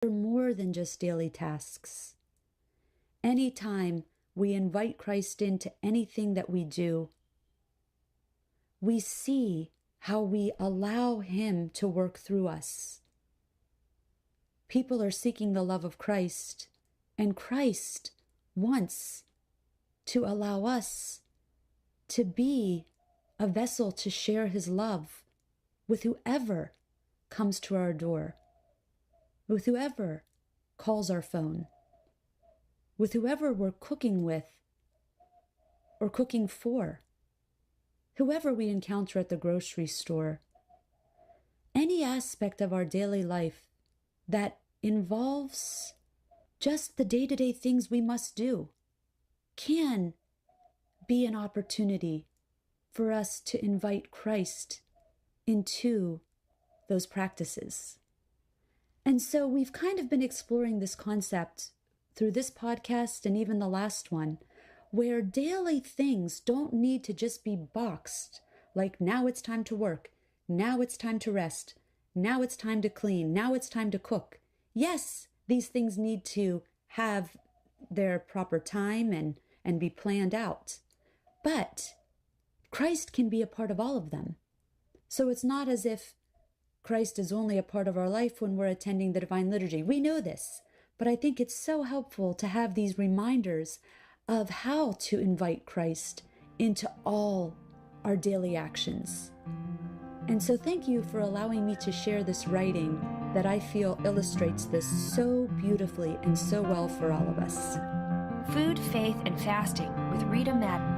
They're more than just daily tasks. Anytime we invite Christ into anything that we do, we see how we allow Him to work through us. People are seeking the love of Christ, and Christ wants to allow us to be a vessel to share His love with whoever comes to our door, with whoever calls our phone, with whoever we're cooking with or cooking for, whoever we encounter at the grocery store. Any aspect of our daily life that involves just the day-to-day things we must do can be an opportunity for us to invite Christ into those practices. And so we've kind of been exploring this concept through this podcast and even the last one, where daily things don't need to just be boxed, like now it's time to work, now it's time to rest, now it's time to clean, now it's time to cook. Yes, these things need to have their proper time and be planned out. But Christ can be a part of all of them. So it's not as if Christ is only a part of our life when we're attending the Divine Liturgy. We know this, but I think it's so helpful to have these reminders of how to invite Christ into all our daily actions. And so thank you for allowing me to share this writing that I feel illustrates this so beautifully and so well for all of us. Food, Faith, and Fasting with Rita Madden.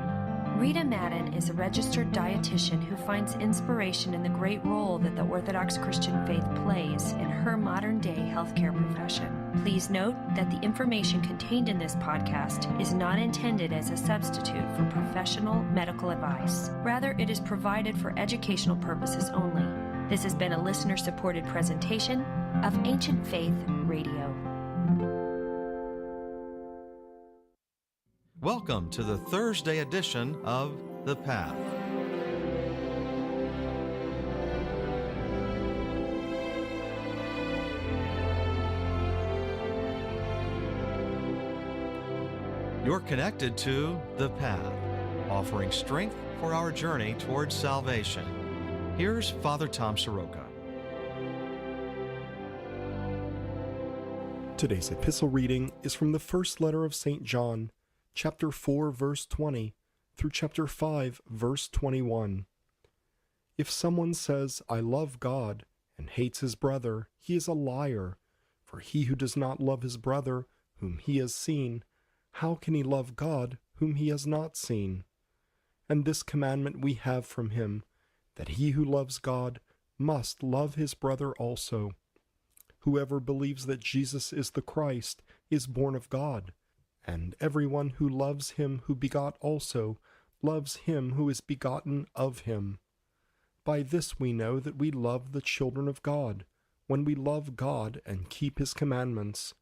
Rita Madden is a registered dietitian who finds inspiration in the great role that the Orthodox Christian faith plays in her modern-day healthcare profession. Please note that the information contained in this podcast is not intended as a substitute for professional medical advice. Rather, it is provided for educational purposes only. This has been a listener-supported presentation of Ancient Faith Radio. Welcome to the Thursday edition of The Path. You're connected to The Path, offering strength for our journey towards salvation. Here's Father Tom Soroka. Today's epistle reading is from the first letter of St. John, chapter 4, verse 20, through chapter 5, verse 21. If someone says, I love God, and hates his brother, he is a liar. For he who does not love his brother, whom he has seen, how can he love God, whom he has not seen? And this commandment we have from him, that he who loves God must love his brother also. Whoever believes that Jesus is the Christ is born of God. And everyone who loves him who begot also loves him who is begotten of him. By this we know that we love the children of God, when we love God and keep his commandments.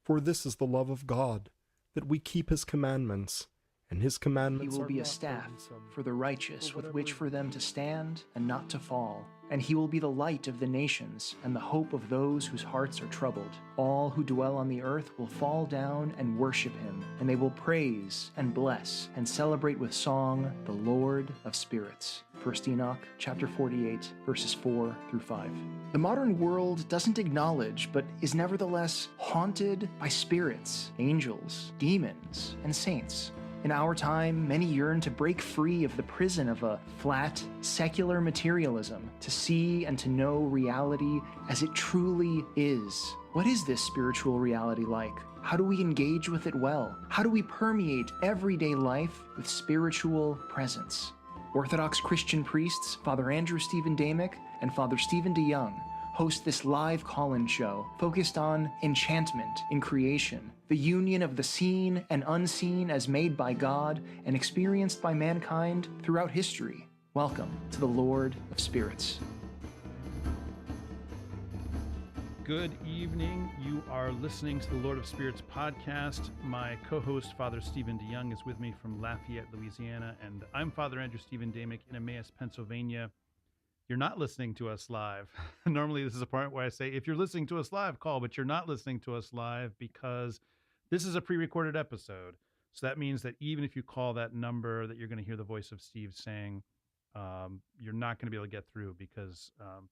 For this is the love of God, that we keep his commandments, and his commandments He will are be a not staff burdensome. for the righteous with which for them to stand and not to fall. And he will be the light of the nations and the hope of those whose hearts are troubled. All who dwell on the earth will fall down and worship him, and they will praise and bless and celebrate with song the Lord of spirits. 1 Enoch chapter 48, verses 4 through 5. The modern world doesn't acknowledge, but is nevertheless haunted by spirits, angels, demons, and saints. In our time, many yearn to break free of the prison of a flat, secular materialism, to see and to know reality as it truly is. What is this spiritual reality like? How do we engage with it well? How do we permeate everyday life with spiritual presence? Orthodox Christian priests, Father Stephen Damick and Father Stephen DeYoung, host this live call-in show focused on enchantment in creation, the union of the seen and unseen as made by God and experienced by mankind throughout history. Welcome to the Lord of Spirits. Good evening. You are listening to the Lord of Spirits podcast. My co-host, Father Stephen DeYoung, is with me from Lafayette, Louisiana, and I'm Father Stephen Damick in Emmaus, Pennsylvania. you're not listening to us live. Normally, this is a part where I say, if you're listening to us live, call, but you're not listening to us live because this is a pre-recorded episode. So that means that even if you call that number that you're going to hear the voice of Steve saying, you're not going to be able to get through because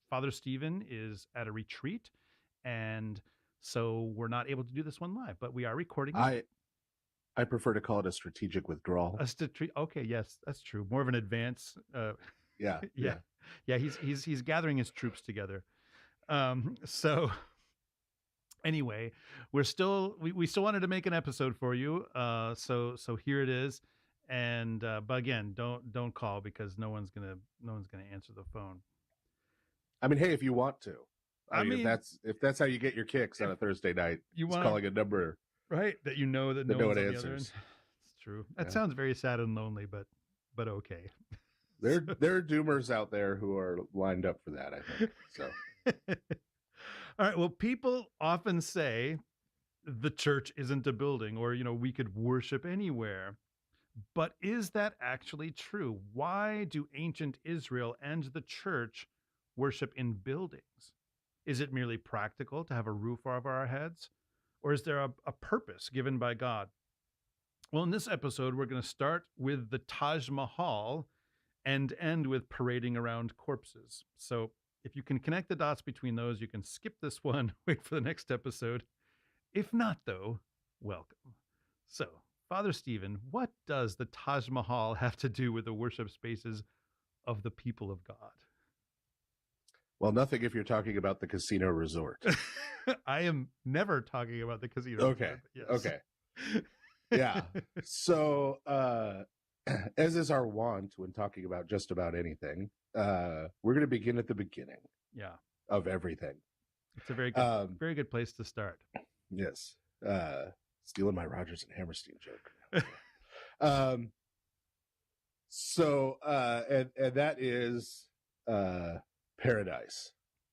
Father Stephen is at a retreat. And so we're not able to do this one live, but we are recording it. I prefer to call it a strategic withdrawal. Okay, yes, that's true. More of an advance. Yeah. He's gathering his troops together. So anyway, we still wanted to make an episode for you. So here it is. And but again, don't call because no one's gonna answer the phone. I mean, hey, if you want to, I mean, if that's how you get your kicks on a Thursday night, calling a number, right? That you know that no one answers. It's true. That sounds very sad and lonely, but okay. There are doomers out there who are lined up for that, I think. So, all right. Well, people often say the church isn't a building, or we could worship anywhere. But is that actually true? Why do ancient Israel and the church worship in buildings? Is it merely practical to have a roof over our heads? Or is there a purpose given by God? Well, in this episode, we're going to start with the Taj Mahal and end with parading around corpses. So if you can connect the dots between those, you can skip this one, wait for the next episode. If not, though, welcome. So, Father Stephen, what does the Taj Mahal have to do with the worship spaces of the people of God? Well, nothing if you're talking about the casino resort. I am never talking about the casino resort. Yes. Okay. Yeah. So, as is our wont when talking about just about anything, we're going to begin at the beginning. Yeah. Of everything. It's a very good place to start. Yes. Stealing my Rodgers and Hammerstein joke. And that is paradise.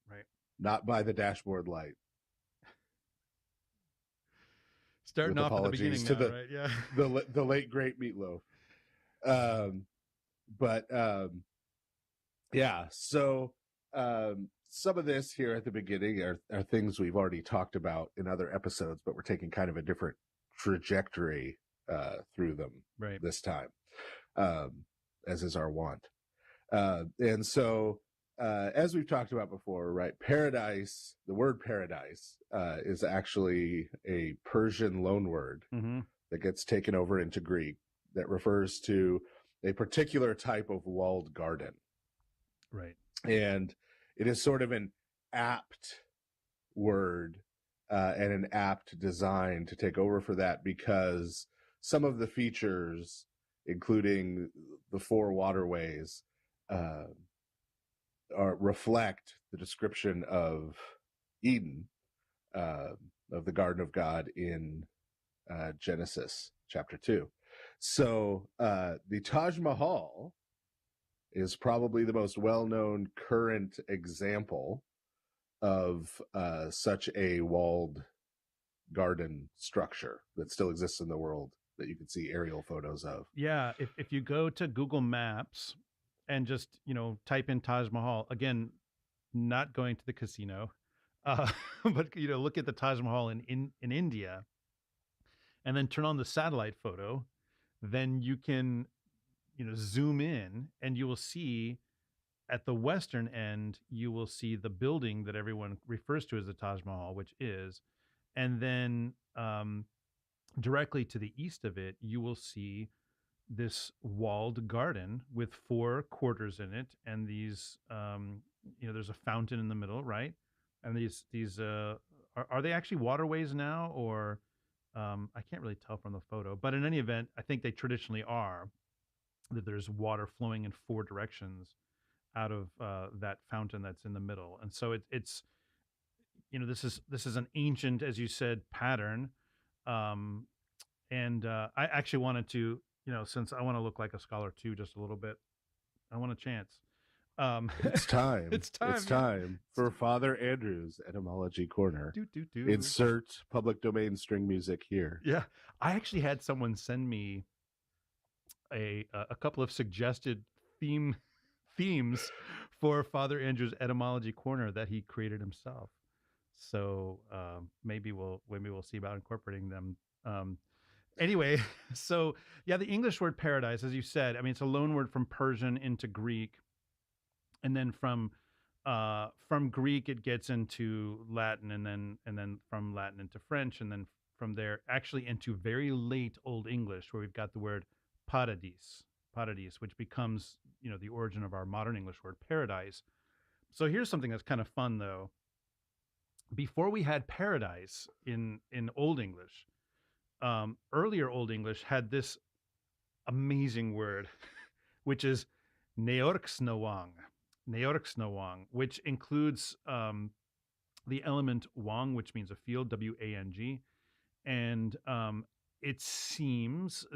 Right. Not by the dashboard light. Starting off at the beginning now, right? Yeah. The late great Meatloaf. Yeah. So some of this here at the beginning are things we've already talked about in other episodes, but we're taking kind of a different trajectory through them this time, as is our wont. And so, as we've talked about before, right, paradise, the word paradise is actually a Persian loanword that gets taken over into Greek that refers to a particular type of walled garden. Right. And it is sort of an apt word and an apt design to take over for that because some of the features, including the four waterways, reflect the description of Eden, of the Garden of God in Genesis chapter 2. So the Taj Mahal is probably the most well-known current example of such a walled garden structure that still exists in the world that you can see aerial photos of. Yeah, if you go to Google Maps and just, type in Taj Mahal, again, not going to the casino, but, look at the Taj Mahal in India and then turn on the satellite photo, then you can, zoom in and you will see at the western end, you will see the building that everyone refers to as the Taj Mahal, which is, and then directly to the east of it, you will see this walled garden with four quarters in it. And these, there's a fountain in the middle, right? And these are they actually waterways now, or I can't really tell from the photo, but in any event, I think they traditionally are, that there's water flowing in four directions out of that fountain that's in the middle. And so it's this is an ancient, as you said, pattern. And I actually wanted to, since I want to look like a scholar too, just a little bit, I want a chance. It's time. It's time. It's time for Father Andrew's Etymology Corner. Insert public domain string music here. Yeah. I actually had someone send me a couple of suggested themes for Father Andrew's Etymology Corner that he created himself. So maybe we'll see about incorporating them. Anyway, so yeah, the English word paradise, as you said, I mean, it's a loan word from Persian into Greek, and then from Greek it gets into Latin, and then from Latin into French, and then from there actually into very late Old English, where we've got the word paradis, which becomes, the origin of our modern English word paradise. So here's something that's kind of fun, though. Before we had paradise in Old English, earlier Old English had this amazing word, which is neorxnawang, which includes the element wang, which means a field, W-A-N-G. And it seems,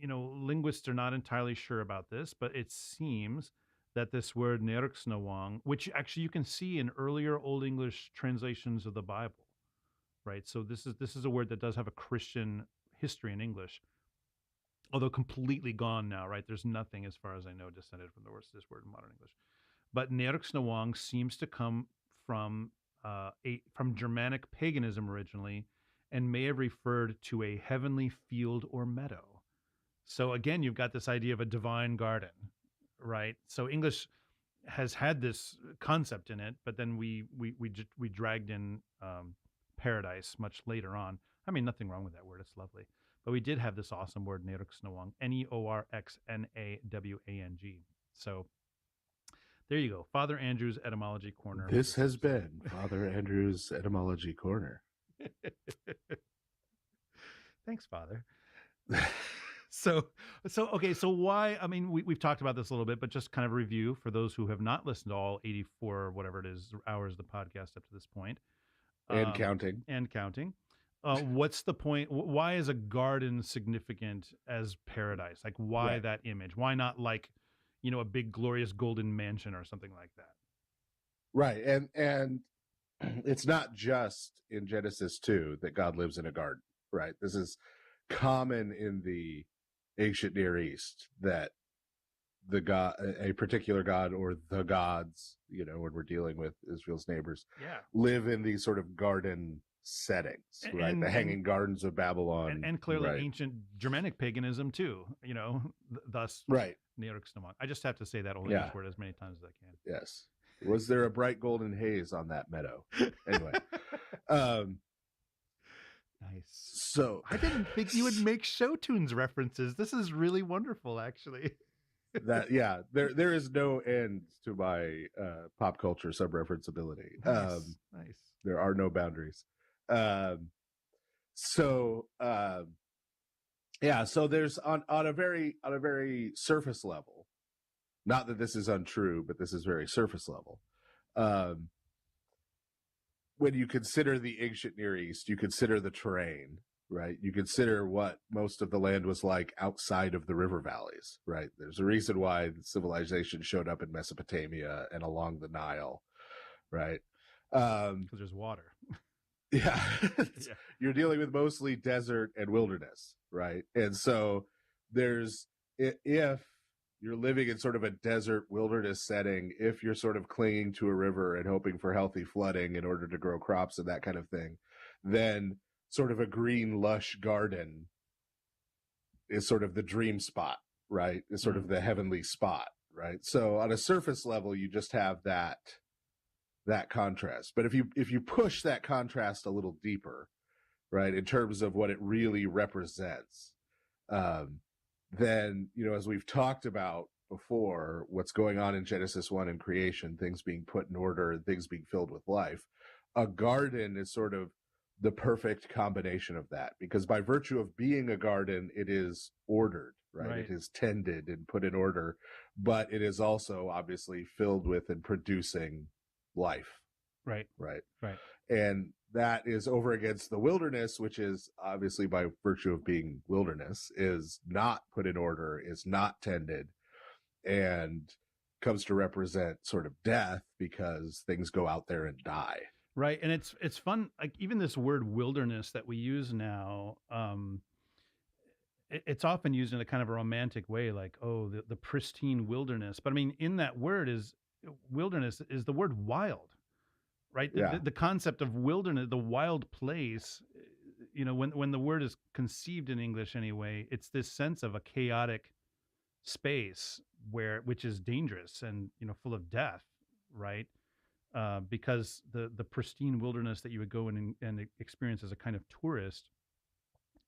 linguists are not entirely sure about this, but it seems that this word neorxnawang, which actually you can see in earlier Old English translations of the Bible, right? So this is a word that does have a Christian history in English, although completely gone now, right? There's nothing, as far as I know, descended from this word in modern English. But neorxnawang seems to come from Germanic paganism originally, and may have referred to a heavenly field or meadow. So again, you've got this idea of a divine garden, right? So English has had this concept in it, but then we dragged in paradise much later on. I mean, nothing wrong with that word; it's lovely. But we did have this awesome word, neorxnawang, Neorxnawang. So there you go, Father Andrew's Etymology Corner. This has been Father Andrew's Etymology Corner. Thanks, Father. So okay, so why, I mean, we've talked about this a little bit, but just kind of review for those who have not listened to all 84 or whatever it is hours of the podcast up to this point. And counting. What's the point? Why is a garden significant as paradise? Like, why that image? Why not like, a big glorious golden mansion or something like that? Right. And it's not just in Genesis 2 that God lives in a garden, right? This is common in the ancient Near East, that a particular god, or the gods, when we're dealing with Israel's neighbors, live in these sort of garden settings, right? The Hanging Gardens of Babylon. And clearly ancient Germanic paganism too, thus neorxnawang. I just have to say that Old English word as many times as I can. Yes. Was there a bright golden haze on that meadow? Anyway. Nice. So I didn't think you would make show tunes references. This is really wonderful, actually. There is no end to my pop culture subreferenceability. Nice. There are no boundaries. So there's on a very surface level, not that this is untrue, but this is very surface level. When you consider the ancient Near East, you consider the terrain, right? You consider what most of the land was like outside of the river valleys, right? There's a reason why civilization showed up in Mesopotamia and along the Nile, right? Because there's water. Yeah. You're dealing with mostly desert and wilderness, right? And so if you're living in sort of a desert wilderness setting, if you're sort of clinging to a river and hoping for healthy flooding in order to grow crops and that kind of thing, then sort of a green, lush garden is sort of the dream spot, right? Is sort of the heavenly spot, right? So on a surface level, you just have that contrast. But if you push that contrast a little deeper, right, in terms of what it really represents, then, as we've talked about before, what's going on in Genesis 1 in creation, things being put in order, things being filled with life, a garden is sort of the perfect combination of that, because by virtue of being a garden, it is ordered, right? It is tended and put in order, but it is also obviously filled with and producing life. Right. And that is over against the wilderness, which is obviously by virtue of being wilderness, is not put in order, is not tended, and comes to represent sort of death, because things go out there and die. Right. And it's fun. Like, even this word wilderness that we use now, it's often used in a kind of a romantic way, like, oh, the pristine wilderness. But I mean, in that word is wilderness is the word wild, right? Yeah. The concept of wilderness, the wild place, when the word is conceived in English anyway, it's this sense of a chaotic space which is dangerous and, full of death, right? Because the pristine wilderness that you would go in and experience as a kind of tourist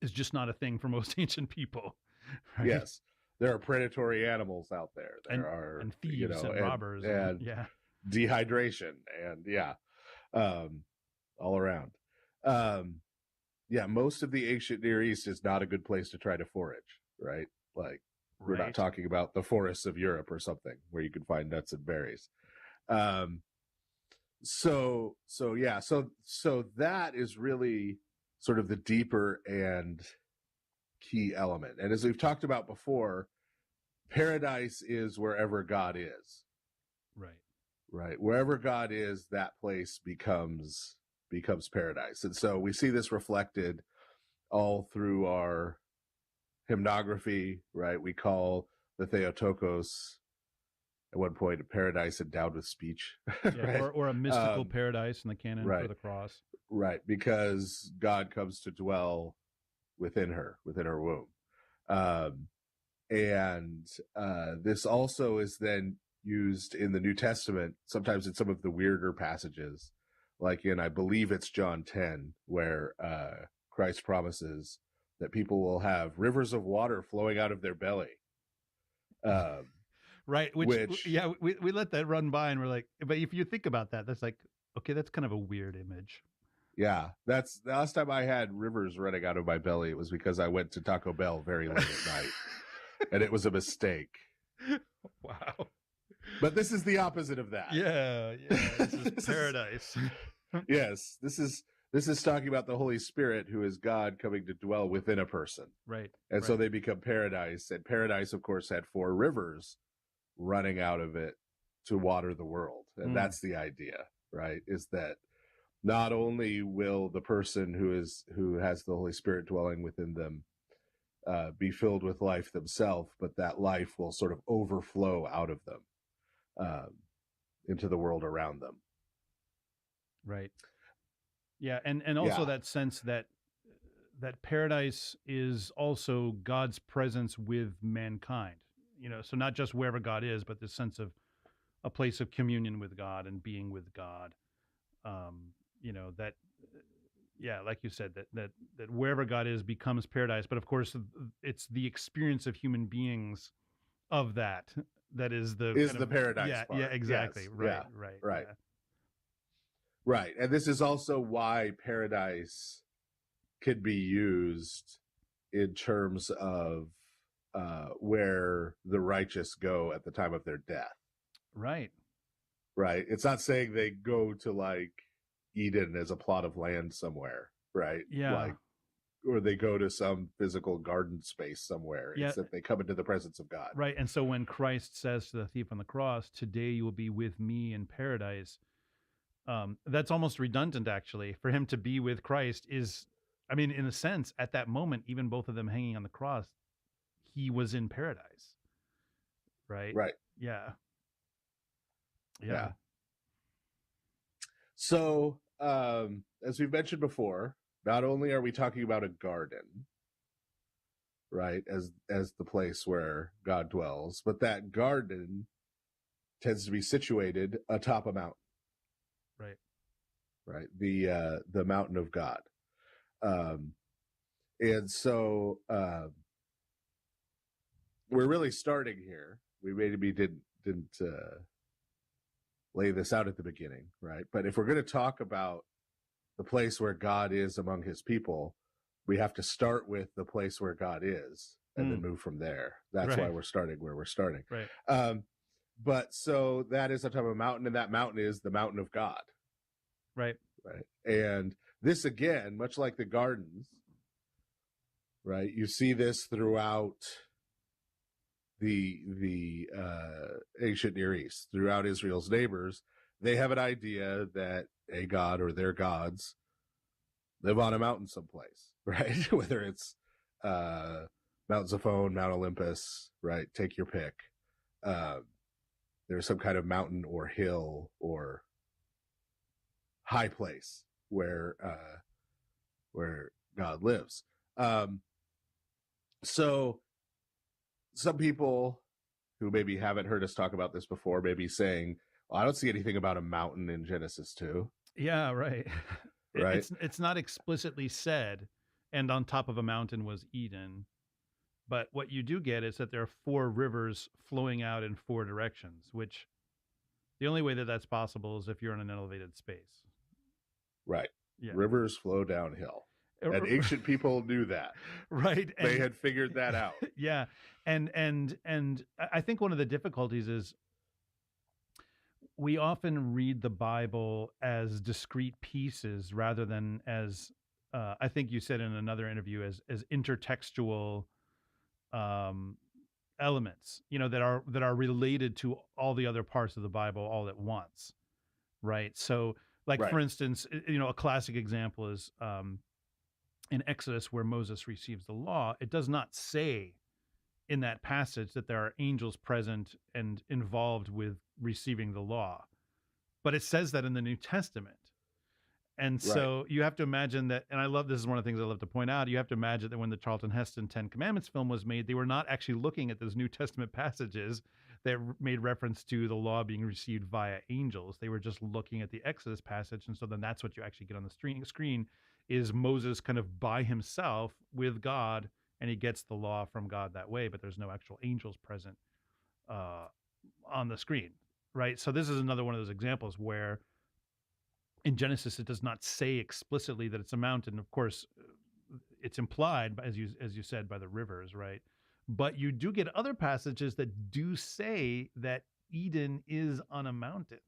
is just not a thing for most ancient people. Right? Yes. There are predatory animals out there. There are thieves and robbers and dehydration and all around. Most of the ancient Near East is not a good place to try to forage, right? Like we're not talking about the forests of Europe or something where you can find nuts and berries. So that is really sort of the deeper and key element. And as we've talked about before, paradise is wherever God is. Right. Wherever God is, that place becomes paradise. And so we see this reflected all through our hymnography, right? We call the Theotokos at one point a paradise endowed with speech. Right? or a mystical paradise in the canon for the cross. Right, because God comes to dwell within her womb. This also is then used in the New Testament, sometimes in some of the weirder passages, like in, I believe it's John 10, where Christ promises that people will have rivers of water flowing out of their belly. Right. Which we let that run by and we're like, but if you think about that, that's like, okay, that's kind of a weird image. Yeah. That's the last time I had rivers running out of my belly. It was because I went to Taco Bell very late at night and it was a mistake. Wow. But this is the opposite of that. Yeah. This is paradise. Yes. This is talking about the Holy Spirit, who is God coming to dwell within a person. Right. And so they become paradise. And paradise, of course, had 4 rivers running out of it to water the world. And that's the idea, right? Is that not only will the person who has the Holy Spirit dwelling within them be filled with life themselves, but that life will sort of overflow out of them into the world around them. Right. Yeah, and also that sense that paradise is also God's presence with mankind. So not just wherever God is, but this sense of a place of communion with God and being with God. Like you said, that wherever God is becomes paradise. But of course, it's the experience of human beings of that is the paradise part. Yeah, exactly. Yes. Right. Yeah. Right. And this is also why paradise could be used in terms of where the righteous go at the time of their death. Right. Right. It's not saying they go to like Eden as a plot of land somewhere, right? Yeah. Or they go to some physical garden space somewhere. Yeah. It's that they come into the presence of God. Right. And so when Christ says to the thief on the cross, "Today you will be with me in paradise," that's almost redundant, actually. For him to be with Christ is, in a sense, at that moment, even both of them hanging on the cross, he was in paradise. Right? Right. Yeah. So, as we've mentioned before, not only are we talking about a garden, right, as the place where God dwells, but that garden tends to be situated atop a mountain. Right. The mountain of God. And so, we're really starting here. We maybe didn't lay this out at the beginning, right? But if we're going to talk about the place where God is among his people, we have to start with the place where God is and then move from there. That's why we're starting where we're starting. Right. But so that is on top of a mountain, and that mountain is the mountain of God. Right. And this, again, much like the gardens, right? You see this throughout the ancient Near East, throughout Israel's neighbors. They have an idea that a god or their gods live on a mountain someplace, right? Whether it's Mount Zaphon, Mount Olympus, right? Take your pick. there's some kind of mountain or hill or high place where God lives. So some people who maybe haven't heard us talk about this before may be saying, well, I don't see anything about a mountain in Genesis 2. Yeah, right. Right. It's not explicitly said, and on top of a mountain was Eden. But what you do get is that there are 4 rivers flowing out in 4 directions, which the only way that that's possible is if you're in an elevated space. Right. Yeah. Rivers flow downhill. And ancient people knew that. Right. They had figured that out. Yeah. And I think one of the difficulties is we often read the Bible as discrete pieces rather than as, I think you said in another interview, as intertextual elements, that are related to all the other parts of the Bible all at once. Right. So like, for instance, a classic example is in Exodus where Moses receives the law. It does not say in that passage that there are angels present and involved with receiving the law, but it says that in the New Testament. And so you have to imagine that, and this is one of the things I love to point out, you have to imagine that when the Charlton Heston 10 Commandments film was made, they were not actually looking at those New Testament passages that made reference to the law being received via angels. They were just looking at the Exodus passage. And so then that's what you actually get on the screen is Moses kind of by himself with God, and he gets the law from God that way, but there's no actual angels present on the screen, right? So this is another one of those examples where in Genesis, it does not say explicitly that it's a mountain. Of course, it's implied, as you said, by the rivers, right? But you do get other passages that do say that Eden is on a mountain,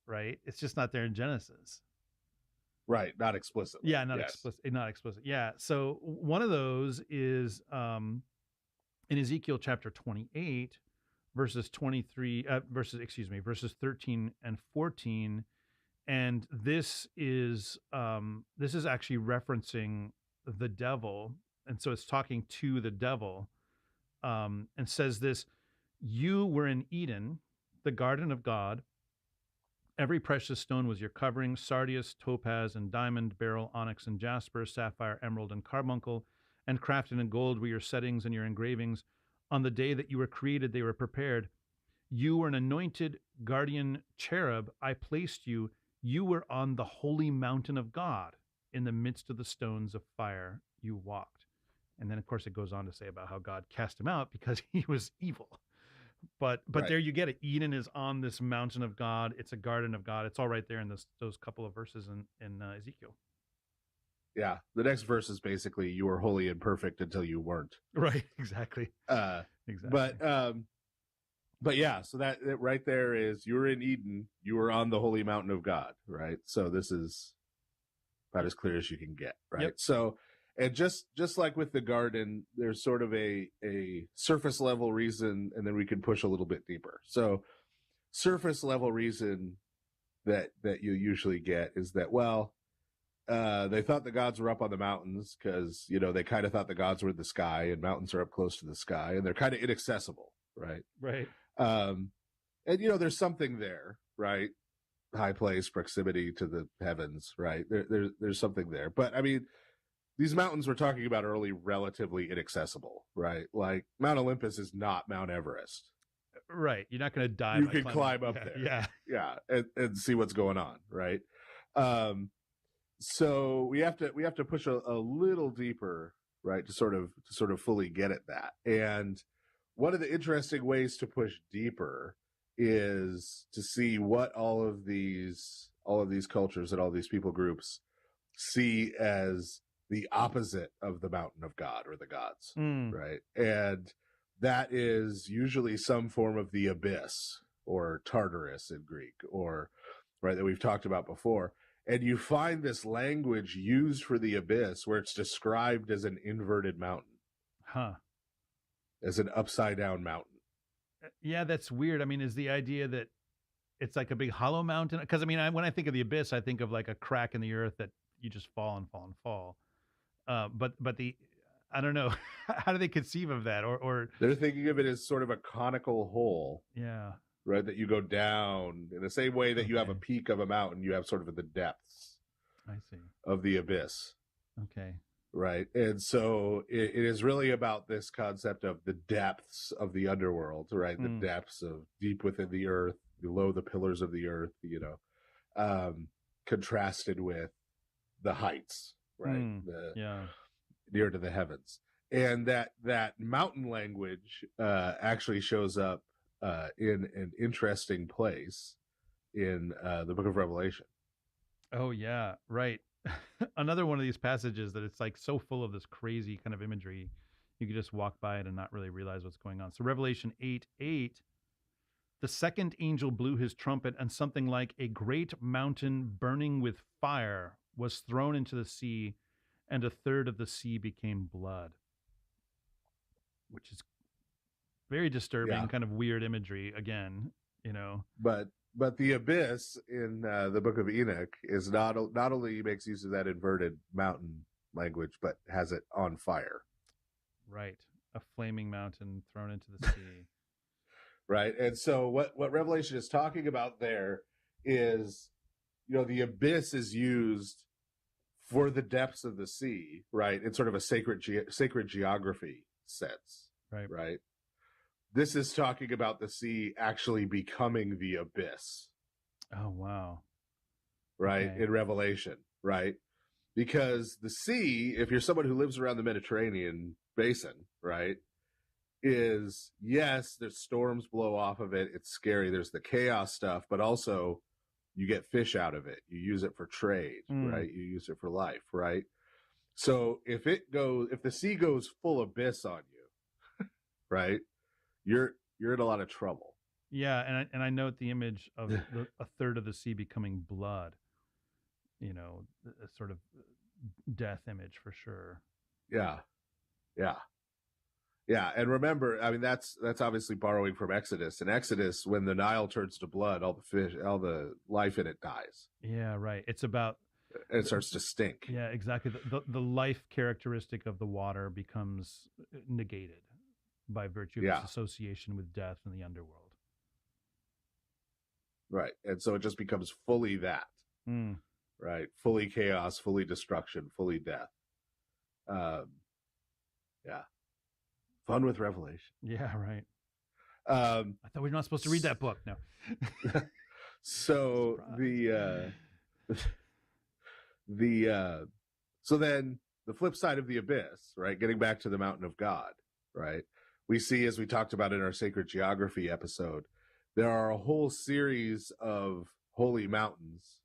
right? It's just not there in Genesis. Right, not explicitly. Yeah, not explicit. Yeah. So one of those is in Ezekiel chapter 28, verses 13 and 14. And this is actually referencing the devil. And so it's talking to the devil, and says this: you were in Eden, the garden of God. Every precious stone was your covering: sardius, topaz, and diamond, beryl, onyx, and jasper, sapphire, emerald, and carbuncle, and crafted in gold were your settings and your engravings. On the day that you were created, they were prepared. You were an anointed guardian cherub. I placed you. You were on the holy mountain of God. In the midst of the stones of fire, you walked. And then, of course, it goes on to say about how God cast him out because he was evil. But there you get it. Eden is on this mountain of God. It's a garden of God. It's all right there in those couple of verses in Ezekiel. Yeah. The next verse is basically, you were holy and perfect until you weren't. Right. Exactly. Exactly. But yeah, so that right there is, you were in Eden, you were on the holy mountain of God, right? So this is about as clear as you can get, right? Yep. So, and just like with the garden, there's sort of a surface level reason, and then we can push a little bit deeper. So surface level reason that you usually get is that, well, they thought the gods were up on the mountains because, they kind of thought the gods were in the sky, and mountains are up close to the sky, and they're kind of inaccessible, right? Right. And there's something there, right? High place, proximity to the heavens, right? There's something there. But I mean, these mountains we're talking about are only relatively inaccessible, right? Like Mount Olympus is not Mount Everest. Right. You're not going to die. You can climb up there. Yeah. Yeah. And see what's going on, right? So we have to push a little deeper, right? To sort of fully get at that. And one of the interesting ways to push deeper is to see what all of these cultures and all these people groups see as the opposite of the mountain of God or the gods, right? And that is usually some form of the abyss or Tartarus in Greek, or right, that we've talked about before. And you find this language used for the abyss where it's described as an inverted mountain. Huh. As an upside down mountain. Yeah, that's weird. I mean, is the idea that it's like a big hollow mountain? Because I mean, when I think of the abyss, I think of like a crack in the earth that you just fall and fall and fall. But I don't know. How do they conceive of that? Or they're thinking of it as sort of a conical hole. Yeah. Right. That you go down in the same way that you have a peak of a mountain, you have sort of the depths. I see. Of the abyss. Okay. Right. And so it is really about this concept of the depths of the underworld, right? The depths of deep within the earth, below the pillars of the earth, contrasted with the heights, right? Near to the heavens. And that mountain language actually shows up in an interesting place in the book of Revelation. Oh, yeah, right. Another one of these passages that it's like so full of this crazy kind of imagery, you could just walk by it and not really realize what's going on. So Revelation 8:8, the second angel blew his trumpet, and something like a great mountain burning with fire was thrown into the sea, and a third of the sea became blood, which is very disturbing, kind of weird imagery again, But the abyss in the book of Enoch is not only makes use of that inverted mountain language, but has it on fire. Right. A flaming mountain thrown into the sea. Right. And so what Revelation is talking about there is, the abyss is used for the depths of the sea, right? In sort of a sacred geography sense. Right. Right. This is talking about the sea actually becoming the abyss. Oh, wow. Right. Okay. In Revelation. Right. Because the sea, if you're someone who lives around the Mediterranean basin, right, is, yes, there's storms blow off of it. It's scary. There's the chaos stuff, but also you get fish out of it. You use it for trade, right? You use it for life, right? So if the sea goes full abyss on you, right, you're in a lot of trouble. Yeah, and I note the image of a third of the sea becoming blood. A sort of death image for sure. Yeah. And remember, I mean, that's obviously borrowing from Exodus. In Exodus, when the Nile turns to blood, all the fish, all the life in it dies. Yeah, right. It's about it starts to stink. Yeah, exactly. The life characteristic of the water becomes negated by virtue of its association with death in the underworld. Right. And so it just becomes fully that. Right. Fully chaos, fully destruction, fully death. Yeah. Fun with Revelation. Yeah, right. I thought we were not supposed to read that book. No. So so then the flip side of the abyss, right? Getting back to the mountain of God, right? We see, as we talked about in our sacred geography episode, there are a whole series of holy mountains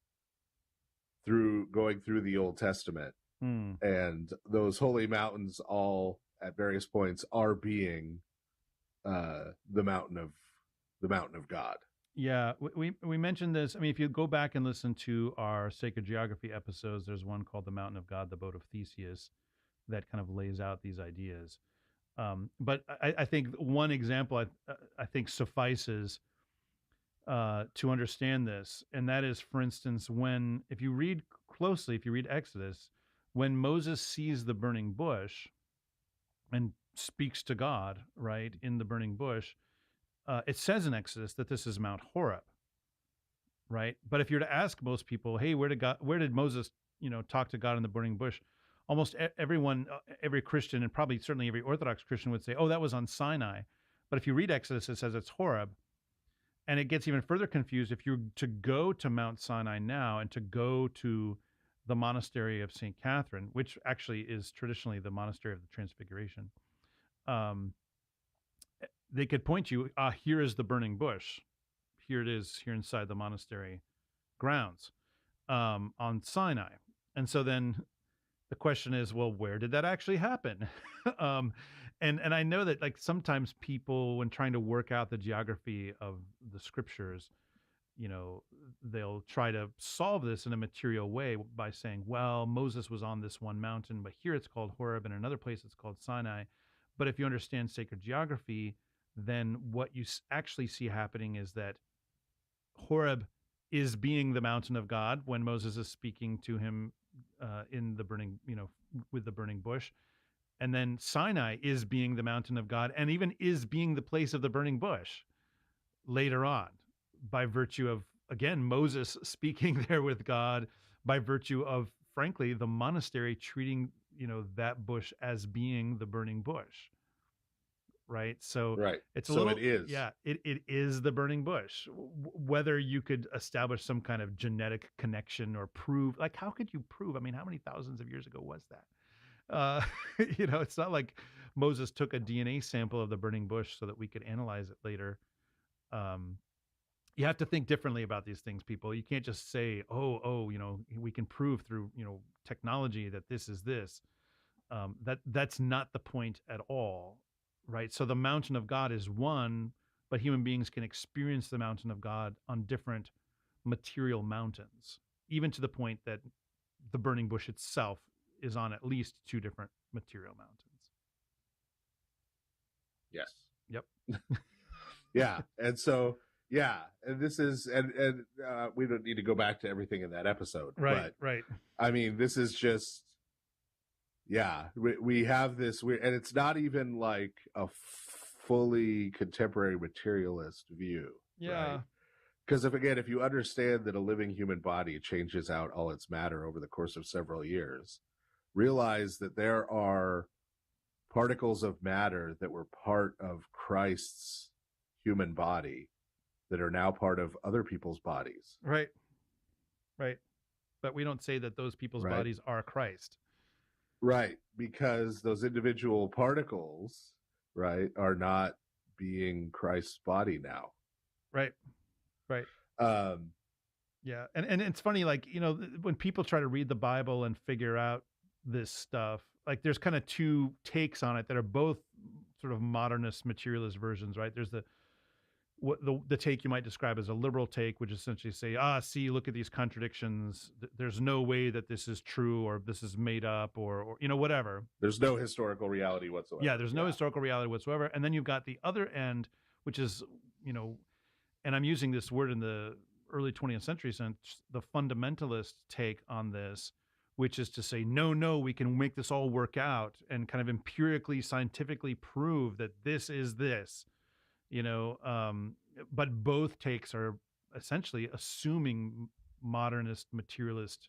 going through the Old Testament. And those holy mountains all at various points are being the mountain of God. Yeah, we mentioned this. I mean, if you go back and listen to our sacred geography episodes, there's one called The Mountain of God, the Boat of Theseus, that kind of lays out these ideas. But I think one example I think suffices to understand this, and that is, for instance, if you read Exodus, when Moses sees the burning bush and speaks to God, right, in the burning bush, it says in Exodus that this is Mount Horeb, right? But if you're to ask most people, hey, where did Moses, talk to God in the burning bush? Almost everyone, every Christian, and probably certainly every Orthodox Christian would say, oh, that was on Sinai. But if you read Exodus, it says it's Horeb. And it gets even further confused if you're to go to Mount Sinai now and to go to the monastery of St. Catherine, which actually is traditionally the monastery of the Transfiguration. They could point you, here is the burning bush. Here it is, here inside the monastery grounds on Sinai. And so then the question is, well, where did that actually happen? And I know that, like, sometimes people, when trying to work out the geography of the scriptures, they'll try to solve this in a material way by saying, well, Moses was on this one mountain, but here it's called Horeb, and another place it's called Sinai. But if you understand sacred geography, then what you actually see happening is that Horeb is being the mountain of God when Moses is speaking to him in the burning, with the burning bush. And then Sinai is being the mountain of God, and even is being the place of the burning bush later on, by virtue of, again, Moses speaking there with God, by virtue of, frankly, the monastery treating, that bush as being the burning bush. Right. So right. It's so it is. Yeah, it is the burning bush. Whether you could establish some kind of genetic connection or prove, like, how could you prove? I mean, how many thousands of years ago was that? It's not like Moses took a DNA sample of the burning bush so that we could analyze it later. You have to think differently about these things, people. You can't just say, we can prove through, technology that this is this. That's not the point at all. Right. So the mountain of God is one, but human beings can experience the mountain of God on different material mountains, even to the point that the burning bush itself is on at least two different material mountains. Yes. Yep. Yeah. And so, and this is, and we don't need to go back to everything in that episode. Right. But, right. I mean, this is just, we have this weird, and it's not even like a fully contemporary materialist view. Yeah. Because if you understand that a living human body changes out all its matter over the course of several years, realize that there are particles of matter that were part of Christ's human body that are now part of other people's bodies. Right. Right. But we don't say that those people's bodies are Christ. Right, because those individual particles, right, are not being Christ's body now. Right. Yeah, and it's funny, like, when people try to read the Bible and figure out this stuff, like, there's kind of two takes on it that are both sort of modernist materialist versions, right? There's the take you might describe as a liberal take, which essentially say, see, look at these contradictions. There's no way that this is true, or this is made up, or whatever. There's no historical reality whatsoever. Yeah, there's no historical reality whatsoever. And then you've got the other end, which is, and I'm using this word in the early 20th century sense, the fundamentalist take on this, which is to say, no, we can make this all work out and kind of empirically, scientifically prove that this is this. But both takes are essentially assuming modernist materialist,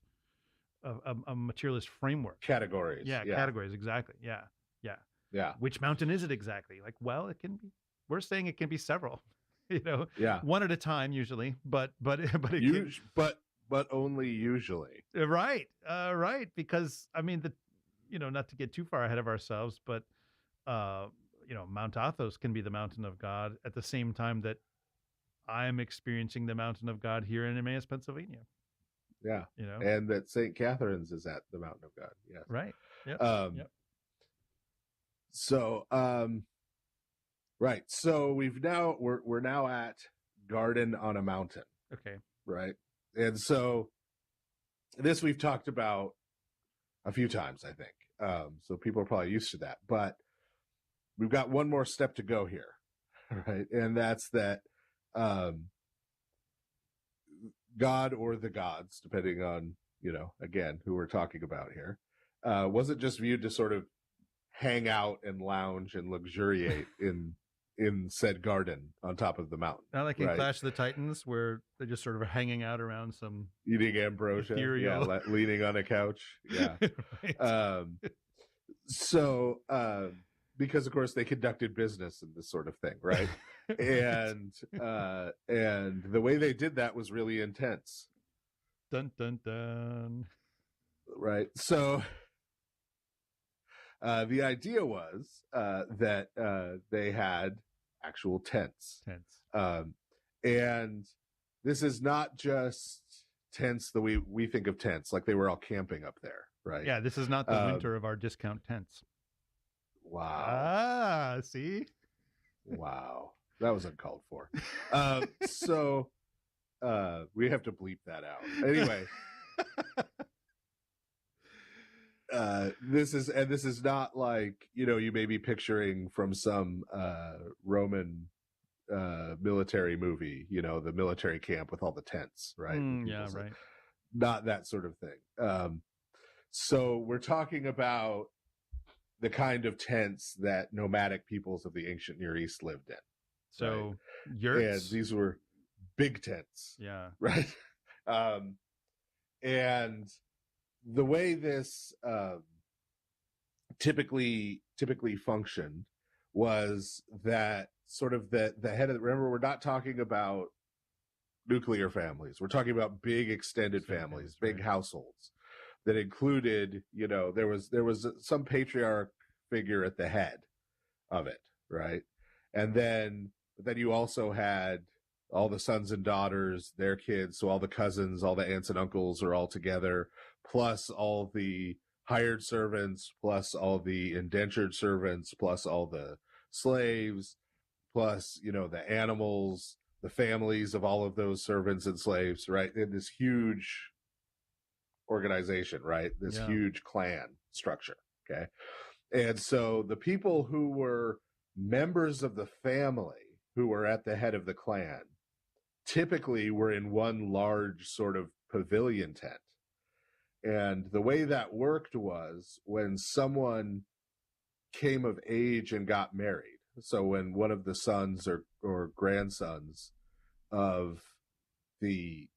a materialist framework. Categories. Yeah, categories, exactly. Yeah. Which mountain is it exactly? Like, well, it can be. We're saying it can be several. One at a time usually, but only usually. Right, right. Because I mean, not to get too far ahead of ourselves, but Mount Athos can be the mountain of God at the same time that I'm experiencing the mountain of God here in Emmaus, Pennsylvania. Yeah. And that St. Catherine's is at the mountain of God. Yes. Right. Yep. Yep. So, right. So we're now at Garden on a Mountain. Okay. Right. And so this we've talked about a few times, I think. So people are probably used to that, but we've got one more step to go here, right? And that's that God or the gods, depending on, again, who we're talking about here, wasn't just viewed to sort of hang out and lounge and luxuriate in said garden on top of the mountain. Not like in Clash of the Titans, where they're just sort of hanging out around some eating ambrosia, ethereal... leaning on a couch. Yeah. Right. Because of course they conducted business and this sort of thing, right? and the way they did that was really intense. Dun dun dun. Right. So the idea was that they had actual tents. And this is not just tents the way we think of tents, like they were all camping up there, right? Yeah, this is not the winter of our discount tents. Wow. See? Wow. That was uncalled for. So we have to bleep that out. Anyway. This is not like, you may be picturing from some Roman military movie, the military camp with all the tents, right? Yeah, right. Not that sort of thing. So we're talking about the kind of tents that nomadic peoples of the ancient Near East lived in. So right? yurts? And these were big tents. Yeah. Right. And the way this typically functioned was that sort of the head of remember, we're not talking about nuclear families. We're talking about big extended families, big right. households that included, there was some patriarch figure at the head of it, right? And then you also had all the sons and daughters, their kids, so all the cousins, all the aunts and uncles are all together, plus all the hired servants, plus all the indentured servants, plus all the slaves, plus, the animals, the families of all of those servants and slaves, right? In this huge organization, right? This huge clan structure, okay? And so the people who were members of the family who were at the head of the clan typically were in one large sort of pavilion tent. And the way that worked was when someone came of age and got married. So when one of the sons or grandsons of the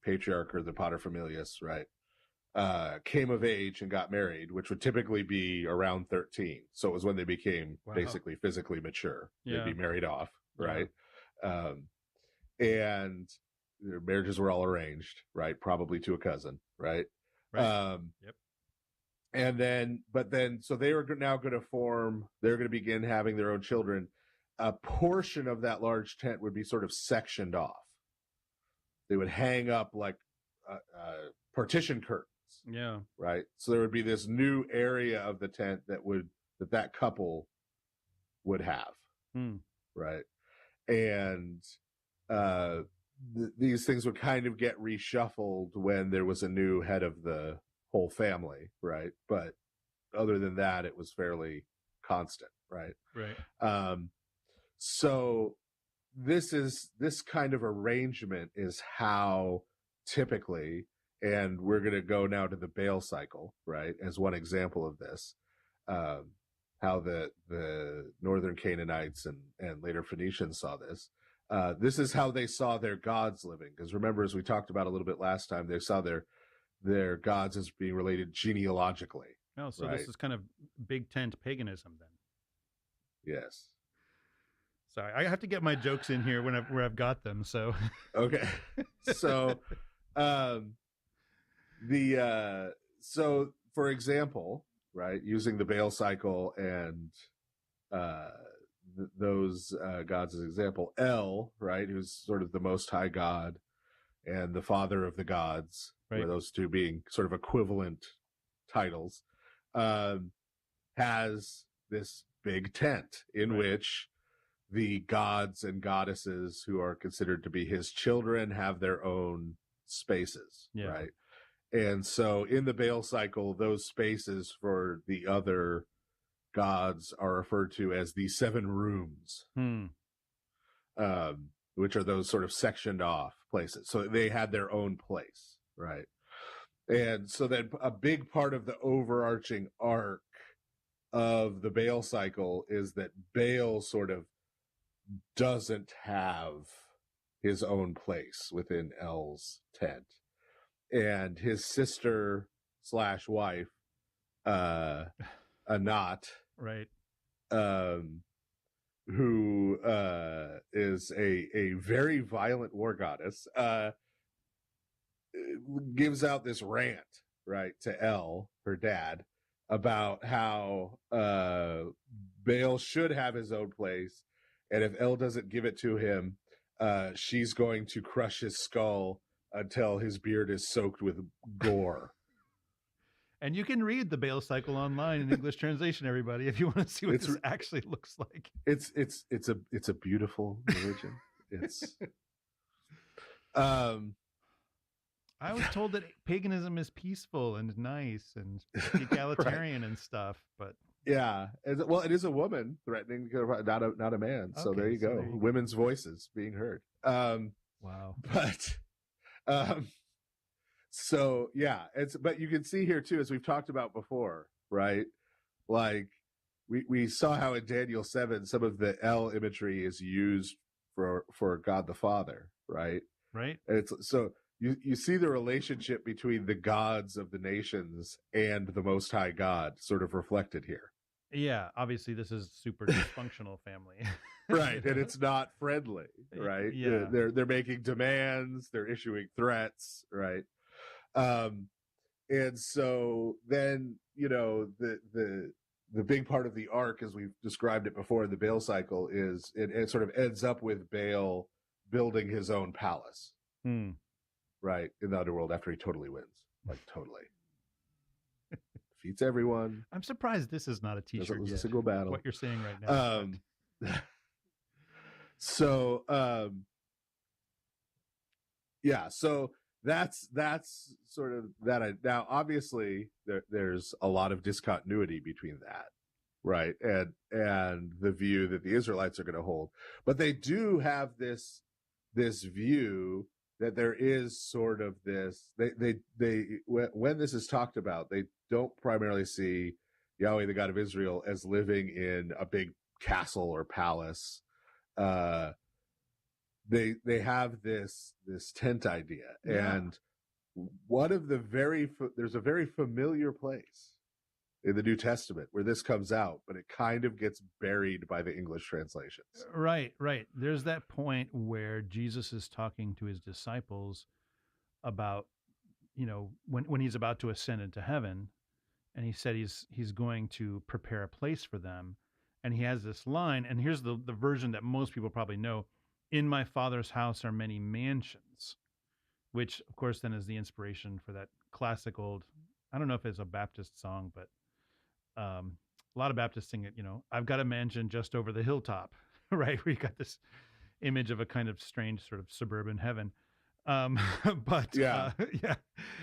patriarch or the paterfamilias, right, came of age and got married, which would typically be around 13. So it was when they became basically physically mature. They'd be married off, right? And their marriages were all arranged, right? Probably to a cousin, right? Yep. And then, so they were now going to they're going to begin having their own children. A portion of that large tent would be sort of sectioned off. They would hang up like partition curtains. Yeah. Right. So there would be this new area of the tent that couple would have. Right. And these things would kind of get reshuffled when there was a new head of the whole family, right? But other than that, it was fairly constant, right? Right. So this kind of arrangement is how typically, and we're going to go now to the Baal cycle, right? As one example of this, how the northern Canaanites and later Phoenicians saw this. This is how they saw their gods living. Because remember, as we talked about a little bit last time, they saw their gods as being related genealogically. Oh, so right? This is kind of big tent paganism then. Yes. Sorry, I have to get my jokes in here where I've got them. So okay. So so for example, right, using the Baal cycle and those gods as example, El, right, who's sort of the most high god and the father of the gods, right, where those two being sort of equivalent titles, has this big tent in which the gods and goddesses who are considered to be his children have their own spaces, right? And so in the Baal cycle, those spaces for the other gods are referred to as the 7 rooms, which are those sort of sectioned off places. So they had their own place, right? And so then a big part of the overarching arc of the Baal cycle is that Baal sort of doesn't have his own place within El's tent. And his sister / wife, Anat, right, who is a very violent war goddess, gives out this rant, right, to El, her dad, about how Baal should have his own place, and if El doesn't give it to him, she's going to crush his skull until his beard is soaked with gore. And you can read the Baal cycle online in English translation, everybody, if you want to see what this actually looks like. It's a beautiful religion. It's I was told that paganism is peaceful and nice and egalitarian and stuff, but yeah, well, it is a woman threatening, not a man. So there you go. Women's voices being heard. Wow. But so yeah, but you can see here too, as we've talked about before, right? Like we saw how in Daniel 7 some of the El imagery is used for God the Father, right? Right. And it's so you see the relationship between the gods of the nations and the Most High God sort of reflected here. Yeah, obviously this is super dysfunctional family. Right, and it's not friendly, right? Yeah. They're making demands, they're issuing threats, right? And so then, the big part of the arc, as we've described it before in the Baal cycle, is it sort of ends up with Baal building his own palace, right, in the underworld after he totally wins, like totally. Defeats everyone. I'm surprised this is not a t-shirt yet. A single battle. What you're saying right now. So that's sort of that. Now, obviously, there's a lot of discontinuity between that, right, and the view that the Israelites are going to hold, but they do have this view that there is sort of this. They when this is talked about, they don't primarily see Yahweh, the God of Israel, as living in a big castle or palace. They have this tent idea, and one of the there's a very familiar place in the New Testament where this comes out, but it kind of gets buried by the English translations. Right. There's that point where Jesus is talking to his disciples about, when he's about to ascend into heaven, and he said he's going to prepare a place for them. And he has this line, and here's the version that most people probably know: "In my Father's house are many mansions," which of course then is the inspiration for that classic old, I don't know if it's a Baptist song, but a lot of Baptists sing it, "I've got a mansion just over the hilltop," right? Where you got this image of a kind of strange sort of suburban heaven. But yeah,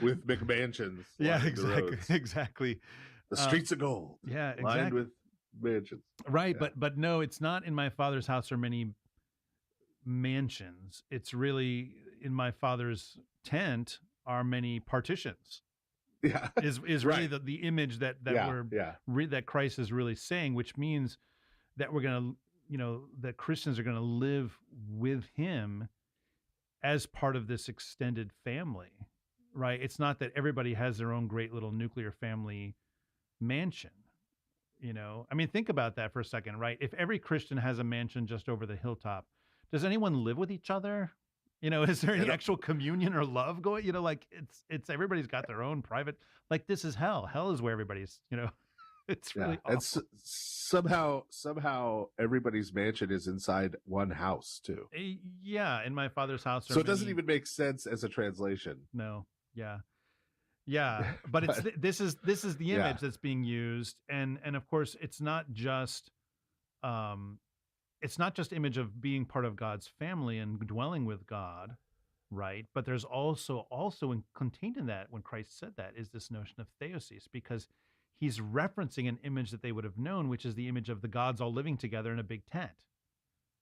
with McMansions. Yeah, exactly. The streets of gold. Yeah, exactly. Lined with mansions. Right, yeah. But no, it's not "in my Father's house are many mansions." It's really "in my Father's tent are many partitions." Yeah, is really right. the image that that Christ is really saying, which means that we're gonna, that Christians are gonna live with him as part of this extended family, right? It's not that everybody has their own great little nuclear family mansion. I mean, think about that for a second, right? If every Christian has a mansion just over the hilltop, does anyone live with each other? Is there any actual communion or love going? Like it's everybody's got their own private. Like, this is hell. Hell is where everybody's. It's really awful. And somehow everybody's mansion is inside one house too. Yeah, "in my Father's house." So it doesn't even make sense as a translation. No. Yeah, but this is the image that's being used, and of course it's not just image of being part of God's family and dwelling with God, right? But there's also contained in that, when Christ said that, is this notion of theosis, because he's referencing an image that they would have known, which is the image of the gods all living together in a big tent.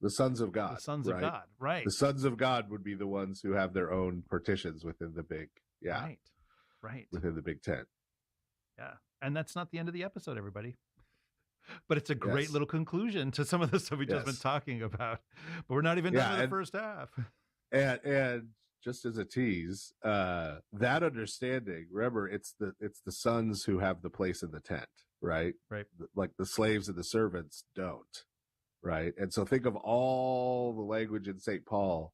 The sons of God. The sons of God, right? The sons of God would be the ones who have their own partitions within the big, right, within the big tent. Yeah, and that's not the end of the episode, everybody. But it's a great little conclusion to some of the stuff we've just been talking about. But we're not even done with the first half. And just as a tease, that understanding, remember, it's the sons who have the place in the tent, right? Right. Like the slaves and the servants don't, right? And so think of all the language in St. Paul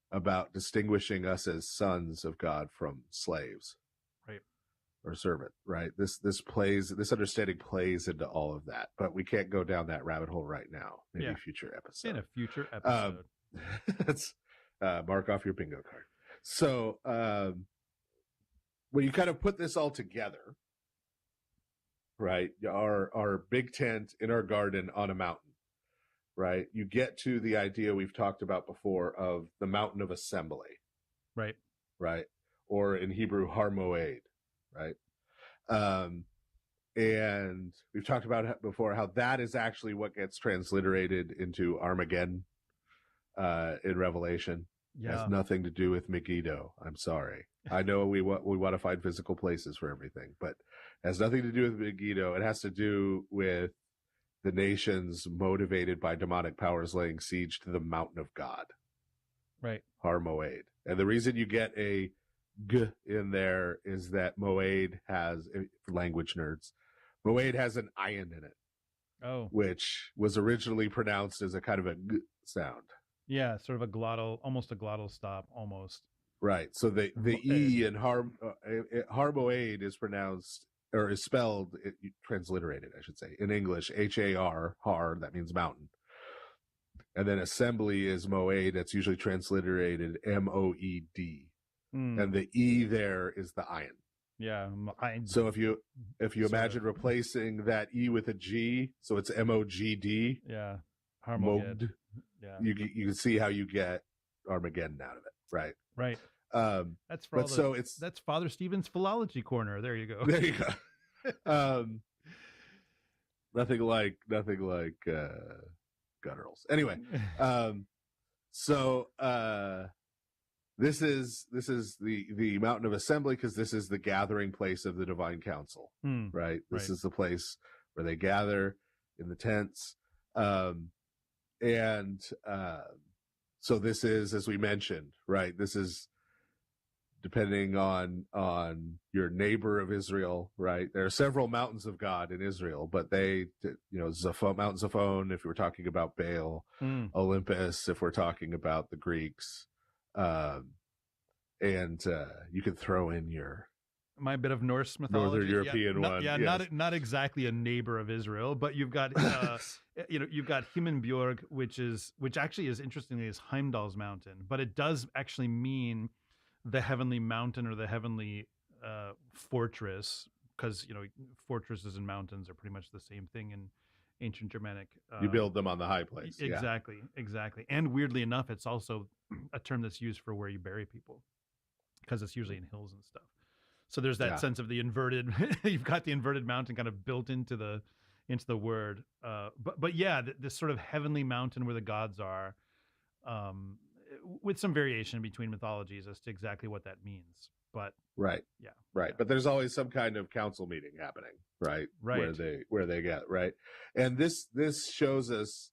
about distinguishing us as sons of God from slaves. Right. Or servant, right? This understanding plays into all of that, but we can't go down that rabbit hole right now. Maybe a future episode. In a future episode. That's mark off your bingo card. So when you kind of put this all together, right? Our big tent in our garden on a mountain, right? You get to the idea we've talked about before of the mountain of assembly. Right. Right. Or in Hebrew, Har Moed. Right. And we've talked about it before, how that is actually what gets transliterated into Armageddon in Revelation. Yeah. It has nothing to do with Megiddo. I'm sorry. I know we want to find physical places for everything, but it has nothing to do with Megiddo. It has to do with the nations motivated by demonic powers laying siege to the mountain of God. Right. Har Moed. And the reason you get a G in there is that Moed has, for language nerds, Moed has an ion in it. Oh. Which was originally pronounced as a kind of a G sound. Yeah, sort of a glottal, almost a glottal stop, almost. Right. So the E in Har Moed is pronounced, or is spelled, transliterated, I should say, in English, Har, Har, that means mountain. And then assembly is Moed, that's usually transliterated Moed. And the E there is the ion. Yeah. So if you imagine replacing that E with a G, so it's Mogd. Yeah. Mogd. Yeah. You can see how you get Armageddon out of it. Right. Right. That's for that's Father Stephen's philology corner. There you go. There you go. Nothing like gutturals. Anyway, this is the mountain of assembly, because this is the gathering place of the divine council, right? This is the place where they gather in the tents. So this is, as we mentioned, right? This is depending on your neighbor of Israel, right? There are several mountains of God in Israel, but they, Mount Zaphon, if we're talking about Baal, Olympus, if we're talking about the Greeks, and you could throw in my bit of Norse mythology, Northern European one. Yeah, yes. not exactly a neighbor of Israel, but you've got you've got Himmelbjörg, which actually is, interestingly, is Heimdall's mountain, but it does actually mean the heavenly mountain or the heavenly fortress, because fortresses and mountains are pretty much the same thing in ancient Germanic. You build them on the high place. Exactly. And weirdly enough, it's also a term that's used for where you bury people, because it's usually in hills and stuff. So there's that sense of the inverted. You've got the inverted mountain kind of built into the word. But yeah, this sort of heavenly mountain where the gods are, with some variation between mythologies as to exactly what that means. But right. But there's always some kind of council meeting happening, right? Where they get, right. And this shows us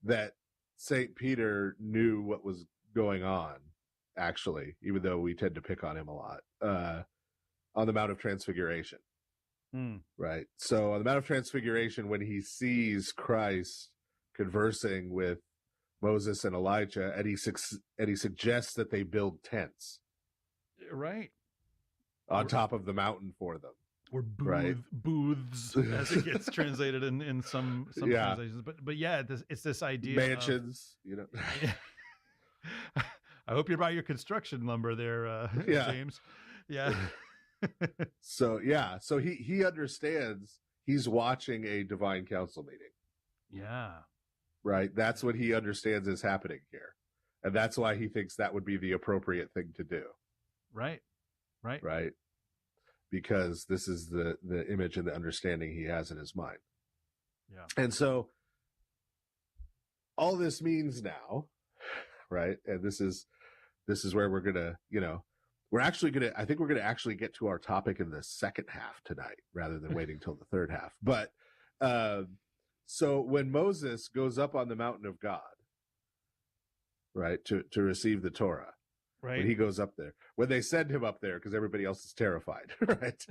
that St. Peter knew what was going on, actually, even though we tend to pick on him a lot, on the Mount of Transfiguration. Right. So on the Mount of Transfiguration, when he sees Christ conversing with Moses and Elijah, and he suggests that they build tents, right, on top of the mountain for them, or booths, as it gets translated in some translations. But yeah, it's this idea mansions, I hope you're by your construction lumber there, James. Yeah. So he understands he's watching a divine council meeting. Yeah. Right. That's what he understands is happening here. And that's why he thinks that would be the appropriate thing to do. Right. Because this is the image and the understanding he has in his mind. Yeah. And so all this means now, right? And this is where we're going to, I think we're going to actually get to our topic in the second half tonight rather than waiting till the third half. But, so when Moses goes up on the mountain of God, right, to receive the Torah, right, when he goes up there, when they send him up there because everybody else is terrified, right?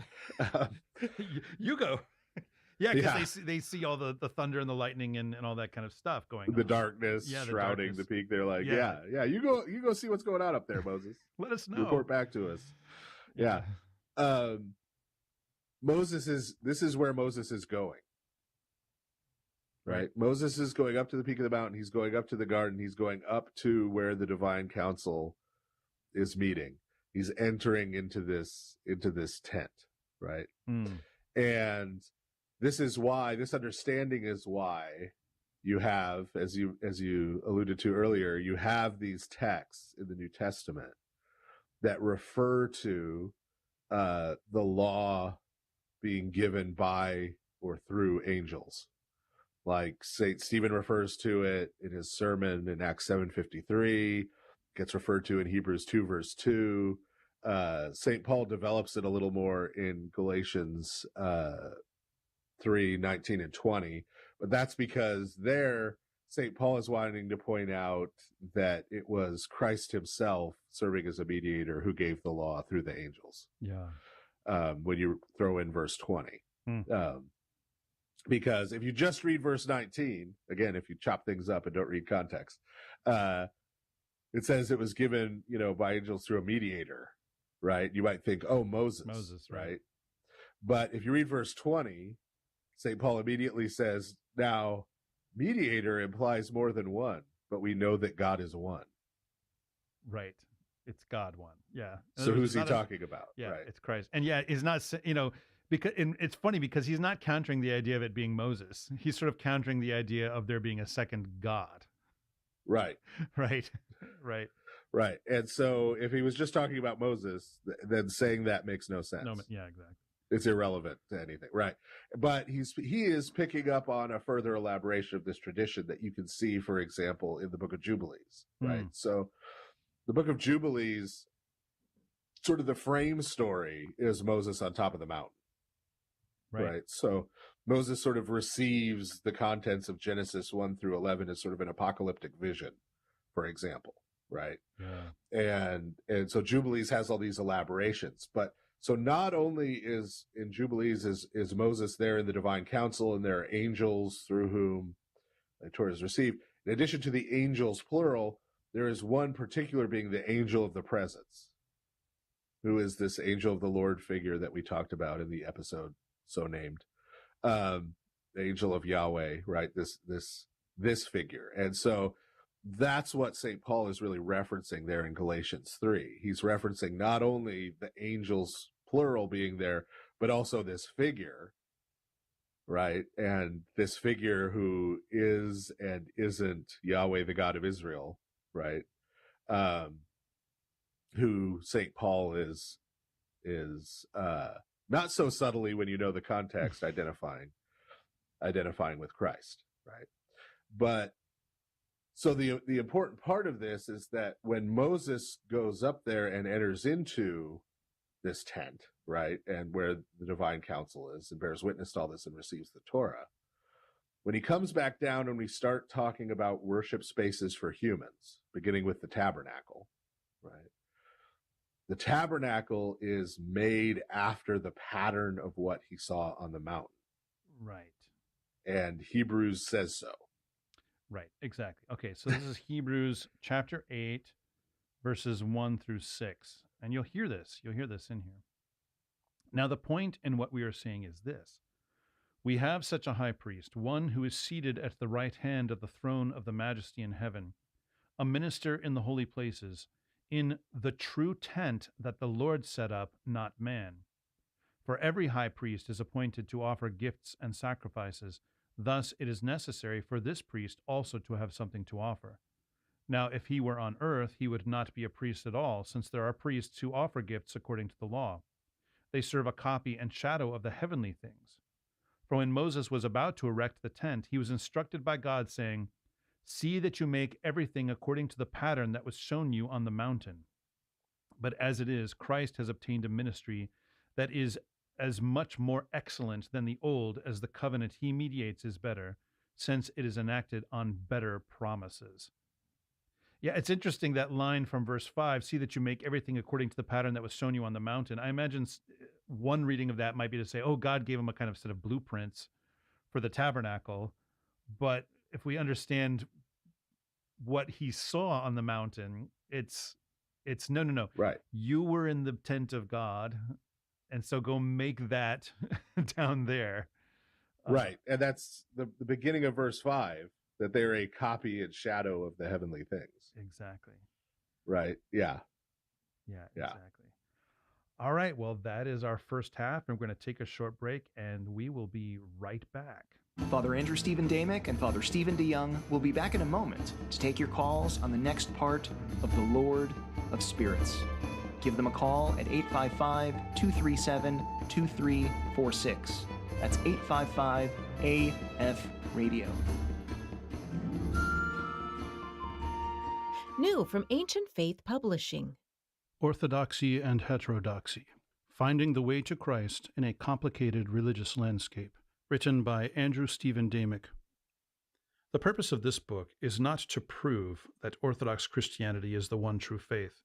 You go. Yeah, because they see all the thunder and the lightning and all that kind of stuff going on. The darkness shrouding the peak. They're like, you go see what's going on up there, Moses. Let us know. Report back to us. Yeah. This is where Moses is going. Right? Moses is going up to the peak of the mountain. He's going up to the garden. He's going up to where the divine council is meeting. He's entering into this tent, right? And this understanding is why you have, as you alluded to earlier, you have these texts in the New Testament that refer to the law being given by or through angels. Like St. Stephen refers to it in his sermon in Acts 7:53, gets referred to in Hebrews 2 verse 2. St. Paul develops it a little more in Galatians 3:19 and 20, But that's because there, St. Paul is wanting to point out that it was Christ himself serving as a mediator who gave the law through the angels. Yeah. When you throw in verse 20. Because if you just read verse 19, again, if you chop things up and don't read context, it says it was given, by angels through a mediator, right? You might think, oh, Moses, right? But if you read verse 20, St. Paul immediately says, now, mediator implies more than one, but we know that God is one. Right. It's God one. Yeah. So who's he talking about? Yeah, right. It's Christ. And yeah, it's not, because it's funny because he's not countering the idea of it being Moses. He's sort of countering the idea of there being a second God. Right. Right. Right. Right. And so if he was just talking about Moses, then saying that makes no sense. Yeah, exactly. It's irrelevant to anything. Right. But he is picking up on a further elaboration of this tradition that you can see, for example, in the book of Jubilees. Right. So the book of Jubilees, sort of the frame story is Moses on top of the mountain. Right. So Moses sort of receives the contents of Genesis 1 through 11 as sort of an apocalyptic vision, for example. Right. Yeah. And so Jubilees has all these elaborations, but so not only is in Jubilees is Moses there in the divine council, and there are angels through whom the Torah is received. In addition to the angels, plural, there is one particular being the angel of the presence, who is this angel of the Lord figure that we talked about in the episode so named, the angel of Yahweh, right? This figure. And so that's what St. Paul is really referencing there in Galatians 3. He's referencing not only the angels, plural, being there, but also this figure, right? And this figure who is and isn't Yahweh, the God of Israel, right? Who St. Paul is not so subtly, when you know the context, identifying with Christ, right? But so the important part of this is that when Moses goes up there and enters into this tent, right, and where the divine council is, and bears witness to all this and receives the Torah, when he comes back down and we start talking about worship spaces for humans, beginning with the tabernacle, right? The tabernacle is made after the pattern of what he saw on the mountain. Right. And Hebrews says so. Right, exactly. Okay, so this is Hebrews chapter 8, verses 1 through 6. And you'll hear this in here. Now, the point in what we are saying is this. We have such a high priest, one who is seated at the right hand of the throne of the majesty in heaven, a minister in the holy places, in the true tent that the Lord set up, not man. For every high priest is appointed to offer gifts and sacrifices. Thus it is necessary for this priest also to have something to offer. Now, if he were on earth, he would not be a priest at all, since there are priests who offer gifts according to the law. They serve a copy and shadow of the heavenly things. For when Moses was about to erect the tent, he was instructed by God, saying, "See that you make everything according to the pattern that was shown you on the mountain." But as it is, Christ has obtained a ministry that is as much more excellent than the old as the covenant he mediates is better, since it is enacted on better promises. Yeah, it's interesting, that line from verse 5, see that you make everything according to the pattern that was shown you on the mountain. I imagine one reading of that might be to say, oh, God gave him a kind of set of blueprints for the tabernacle. But if we understand what he saw on the mountain, it's no. Right. You were in the tent of God, and so go make that down there. Right. And that's the beginning of verse 5, that they're a copy and shadow of the heavenly things. Exactly. Right. Yeah. Yeah, exactly. All right. Well, that is our first half. And we're going to take a short break, and we will be right back. Father Andrew Stephen Damick and Father Stephen DeYoung will be back in a moment to take your calls on the next part of The Lord of Spirits. Give them a call at 855-237-2346. That's 855-AF-RADIO. New from Ancient Faith Publishing. Orthodoxy and Heterodoxy: Finding the Way to Christ in a Complicated Religious Landscape. Written by Andrew Stephen Damick. The purpose of this book is not to prove that Orthodox Christianity is the one true faith.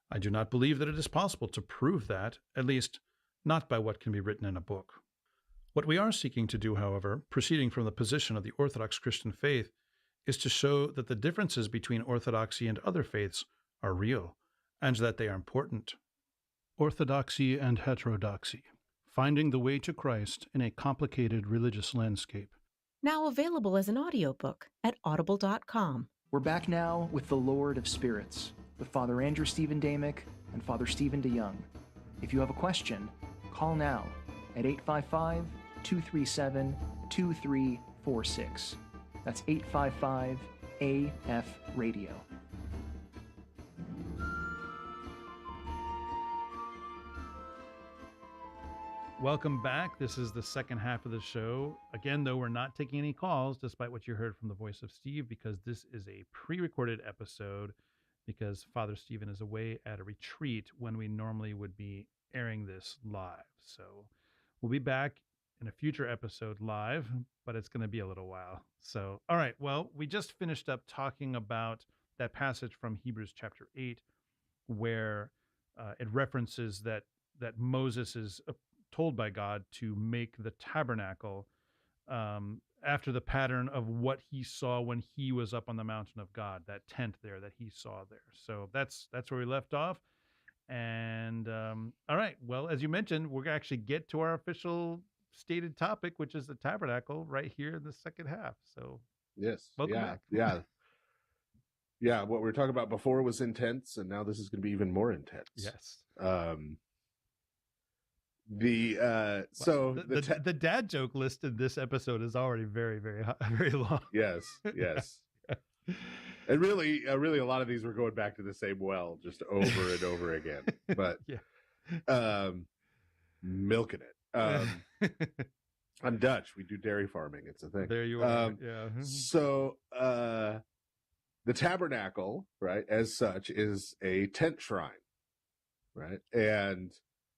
I do not believe that it is possible to prove that, at least not by what can be written in a book. What we are seeking to do, however, proceeding from the position of the Orthodox Christian faith, is to show that the differences between Orthodoxy and other faiths are real, and that they are important. Orthodoxy and Heterodoxy: Finding the Way to Christ in a Complicated Religious Landscape. Now available as an audiobook at audible.com. We're back now with The Lord of Spirits, with Father Andrew Stephen Damick and Father Stephen DeYoung. If you have a question, call now at 855-237-2346. That's 855-AF-RADIO. Welcome back. This is the second half of the show. Again, though, we're not taking any calls, despite what you heard from the voice of Steve, because this is a pre-recorded episode, because Father Stephen is away at a retreat when we normally would be airing this live. So we'll be back in a future episode live, but it's going to be a little while. So, all right. Well, we just finished up talking about that passage from Hebrews chapter 8, where it references that Moses is told by God to make the tabernacle after the pattern of what he saw when he was up on the mountain of God, that tent there that he saw there. So that's where we left off. And all right, well, as you mentioned, we're gonna actually get to our official stated topic, which is the tabernacle, right here in the second half. So yes, welcome back. Yeah. What we were talking about before was intense, and now this is going to be even more intense. Yes. The dad joke list in this episode is already very, very high, very long. Yes. And really a lot of these were going back to the same well just over and over again. But milking it. I'm Dutch. We do dairy farming. It's a thing. There you are. Yeah. So the tabernacle, right, as such, is a tent shrine, right? And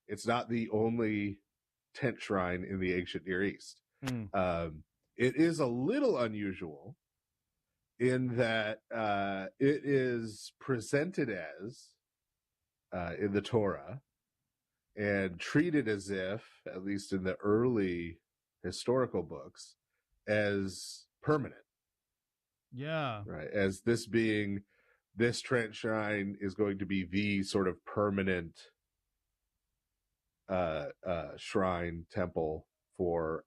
it's not the only tent shrine in the ancient Near East. It is a little unusual in that it is presented as, in the Torah, and treated as if, at least in the early historical books, as permanent. Yeah. Right. As this tent shrine is going to be the sort of permanent shrine temple for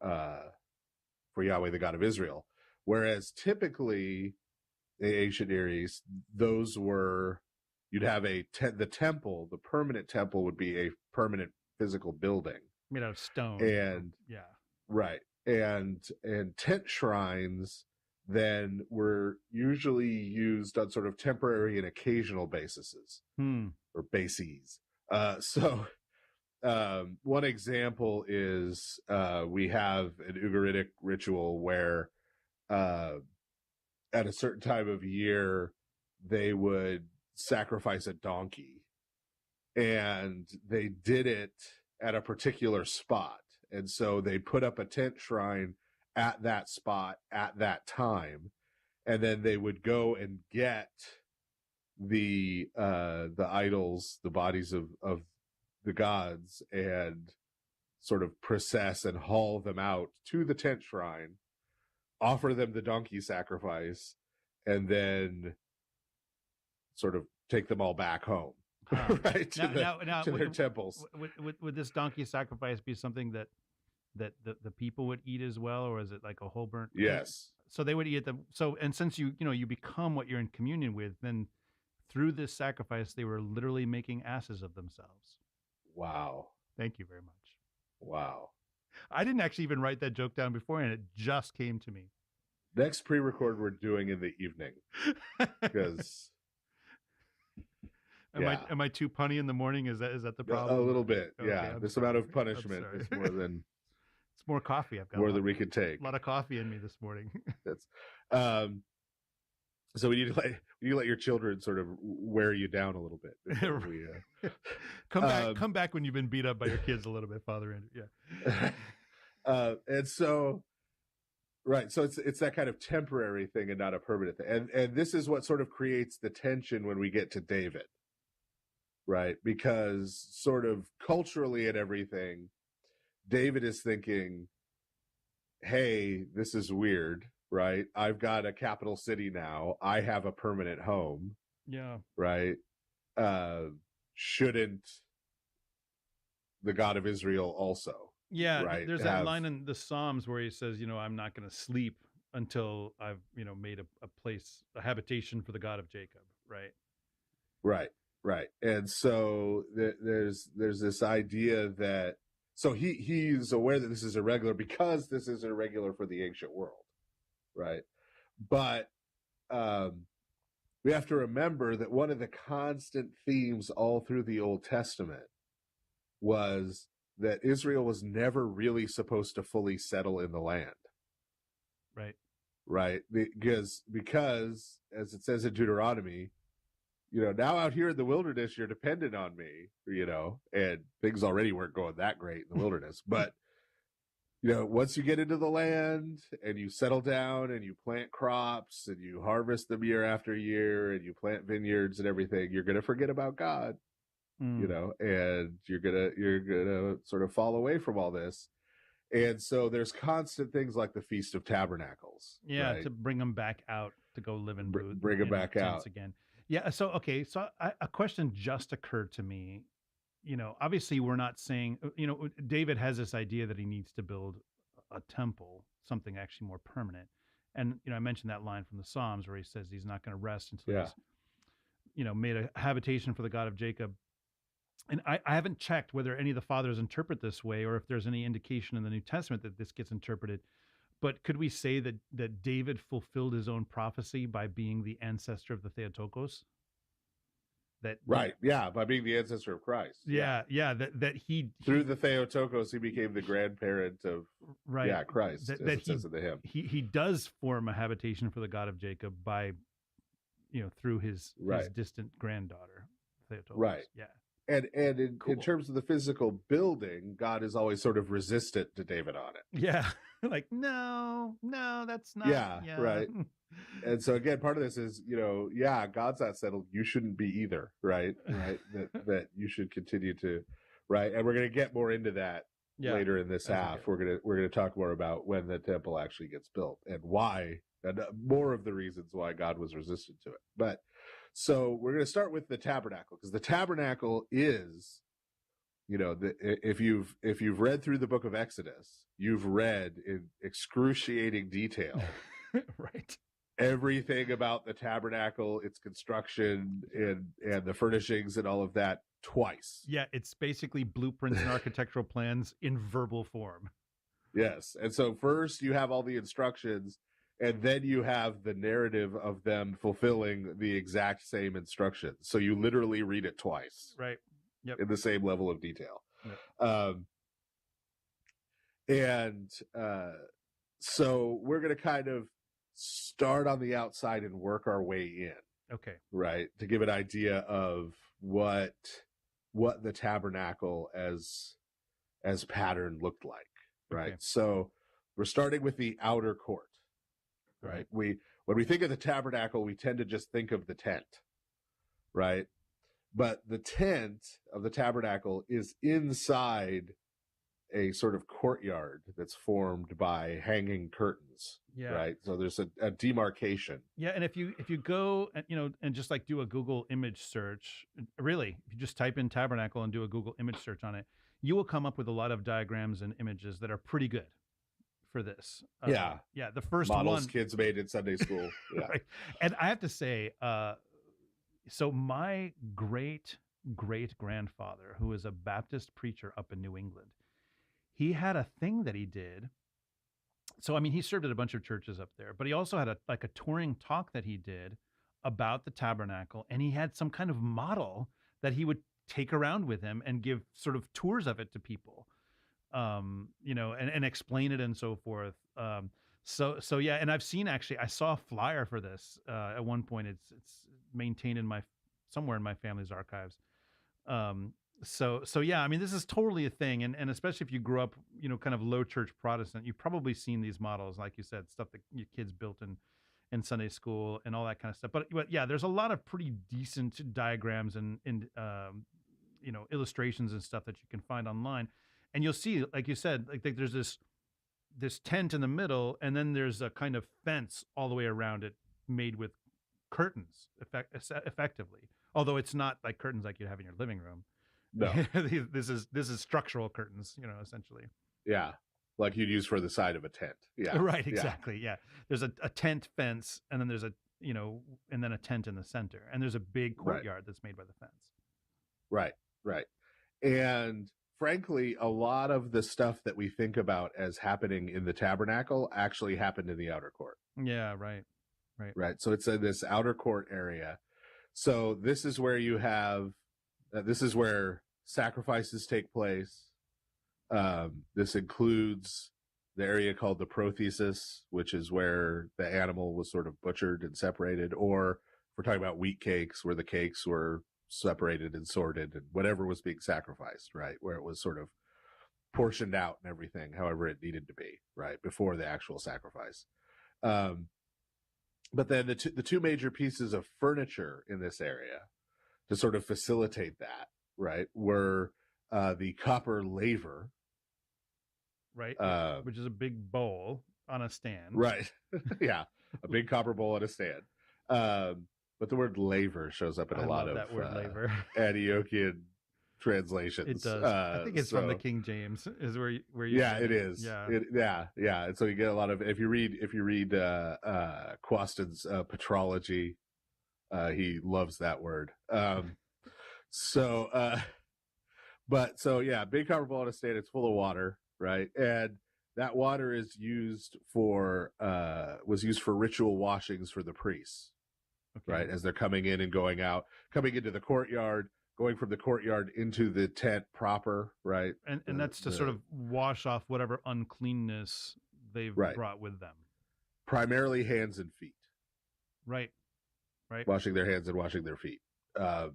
Yahweh, the God of Israel. Whereas typically in ancient Near East, you'd have the temple, the permanent temple would be a permanent physical building. Made out of stone. And right. And tent shrines then were usually used on sort of temporary and occasional bases or bases. So one example is we have an Ugaritic ritual where at a certain time of year they would sacrifice a donkey, and they did it at a particular spot, and so they put up a tent shrine at that spot at that time, and then they would go and get the idols, the bodies of the gods, and sort of process and haul them out to the tent shrine, offer them the donkey sacrifice, and then sort of take them all back home, right? To their temples. Would this donkey sacrifice be something that the people would eat as well, or is it like a whole burnt? Yes. So they would eat them. So, and since you become what you're in communion with, then through this sacrifice, they were literally making asses of themselves. Wow. Thank you very much. Wow. I didn't actually even write that joke down before, and it just came to me. Next pre-record we're doing in the evening, because am I too punny in the morning? Is that the problem? A little bit. Okay, yeah. This amount of punishment is more than it's more coffee. I've got more than we can take. A lot of coffee in me this morning. That's so we need to let your children sort of wear you down a little bit. Come back when you've been beat up by your kids a little bit, Father Andrew. Yeah. And so, Right. So it's that kind of temporary thing and not a permanent thing. And this is what sort of creates the tension when we get to David. Right? Because sort of culturally and everything, David is thinking, hey, this is weird, right? I've got a capital city now. I have a permanent home. Yeah. Right? Shouldn't the God of Israel also? Yeah, right? There's that line in the Psalms where he says, I'm not going to sleep until I've, made a place, a habitation for the God of Jacob, right? Right. And so there's this idea that, so he's aware that this is irregular because this is irregular for the ancient world, right? But we have to remember that one of the constant themes all through the Old Testament was that Israel was never really supposed to fully settle in the land. Right. Because as it says in Deuteronomy, now out here in the wilderness, you're dependent on me, and things already weren't going that great in the wilderness. But, once you get into the land and you settle down and you plant crops and you harvest them year after year and you plant vineyards and everything, you're going to forget about God. And you're gonna sort of fall away from all this. And so there's constant things like the Feast of Tabernacles. Yeah, right? to bring them back out to go live in booths. Bring them back out again. Yeah. So a question just occurred to me. Obviously we're not saying. David has this idea that he needs to build a temple, something actually more permanent. And I mentioned that line from the Psalms where he says he's not going to rest until he's made a habitation for the God of Jacob. And I haven't checked whether any of the fathers interpret this way or if there's any indication in the New Testament that this gets interpreted. But could we say that David fulfilled his own prophecy by being the ancestor of the Theotokos? By being the ancestor of Christ. That he through the Theotokos he became the grandparent of Christ. That it says in the hymn. He does form a habitation for the God of Jacob by through his distant granddaughter Theotokos. Right. Yeah. And in terms of the physical building, God is always sort of resistant to David on it. Yeah. Like, no, that's not. Yeah. Right. And so again, part of this is, God's not settled. You shouldn't be either. Right. that you should continue to. Right. And we're going to get more into that later in this half. We're going to talk more about when the temple actually gets built and why, and more of the reasons why God was resistant to it. But so we're going to start with the tabernacle, because the tabernacle is, if you've read through the book of Exodus, you've read in excruciating detail, everything about the tabernacle, its construction, and the furnishings and all of that twice. Yeah, it's basically blueprints and architectural plans in verbal form. Yes, and so first you have all the instructions. And then you have the narrative of them fulfilling the exact same instructions. So you literally read it twice. Right. Yep. In the same level of detail. Yep. So we're going to kind of start on the outside and work our way in. Okay. Right. To give an idea of what the tabernacle as pattern looked like. Right. Okay. So we're starting with the outer court. Right. When we think of the tabernacle, we tend to just think of the tent, right? But the tent of the tabernacle is inside a sort of courtyard that's formed by hanging curtains, right? So there's a demarcation. Yeah, and if you go and just like do a Google image search, really, if you just type in tabernacle and do a Google image search on it, you will come up with a lot of diagrams and images that are pretty good for this. The first models one kids made in Sunday school. Yeah. Right. And I have to say, so my great grandfather, who was a Baptist preacher up in New England, he had a thing that he did. So, I mean, he served at a bunch of churches up there, but he also had a touring talk that he did about the tabernacle. And he had some kind of model that he would take around with him and give sort of tours of it to people. And explain it and so forth. So yeah, and I've seen, actually, I saw a flyer for this at one point. It's maintained somewhere in my family's archives. So yeah, I mean, this is totally a thing, and especially if you grew up, kind of low church Protestant, you've probably seen these models, like you said, stuff that your kids built in Sunday school and all that kind of stuff. But yeah, there's a lot of pretty decent diagrams and illustrations and stuff that you can find online, and you'll see, like you said, like there's this tent in the middle, and then there's a kind of fence all the way around it, made with curtains, effectively. Although it's not like curtains like you'd have in your living room. No, this is structural curtains, essentially. Yeah, like you'd use for the side of a tent. Yeah, right, exactly. Yeah, there's a tent fence, and then there's and then a tent in the center, and there's a big courtyard that's made by the fence. Right, right, and frankly, a lot of the stuff that we think about as happening in the tabernacle actually happened in the outer court. Yeah, right. So it's in this outer court area. So this is where you have, this is where sacrifices take place. This includes the area called the prothesis, which is where the animal was sort of butchered and separated, or if we're talking about wheat cakes, where the cakes were separated and sorted and whatever was being sacrificed, right? Where it was sort of portioned out and everything, however it needed to be, right? Before the actual sacrifice. But then the two major pieces of furniture in this area to sort of facilitate that, right, were the copper laver. Right, which is a big bowl on a stand. Right. Yeah, a big copper bowl on a stand. But the word laver shows up in a lot of that word laver. Antiochian translations. It does. I think it's from the King James. Is where you. Yeah, it is. Yeah. Yeah. And so you get a lot of, if you read Quaston's Petrology, he loves that word. So yeah, big copper bowl on a stand. It's full of water, right? And that water is used was used for ritual washings for the priests. Okay. Right, as they're coming in and going out, coming into the courtyard, going from the courtyard into the tent proper, right? And that's to sort of wash off whatever uncleanness they've brought with them. Primarily hands and feet. Right. Washing their hands and washing their feet. So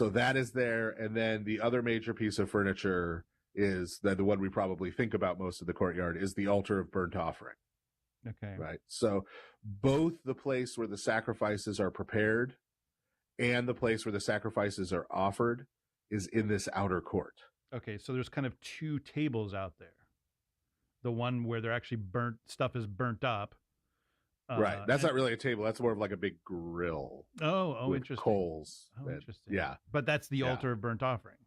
that is there. And then the other major piece of furniture is the one we probably think about most of the courtyard is the altar of burnt offering. Okay. Right. So both the place where the sacrifices are prepared and the place where the sacrifices are offered is in this outer court. Okay. So there's kind of two tables out there. The one where they're actually stuff is burnt up. Right. That's not really a table. That's more of like a big grill. Oh, interesting. Coals. Interesting. Yeah. But that's the altar of burnt offering.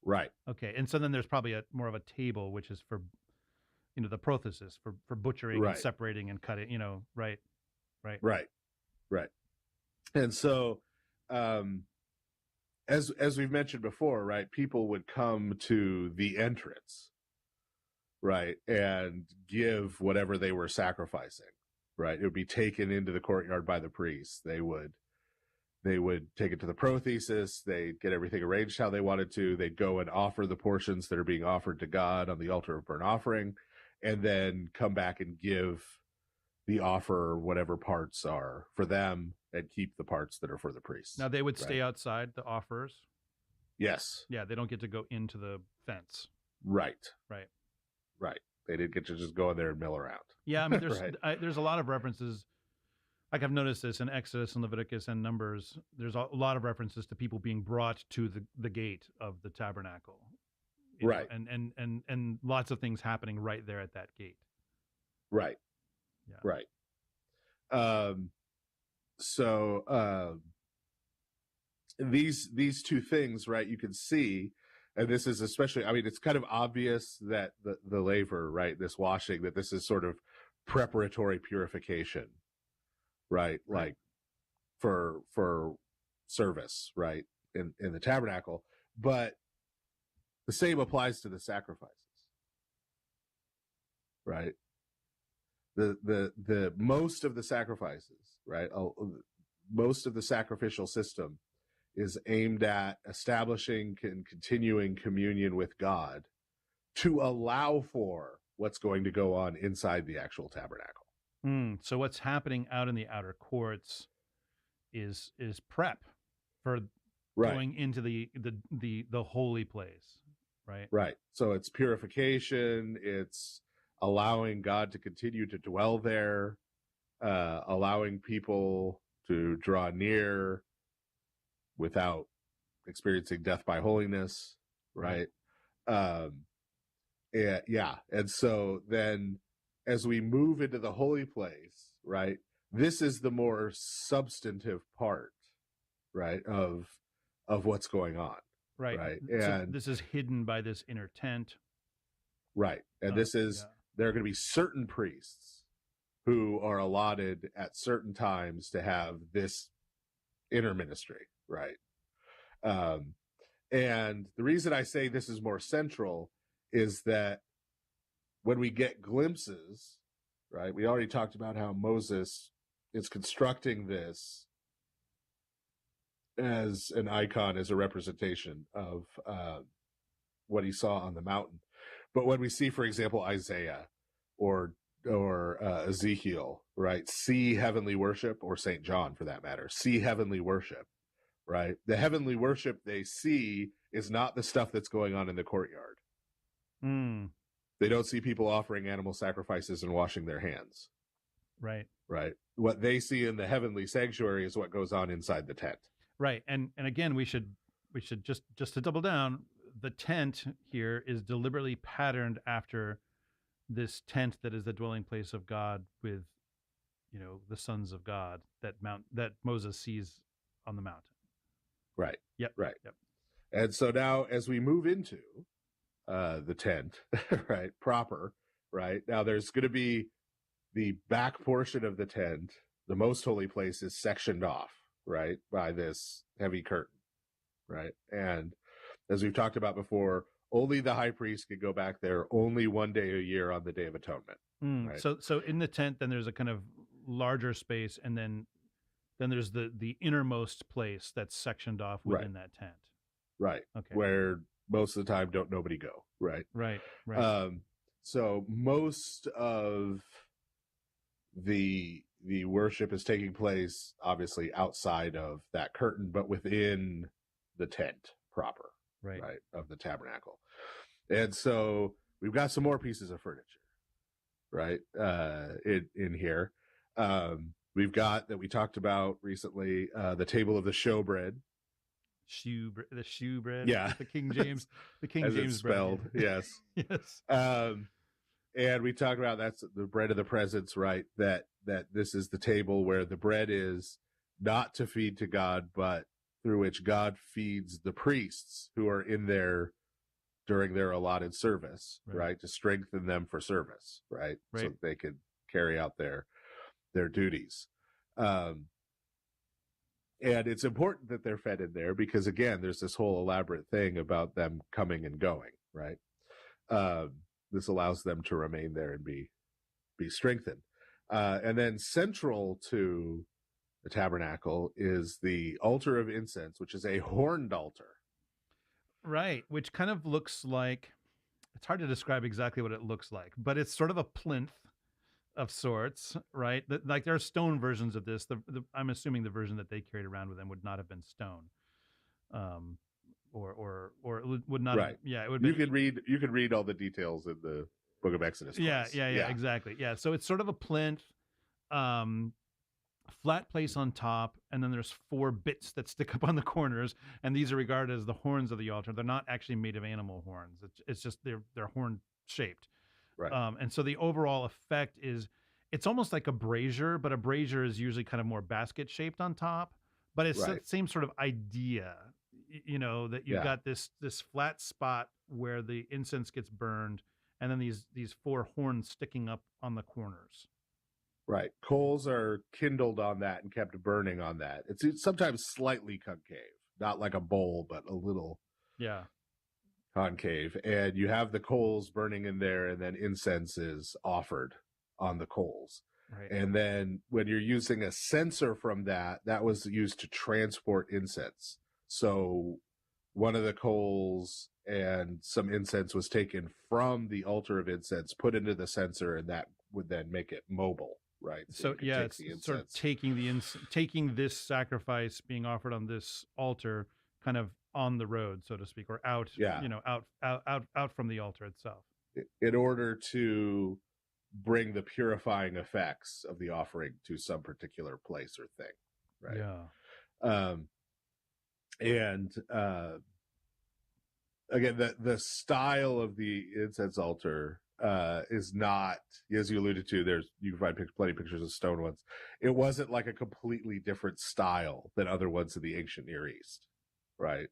Right. Okay. And so then there's probably more of a table, which is for the prothesis for butchering and separating and cutting, right. And so, as we've mentioned before, right, people would come to the entrance, right, and give whatever they were sacrificing, right. It would be taken into the courtyard by the priests. They would take it to the prothesis. They'd get everything arranged how they wanted to. They'd go and offer the portions that are being offered to God on the altar of burnt offering, and then come back and give the offer whatever parts are for them and keep the parts that are for the priests. Now they would stay outside, the offerers? Yes. Yeah, they don't get to go into the fence. Right. Right. They didn't get to just go in there and mill around. Yeah, I mean, there's a lot of references. Like I've noticed this in Exodus and Leviticus and Numbers. There's a lot of references to people being brought to the gate of the tabernacle. Right. And lots of things happening right there at that gate. Right. Yeah. Right. These two things, right, you can see, and this is especially, I mean, it's kind of obvious that the laver, right, this washing, that this is sort of preparatory purification, right? Like for service, right, in the tabernacle. But the same applies to the sacrifices, right? The most of the sacrifices, right? Most of the sacrificial system is aimed at establishing and continuing communion with God to allow for what's going to go on inside the actual tabernacle. So what's happening out in the outer courts is prep for going into the holy place, right? Right. So it's purification. It's allowing God to continue to dwell there, allowing people to draw near without experiencing death by holiness, right? And so then as we move into the holy place, right, this is the more substantive part, right, of what's going on. Right. And so this is hidden by this inner tent. Right. And there are going to be certain priests who are allotted at certain times to have this inner ministry, right? And the reason I say this is more central is that when we get glimpses, right, we already talked about how Moses is constructing this as an icon, as a representation of what he saw on the mountain. But when we see, for example, Isaiah or Ezekiel, right, see heavenly worship, or St. John for that matter, see heavenly worship, right? The heavenly worship they see is not the stuff that's going on in the courtyard. They don't see people offering animal sacrifices and washing their hands. Right. Right. What they see in the heavenly sanctuary is what goes on inside the tent. Right. And again, we should just to double down, the tent here is deliberately patterned after this tent that is the dwelling place of God with, the sons of God that Moses sees on the mountain. Right. Yep. Right. Yep. And so now as we move into the tent, right, proper, right, now there's going to be the back portion of the tent. The most holy place is sectioned off, right, by this heavy curtain, right? And as we've talked about before, only the high priest could go back there only one day a year on the Day of Atonement. Right? So in the tent, then there's a kind of larger space, and then there's the innermost place that's sectioned off within that tent. Right. Okay. Where most of the time don't nobody go. Right. Right. So most of the worship is taking place obviously outside of that curtain, but within the tent proper, right, of the tabernacle. And so we've got some more pieces of furniture, right, in here. We've got, that we talked about recently, the table of the showbread. The shoe bread. Yeah. The King James As it's spelled. Bread. Yes. Yes. And we talked about that's the bread of the presence, right? That this is the table where the bread is not to feed to God, but through which God feeds the priests who are in there during their allotted service, right? To strengthen them for service, right? So that they could carry out their duties. And it's important that they're fed in there because, again, there's this whole elaborate thing about them coming and going, right? This allows them to remain there and be strengthened. And then central to the tabernacle is the altar of incense, which is a horned altar. Right, which kind of looks like, it's hard to describe exactly what it looks like, but it's sort of a plinth of sorts, right? Like there are stone versions of this. I'm assuming the version that they carried around with them would not have been stone, or it would not. Right. It would. You can read all the details in the Book of Exodus. Yeah, exactly. Yeah, so it's sort of a plinth, flat place on top, and then there's 4 bits that stick up on the corners, and these are regarded as the horns of the altar. They're not actually made of animal horns. It's just they're horn shaped. Right. And so the overall effect is, it's almost like a brazier, but a brazier is usually kind of more basket shaped on top. But it's the same sort of idea, that you've got this flat spot where the incense gets burned, and then these 4 horns sticking up on the corners. Right. Coals are kindled on that and kept burning on that. It's sometimes slightly concave, not like a bowl, but a little. Yeah. Concave, and you have the coals burning in there, and then incense is offered on the coals. Right. And then when you're using a censer from that was used to transport incense. So one of the coals and some incense was taken from the altar of incense, put into the censer, and that would then make it mobile, right? So it's sort of taking this sacrifice being offered on this altar, kind of on the road, so to speak, or out, out from the altar itself. In order to bring the purifying effects of the offering to some particular place or thing, right? Yeah. And again, the style of the incense altar is not, as you alluded to, you can find plenty of pictures of stone ones. It wasn't like a completely different style than other ones in the ancient Near East, right?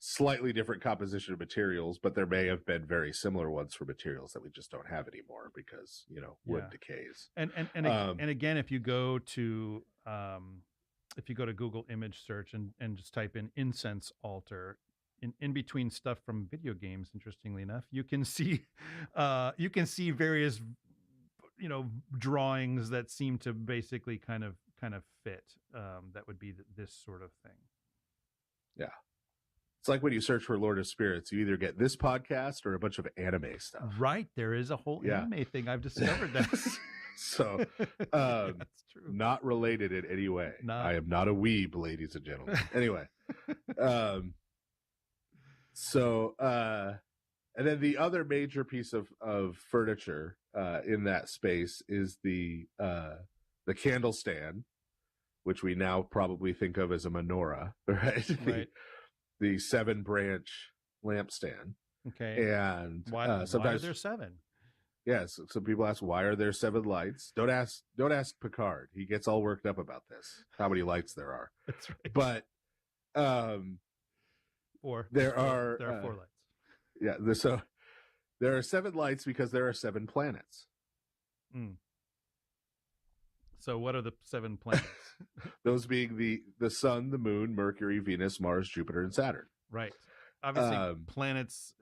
Slightly different composition of materials, but there may have been very similar ones for materials that we just don't have anymore because, wood decays. And again, if you go to Google image search and just type in incense altar, in between stuff from video games, interestingly enough, you can see various drawings that seem to basically kind of fit. That would be this sort of thing. Yeah. It's like when you search for Lord of Spirits, you either get this podcast or a bunch of anime stuff. Right. There is a whole anime thing. I've discovered that. So, that's true. Not related in any way. I am not a weeb, ladies and gentlemen. Anyway. And then the other major piece of furniture in that space is the candle stand, which we now probably think of as a menorah, right? Right. The 7-branch lampstand. Okay. And why sometimes are there 7? Yes. Some people ask, why are there 7 lights? Don't ask Picard. He gets all worked up about this, how many lights there are. That's right. But, there are 4 lights. Yeah. So there are 7 lights because there are 7 planets. Mm. So what are the 7 planets? Those being the sun, the moon, Mercury, Venus, Mars, Jupiter, and Saturn. Right. Obviously, planets,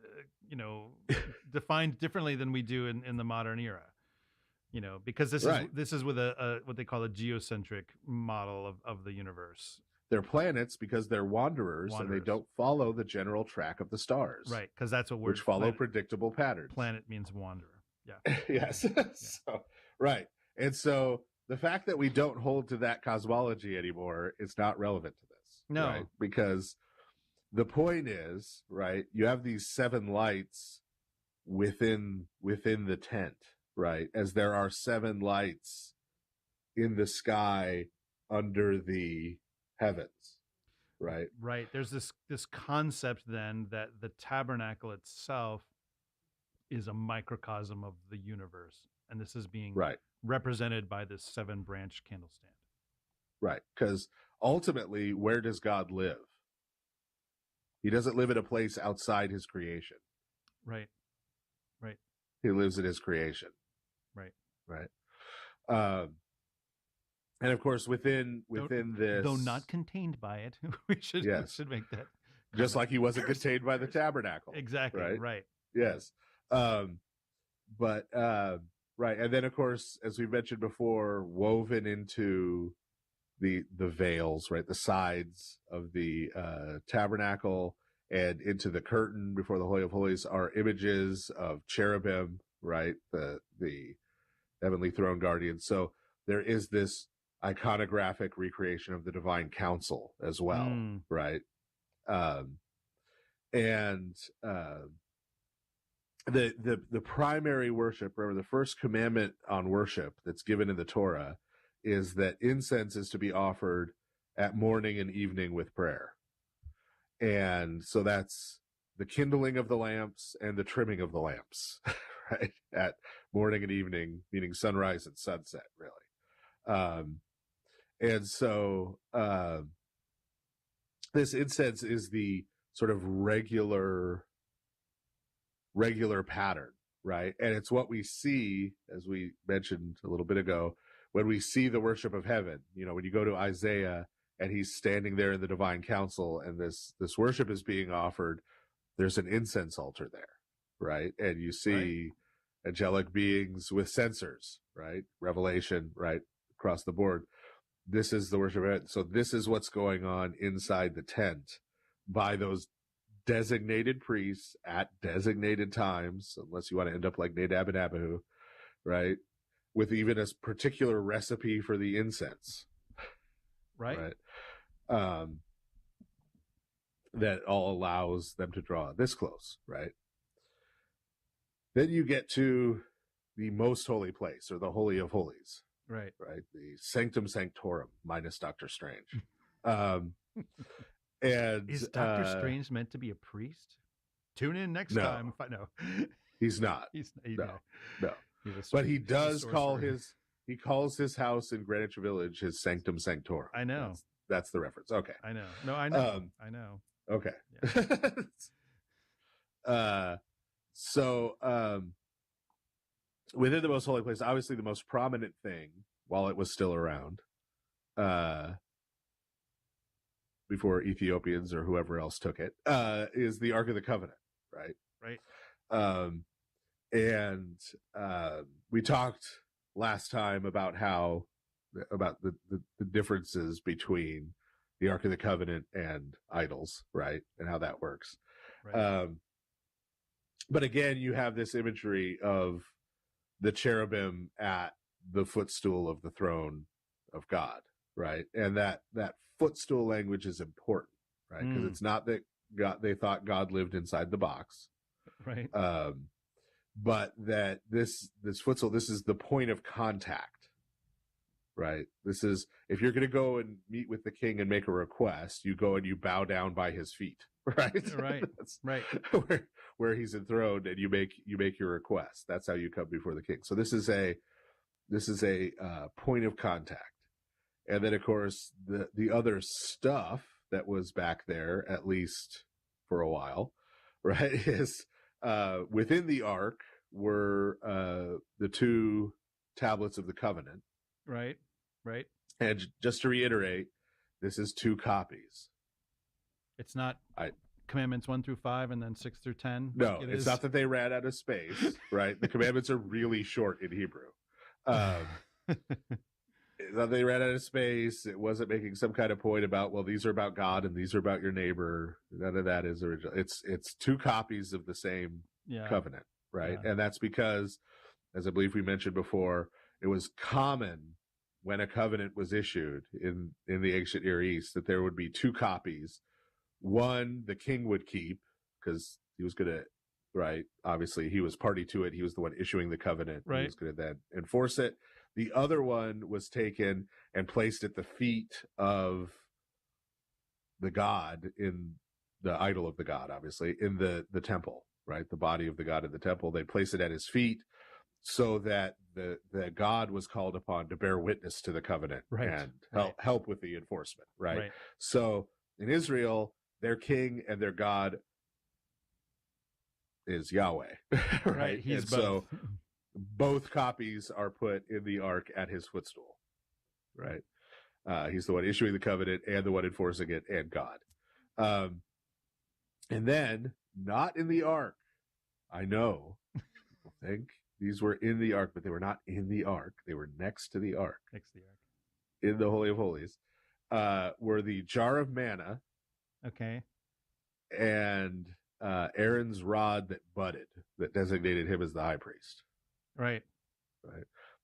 defined differently than we do in the modern era. Because this is with a what they call a geocentric model of the universe. They're planets because they're wanderers, and they don't follow the general track of the stars. Right, because that's what which follow predictable patterns. Planet means wanderer. Yeah. Yes. Yeah. So, right. And so the fact that we don't hold to that cosmology anymore is not relevant to this. No. Right? Because the point is, right, you have these 7 lights within the tent, right? As there are 7 lights in the sky under the heavens, right? Right. There's this concept then that the tabernacle itself is a microcosm of the universe, and this is being represented by this 7-branch candlestand. Right, because ultimately, where does God live? He doesn't live in a place outside his creation. Right. Right. He lives in his creation. Right. Right. And of course, within this, though not contained by it, we should make that. Just like he wasn't contained by the tabernacle. Exactly. Right. Yes. Right. And then of course, as we mentioned before, woven into the veils, right, the sides of the tabernacle and into the curtain before the Holy of Holies are images of cherubim, right, the heavenly throne guardians. So there is this iconographic recreation of the divine council as well, right? The primary worship, remember, the first commandment on worship that's given in the Torah is that incense is to be offered at morning and evening with prayer. And so that's the kindling of the lamps and the trimming of the lamps, right? At morning and evening, meaning sunrise and sunset, really. And so this incense is the sort of regular pattern, right? And it's what we see, as we mentioned a little bit ago, when we see the worship of heaven. When you go to Isaiah and he's standing there in the divine council and this worship is being offered, there's an incense altar there, right? And you see angelic beings with censers, right? Revelation, right? Across the board. This is the worship of heaven. So this is what's going on inside the tent by those designated priests at designated times, unless you want to end up like Nadab and Abihu, right? With even a particular recipe for the incense. Right. that all allows them to draw this close, right? Then you get to the most holy place, or the Holy of Holies. Right. Right. The Sanctum Sanctorum minus Doctor Strange. And is Doctor Strange meant to be a priest? Tune in next time. No, he's not. No. But he does he calls his house in Greenwich Village his Sanctum Sanctorum. I know. That's the reference. Okay. I know. No, I know. I know. Okay. Yeah. Within the most holy place, obviously the most prominent thing while it was still around, before Ethiopians or whoever else took it, is the Ark of the Covenant, right? Right. We talked last time about the differences between the Ark of the Covenant and idols, right? And how that works. Right. But again, you have this imagery of the cherubim at the footstool of the throne of God, right? And that footstool language is important, right? Because it's not that they thought God lived inside the box, right? But that this footstool, this is the point of contact, right? This is, if you're going to go and meet with the king and make a request, you go and you bow down by his feet, right? Right. Right. Where he's enthroned, and you make your request. That's how you come before the king. So this is a point of contact. And then of course the other stuff that was back there, at least for a while, right, is within the ark were the 2 tablets of the covenant. Right. And just to reiterate, this is 2 copies. It's not commandments 1 through 5 and then 6 through 10. No, it's not that they ran out of space, right? The commandments are really short in Hebrew. It's not that they ran out of space. It wasn't making some kind of point about, well, these are about God and these are about your neighbor. None of that is original. It's 2 copies of the same covenant, right? Yeah. And that's because, as I believe we mentioned before, it was common when a covenant was issued in the ancient Near East that there would be 2 copies. One the king would keep because he was going to, right? Obviously, he was party to it. He was the one issuing the covenant. Right. He was going to then enforce it. The other one was taken and placed at the feet of the god, in the idol of the god, obviously, in the temple, right? The body of the god in the temple. They place it at his feet so that the god was called upon to bear witness to the covenant and help with the enforcement, right? So in Israel, their king and their god is Yahweh, right? He's both. So both copies are put in the ark at his footstool, right? He's the one issuing the covenant and the one enforcing it, and God. And then, not in the ark. I know people think these were in the ark, but they were not in the ark. They were next to the ark. Next to the ark. In the Holy of Holies, were the jar of manna. Okay. And Aaron's rod that budded, that designated him as the high priest. Right.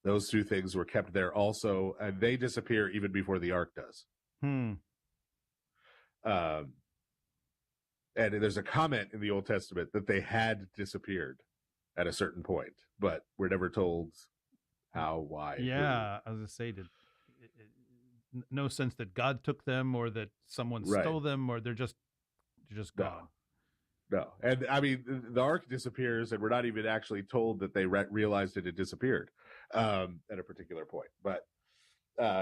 Those 2 things were kept there also, and they disappear even before the ark does. And there's a comment in the Old Testament that they had disappeared at a certain point, but we're never told how, why. Yeah, I was going to say, no sense that God took them or that someone stole them, or they're just gone. No. And I mean, the ark disappears, and we're not even actually told that they realized it had disappeared at a particular point. But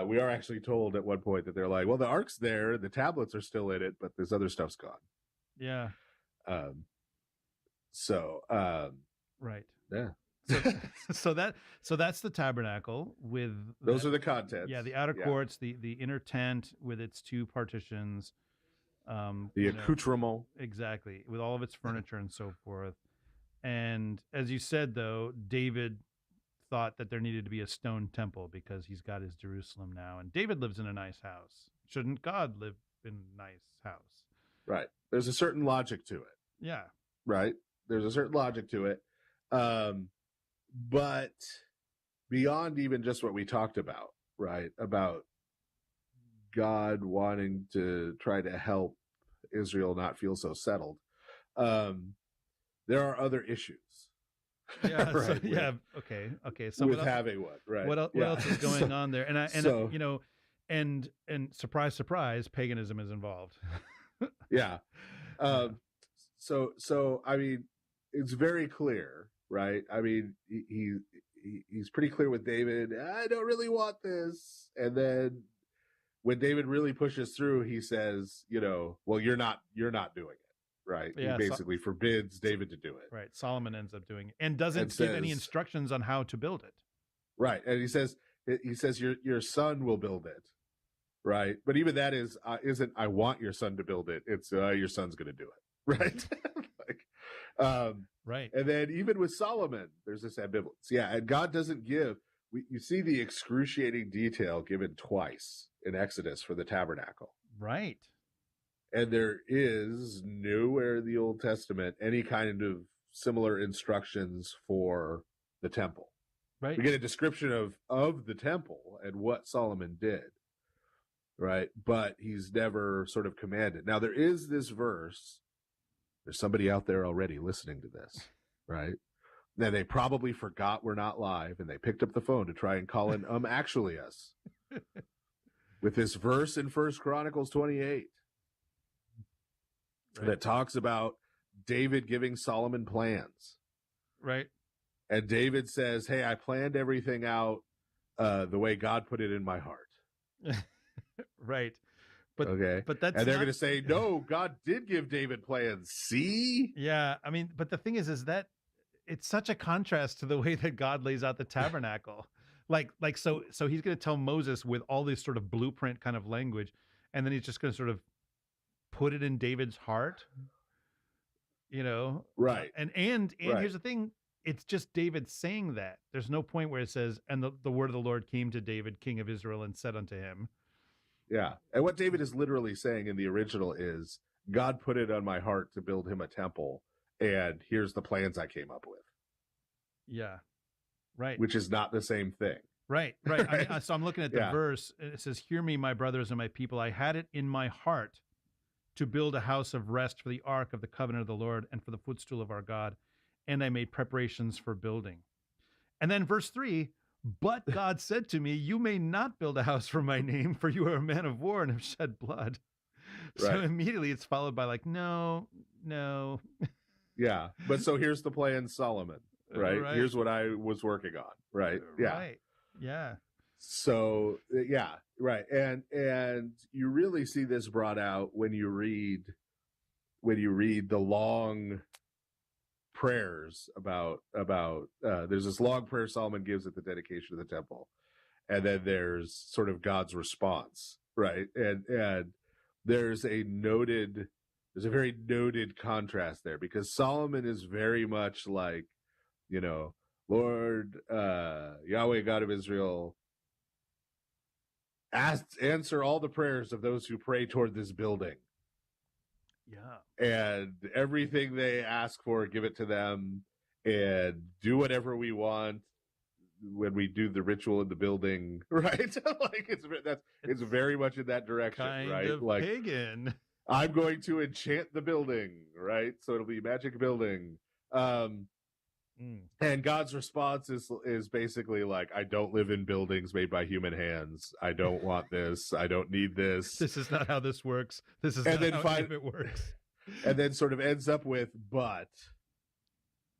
we are actually told at one point that they're like, well, the ark's there, the tablets are still in it, but this other stuff's gone. Yeah. Right. Yeah. So that's the tabernacle with those are the contents. Yeah, the outer courts, the inner tent with its 2 partitions. The accoutrement. Exactly, with all of its furniture and so forth. And as you said, though, David thought that there needed to be a stone temple because he's got his Jerusalem now. And David lives in a nice house. Shouldn't God live in a nice house? Right. There's a certain logic to it. Yeah. Right. There's a certain logic to it. But beyond even just what we talked about, right, about God wanting to try to help Israel not feel so settled. There are other issues. Yeah. Right, Okay. So with having one, right? What else is going on there? And surprise, surprise, paganism is involved. Yeah. So I mean, it's very clear, right? I mean, he's pretty clear with David. I don't really want this, and then when David really pushes through, he says, well, you're not doing it. Right. Yeah, he basically forbids David to do it. Right. Solomon ends up doing it and doesn't give any instructions on how to build it. Right. And he says your son will build it. Right. But even that isn't I want your son to build it. It's your son's going to do it. Right. Right. And then even with Solomon, there's this ambivalence. Yeah. And God doesn't give. You see the excruciating detail given twice in Exodus for the tabernacle. Right. And there is nowhere in the Old Testament any kind of similar instructions for the temple. Right. We get a description of the temple and what Solomon did, right? But he's never sort of commanded. Now, there is this verse. There's somebody out there already listening to this, right? Now, they probably forgot we're not live, and they picked up the phone to try and call in actually us with this verse in 1 Chronicles 28. Right. That talks about David giving Solomon plans. Right. And David says, hey, I planned everything out the way God put it in my heart. Right. But they're going to say, no, God did give David plans. See? Yeah. I mean, but the thing is that it's such a contrast to the way that God lays out the tabernacle. So he's going to tell Moses with all this sort of blueprint kind of language, and then he's just going to sort of put it in David's heart, right. And right. Here's the thing. It's just David saying that. There's no point where it says, and the word of the Lord came to David, king of Israel, and said unto him. Yeah. And what David is literally saying in the original is, God put it on my heart to build him a temple, and here's the plans I came up with. Yeah. Right. Which is not the same thing. Right. Right. I mean, so I'm looking at the verse, and it says, hear me, my brothers and my people. I had it in my heart to build a house of rest for the ark of the covenant of the Lord and for the footstool of our God. And I made preparations for building. And then verse 3, but God said to me, you may not build a house for my name, for you are a man of war and have shed blood. Right. So immediately it's followed by no. Yeah. But so here's the plan, Solomon, right? Here's what I was working on. Right. Yeah. Right. Yeah. So yeah, right. And you really see this brought out when you read the long prayers about there's this long prayer Solomon gives at the dedication of the temple, and then there's sort of God's response, right? And there's a very noted contrast there, because Solomon is very much like, Lord, Yahweh, God of Israel, answer all the prayers of those who pray toward this building. Yeah. And everything they ask for, give it to them, and do whatever we want when we do the ritual in the building, right? It's very much in that direction, kind right? Of like pagan. I'm going to enchant the building, right? So it'll be magic building. And God's response is basically like, I don't live in buildings made by human hands. I don't want this. I don't need this. This is not how this works. This is not how it works. And then sort of ends up with, but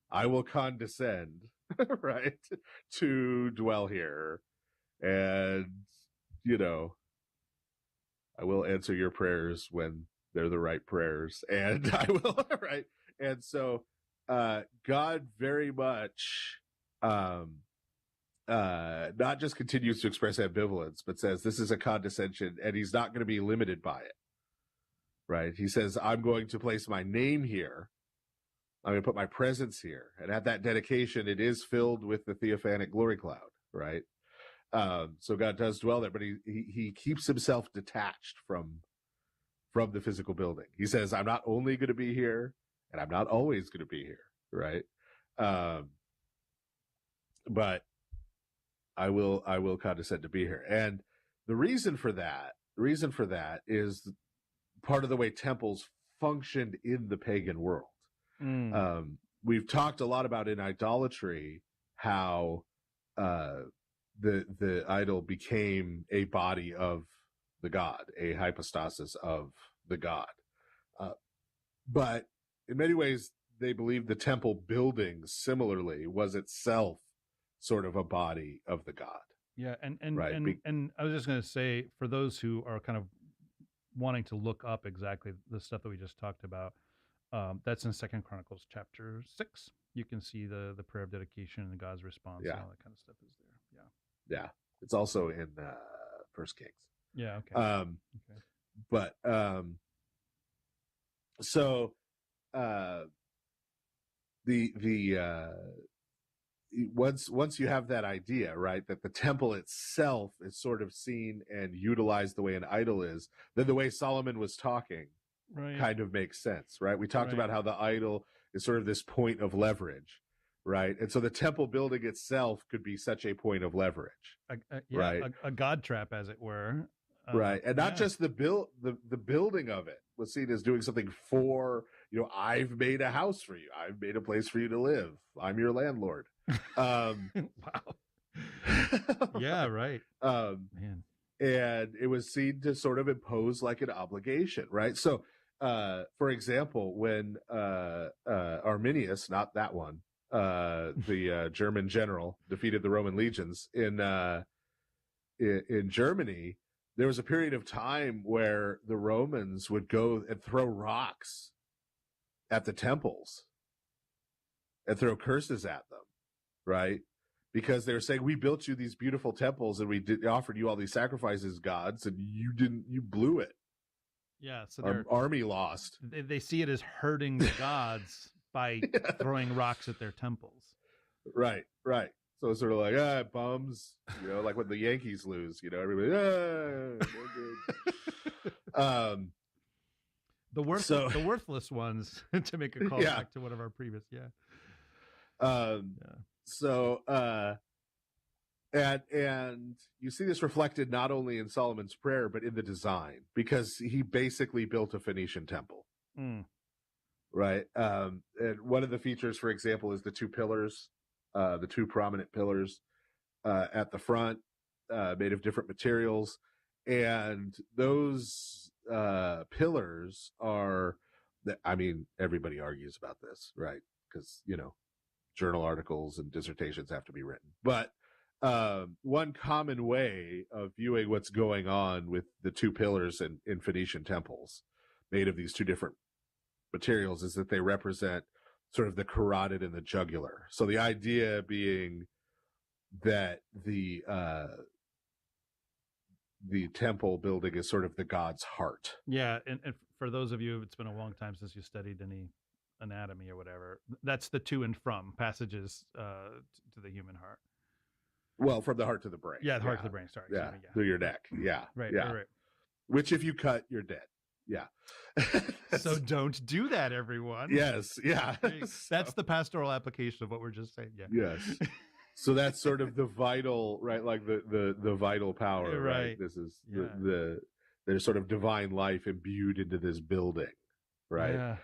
I will condescend, right, to dwell here. And, I will answer your prayers when they're the right prayers. And I will, right? And so, God very much not just continues to express ambivalence, but says this is a condescension, and he's not going to be limited by it, right? He says, I'm going to place my name here. I'm going to put my presence here. And at that dedication, it is filled with the theophanic glory cloud, right? So God does dwell there, but he keeps himself detached from the physical building. He says, I'm not only going to be here, and I'm not always going to be here, right? But I will condescend to be here. And the reason for that is part of the way temples functioned in the pagan world. We've talked a lot about in idolatry how the idol became a body of the god, a hypostasis of the god. But in many ways, they believed the temple building similarly was itself sort of a body of the god. Yeah, and I was just going to say, for those who are kind of wanting to look up exactly the stuff that we just talked about, that's in 2 Chronicles chapter 6. You can see the prayer of dedication and God's response and all that kind of stuff is there. Yeah. It's also in 1 Kings. Yeah, okay. But so once you have that idea, right, that the temple itself is sort of seen and utilized the way an idol is, then the way Solomon was talking kind of makes sense, right? We talked about how the idol is sort of this point of leverage, right? And so the temple building itself could be such a point of leverage, right? A god trap, as it were. Right. And not just the building of it was seen as doing something for, I've made a house for you. I've made a place for you to live. I'm your landlord. Wow. Yeah, right. Man. And it was seen to sort of impose like an obligation, right? So, for example, when Arminius, not that one, the German general, defeated the Roman legions in Germany, there was a period of time where the Romans would go and throw rocks at the temples and throw curses at them, right? Because they were saying, we built you these beautiful temples and we offered you all these sacrifices, gods, and you blew it. Yeah, so our army lost. They see it as hurting the gods by throwing rocks at their temples. Right. So it's sort of like, bums, like when the Yankees lose, everybody, no good. The worthless ones, to make a call back to one of our previous, So, and you see this reflected not only in Solomon's prayer, but in the design, because he basically built a Phoenician temple. Right. And one of the features, for example, is the two pillars. The two prominent pillars at the front, made of different materials. And those pillars are, everybody argues about this, right? Because, journal articles and dissertations have to be written. But one common way of viewing what's going on with the two pillars in Phoenician temples made of these two different materials is that they represent sort of the carotid and the jugular. So the idea being that the temple building is sort of the god's heart. Yeah, and for those of you, it's been a long time since you studied any anatomy or whatever. That's the to and from passages to the human heart. Well, from the heart to the brain. Yeah, the heart to the brain. Sorry. Yeah, through your neck. Yeah. Right. Which, if you cut, you're dead. Yeah. So don't do that, everyone. Yes. Yeah. That's the pastoral application of what we're just saying. Yeah. Yes. So that's sort of the vital, right? Like the vital power, right? This is there's sort of divine life imbued into this building, right? Yeah.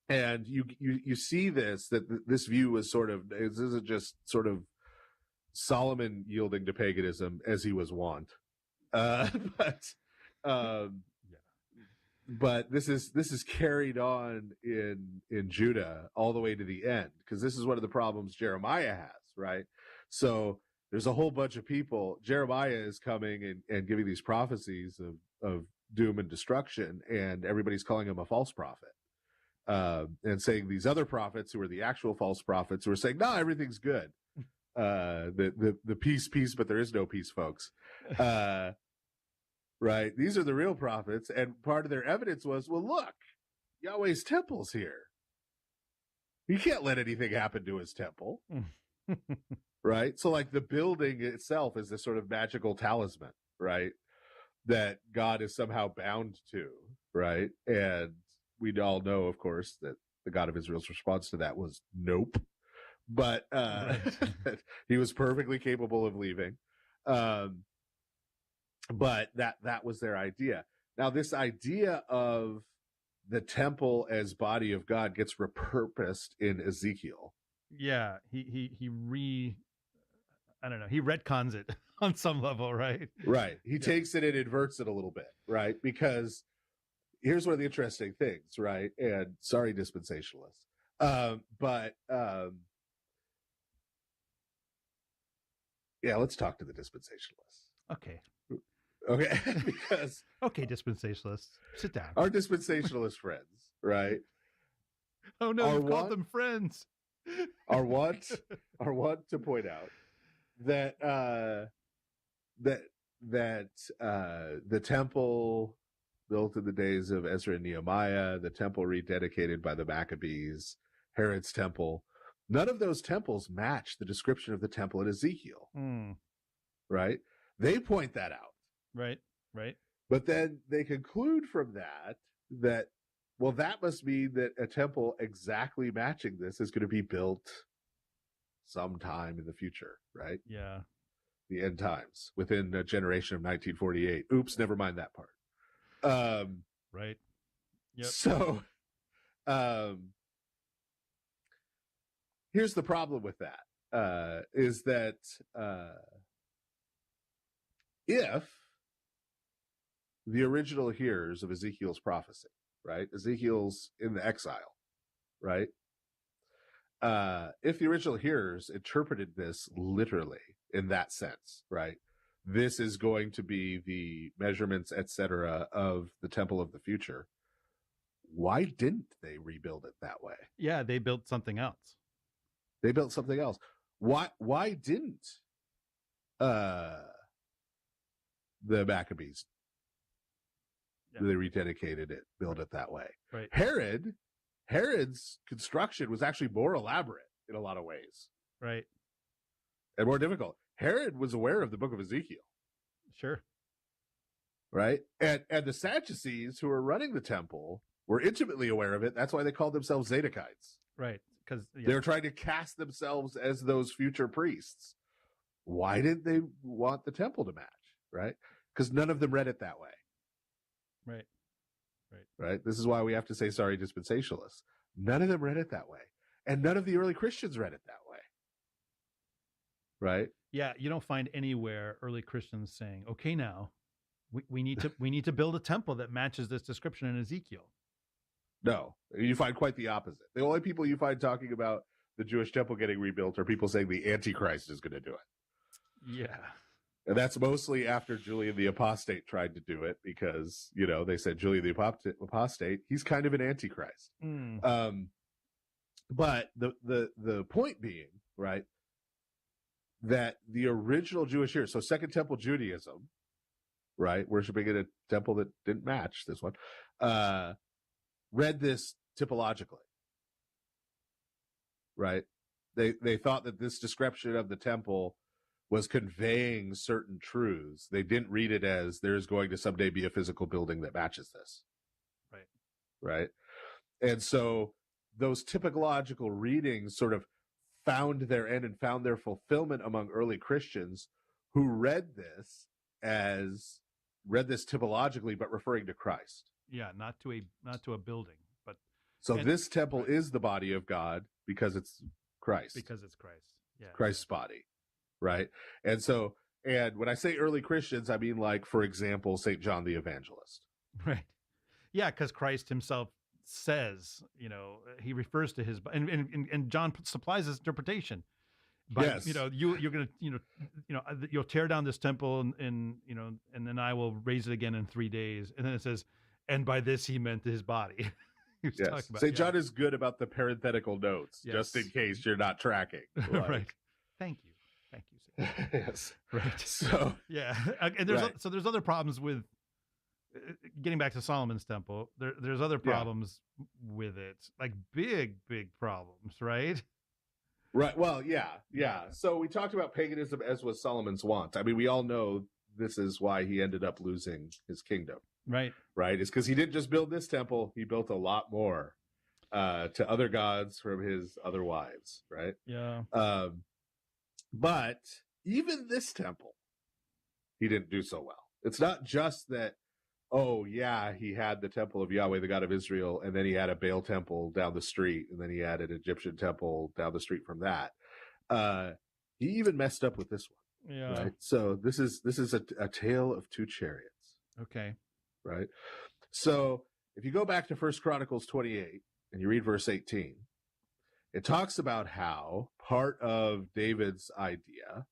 And you see this, that this view is sort of, this isn't just sort of Solomon yielding to paganism as he was wont. But this is carried on in Judah all the way to the end, because this is one of the problems Jeremiah has, right? So there's a whole bunch of people. Jeremiah is coming and giving these prophecies of doom and destruction, and everybody's calling him a false prophet, and saying these other prophets who are the actual false prophets who are saying, no, everything's good. The peace, but there is no peace, folks. Right. These are the real prophets. And part of their evidence was, well, look, Yahweh's temple's here. You can't let anything happen to his temple. Right. So like the building itself is this sort of magical talisman, right? That God is somehow bound to. Right. And we all know, of course, that the God of Israel's response to that was nope. But he was perfectly capable of leaving. But that was their idea. Now, this idea of the temple as body of God gets repurposed in Ezekiel. Yeah, he retcons it on some level, right? Right. He takes it and inverts it a little bit, right? Because here's one of the interesting things, right? And sorry, dispensationalists. Yeah, let's talk to the dispensationalists. Okay. Because okay, dispensationalists, sit down. Our dispensationalist friends, right? Oh no, you've called them friends. are want to point out that the temple built in the days of Ezra and Nehemiah, the temple rededicated by the Maccabees, Herod's temple, none of those temples match the description of the temple in Ezekiel. Right? They point that out. Right. But then they conclude from that, well, that must mean that a temple exactly matching this is going to be built sometime in the future, right? Yeah. The end times, within a generation of 1948. Oops, never mind that part. Right. Yep. So, here's the problem with that, is that if the original hearers of Ezekiel's prophecy, right? Ezekiel's in the exile, right? If the original hearers interpreted this literally in that sense, right? This is going to be the measurements, etc., of the temple of the future. Why didn't they rebuild it that way? Yeah, they built something else. Why didn't the Maccabees? Yeah. They rededicated it, built it that way. Right. Herod's construction was actually more elaborate in a lot of ways. Right. And more difficult. Herod was aware of the book of Ezekiel. Sure. Right. And the Sadducees who were running the temple were intimately aware of it. That's why they called themselves Zadokites. Right. Because they were trying to cast themselves as those future priests. Why didn't they want the temple to match? Right. Because none of them read it that way. Right. This is why we have to say sorry, dispensationalists. None of them read it that way. And none of the early Christians read it that way. Right. Yeah. You don't find anywhere early Christians saying, okay, now we need to build a temple that matches this description in Ezekiel. No, you find quite the opposite. The only people you find talking about the Jewish temple getting rebuilt are people saying the Antichrist is going to do it. Yeah. And that's mostly after Julian the Apostate tried to do it because, they said Julian the Apostate, he's kind of an Antichrist. But the point being, right, that the original Jewish hearers, so Second Temple Judaism, right, worshiping in a temple that didn't match this one, read this typologically, right? They thought that this description of the temple was conveying certain truths. They didn't read it as there's going to someday be a physical building that matches this. Right. And so those typological readings sort of found their end and found their fulfillment among early Christians who read this typologically, but referring to Christ. Yeah. Not to a building, but. So this temple is the body of God because it's Christ. Yeah. Christ's body. Right. And when I say early Christians, I mean, like, for example, St. John the Evangelist. Right. Yeah. Because Christ himself says, he refers to his, and John supplies his interpretation. But, yes. You're going to, you'll tear down this temple and then I will raise it again in 3 days. And then it says, and by this he meant his body. Yes. St. John is good about the parenthetical notes, just in case you're not tracking. Like, right. Thank you. Yes. Right. So yeah, and there's other problems with getting back to Solomon's temple. There's other problems with it, like big problems, right? Right. Well, yeah. So we talked about paganism as was Solomon's wont. I mean, we all know this is why he ended up losing his kingdom. Right. Right. It's because he didn't just build this temple; he built a lot more to other gods from his other wives. Right. Yeah. But even this temple, he didn't do so well. It's not just that oh yeah, he had the temple of Yahweh, the God of Israel, and then he had a Baal temple down the street, and then he had an Egyptian temple down the street from that. He even messed up with this one. Yeah. Right. So this is a tale of two chariots. Okay. Right. So if you go back to 1 Chronicles 28 and you read verse 18, it talks about how part of David's idea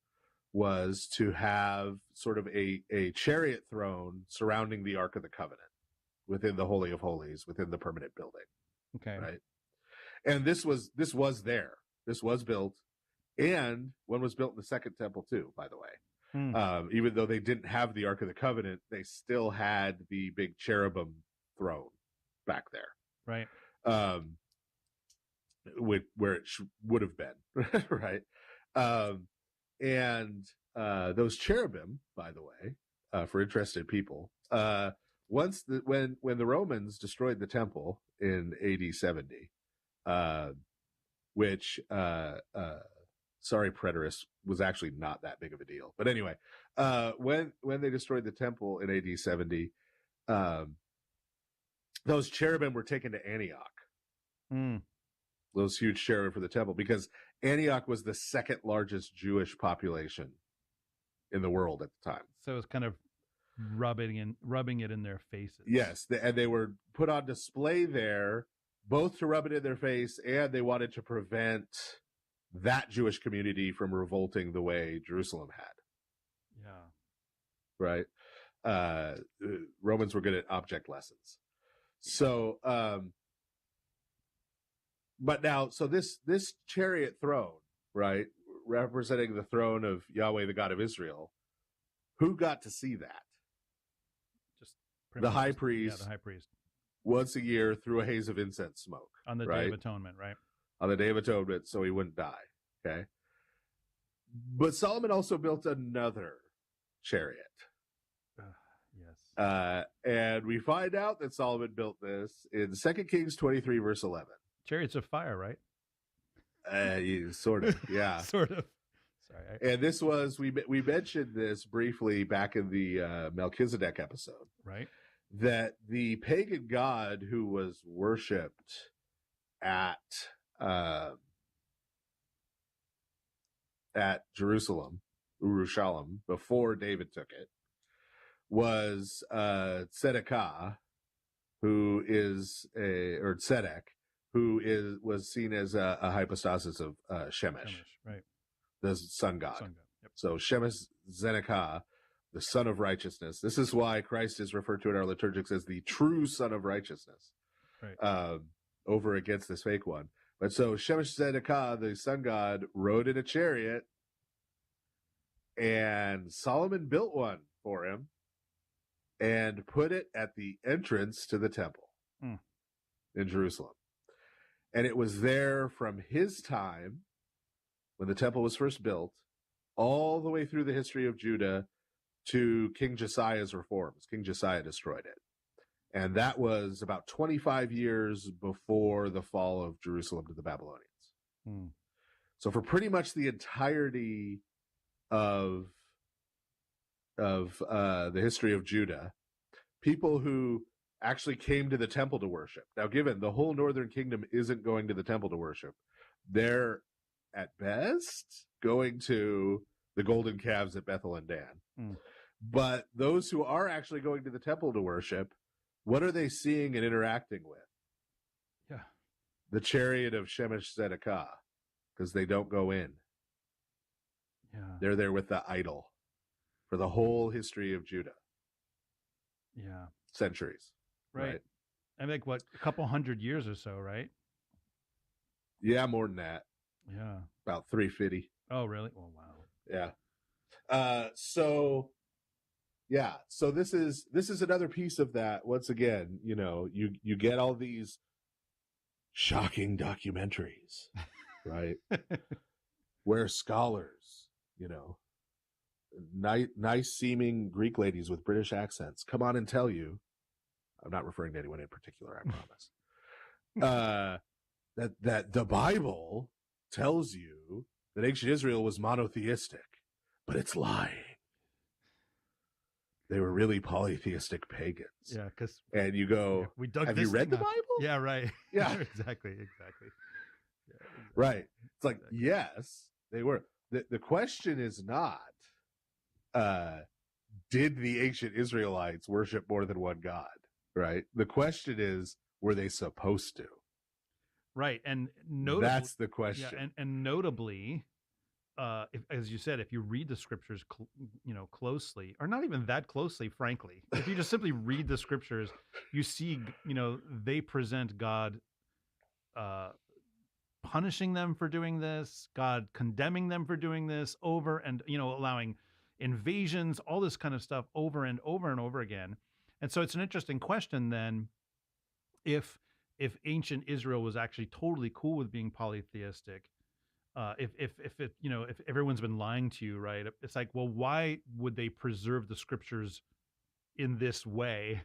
was to have sort of a chariot throne surrounding the Ark of the Covenant within the Holy of Holies, within the permanent building. Okay. Right. And this was there. This was built. And one was built in the second temple too, by the way. Even though they didn't have the Ark of the Covenant, they still had the big cherubim throne back there. Right. Where it would have been. Right. And those cherubim, by the way, for interested people, when the Romans destroyed the temple in AD 70, which sorry, preterists, was actually not that big of a deal. But anyway, when they destroyed the temple in AD 70, those cherubim were taken to Antioch. Those huge cherubim for the temple, because Antioch was the second largest Jewish population in the world at the time. So it was kind of rubbing it in their faces. Yes, and they were put on display there, both to rub it in their face, and they wanted to prevent that Jewish community from revolting the way Jerusalem had. Yeah. Right. Romans were good at object lessons. So, but now, so this chariot throne, right, representing the throne of Yahweh, the God of Israel, who got to see that? Just the high priest. Yeah, the high priest. Once a year through a haze of incense smoke. On the Day of Atonement, right? On the Day of Atonement, so he wouldn't die. Okay. But Solomon also built another chariot. Yes. And we find out that Solomon built this in 2 Kings 23, verse 11. Chariots of fire, right? Sort of, yeah. Sort of. Sorry. And this was, we mentioned this briefly back in the Melchizedek episode. Right. That the pagan god who was worshipped at Jerusalem, Urushalem, before David took it, was Tzedekah, who is Tzedek, who was seen as a hypostasis of Shemesh, right? The sun god. Yep. So Shemesh Tzedekah, the Son of Righteousness. This is why Christ is referred to in our liturgics as the true Son of Righteousness, right? Over against this fake one. But so Shemesh Tzedekah, the sun god, rode in a chariot, and Solomon built one for him and put it at the entrance to the temple in Jerusalem. And it was there from his time, when the temple was first built, all the way through the history of Judah to King Josiah's reforms. King Josiah destroyed it. And that was about 25 years before the fall of Jerusalem to the Babylonians. So for pretty much the entirety of the history of Judah, people who actually came to the temple to worship. Now, given the whole northern kingdom isn't going to the temple to worship, they're at best going to the golden calves at Bethel and Dan. But those who are actually going to the temple to worship, what are they seeing and interacting with? Yeah. The chariot of Shemesh Tzedekah, because they don't go in. Yeah. They're there with the idol for the whole history of Judah. Yeah. Centuries. Right. I think, what, a couple hundred years or so, right? Yeah, more than that. Yeah. About 350. Oh, really? Oh, wow. Yeah. So this is another piece of that. Once again, you get all these shocking documentaries, right? Where scholars, nice seeming Greek ladies with British accents come on and tell you, I'm not referring to anyone in particular, I promise, that the Bible tells you that ancient Israel was monotheistic, but it's lying. they were really polytheistic pagans. Yeah, because and you go, we dug. Have you read the Bible? Yeah, right. Yeah, exactly. Yeah, exactly. Right. It's like, yes, they were. The question is not, did the ancient Israelites worship more than one God? Right. The question is, were they supposed to? Right. And notably, that's the question. Yeah, and notably, if, as you said, if you read the scriptures, closely, or not even that closely, frankly, if you just simply read the scriptures, you see, they present God punishing them for doing this, God condemning them for doing this over and, allowing invasions, all this kind of stuff over and over and over again. And so it's an interesting question then, if ancient Israel was actually totally cool with being polytheistic, if everyone's been lying to you, right? It's like, well, why would they preserve the scriptures in this way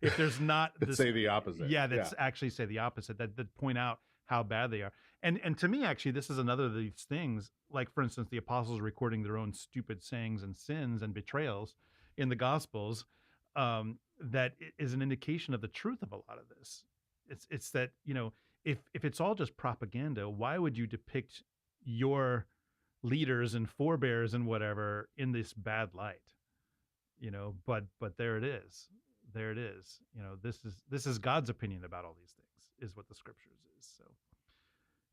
if there's not this, say the opposite? Yeah, that's actually say the opposite. That point out how bad they are. And to me, actually, this is another of these things. Like, for instance, the apostles recording their own stupid sayings and sins and betrayals in the Gospels. That is an indication of the truth of a lot of this. It's that, if it's all just propaganda, why would you depict your leaders and forebears and whatever in this bad light? But there it is. There it is. This is God's opinion about all these things, is what the scriptures is. So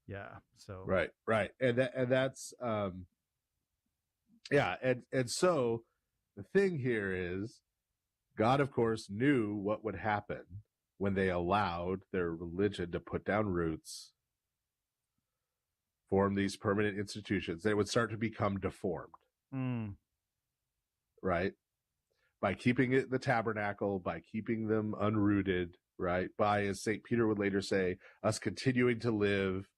yeah. So right. And that's yeah, and so the thing here is, God, of course, knew what would happen when they allowed their religion to put down roots, form these permanent institutions. They would start to become deformed. Right? By keeping it the tabernacle, by keeping them unrooted, right? By, as St. Peter would later say, us continuing to live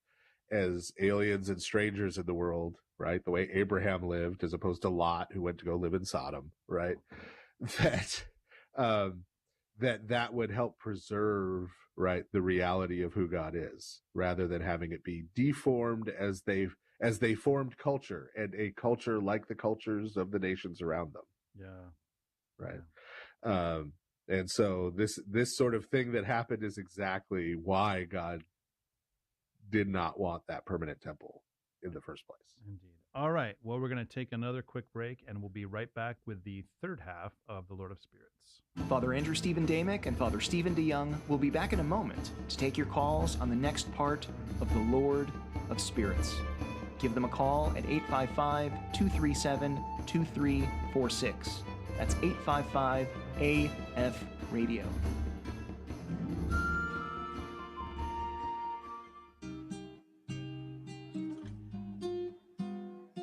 as aliens and strangers in the world, right? The way Abraham lived, as opposed to Lot, who went to go live in Sodom, right? That would help preserve, right, the reality of who God is, rather than having it be deformed as they formed culture, and a culture like the cultures of the nations around them. Yeah. Right. Yeah. And so this sort of thing that happened is exactly why God did not want that permanent temple in the first place. Indeed. All right. Well, we're going to take another quick break, and we'll be right back with the third half of the Lord of Spirits. Father Andrew Stephen Damick and Father Stephen DeYoung will be back in a moment to take your calls on the next part of the Lord of Spirits. Give them a call at 855-237-2346. That's 855-AF-RADIO.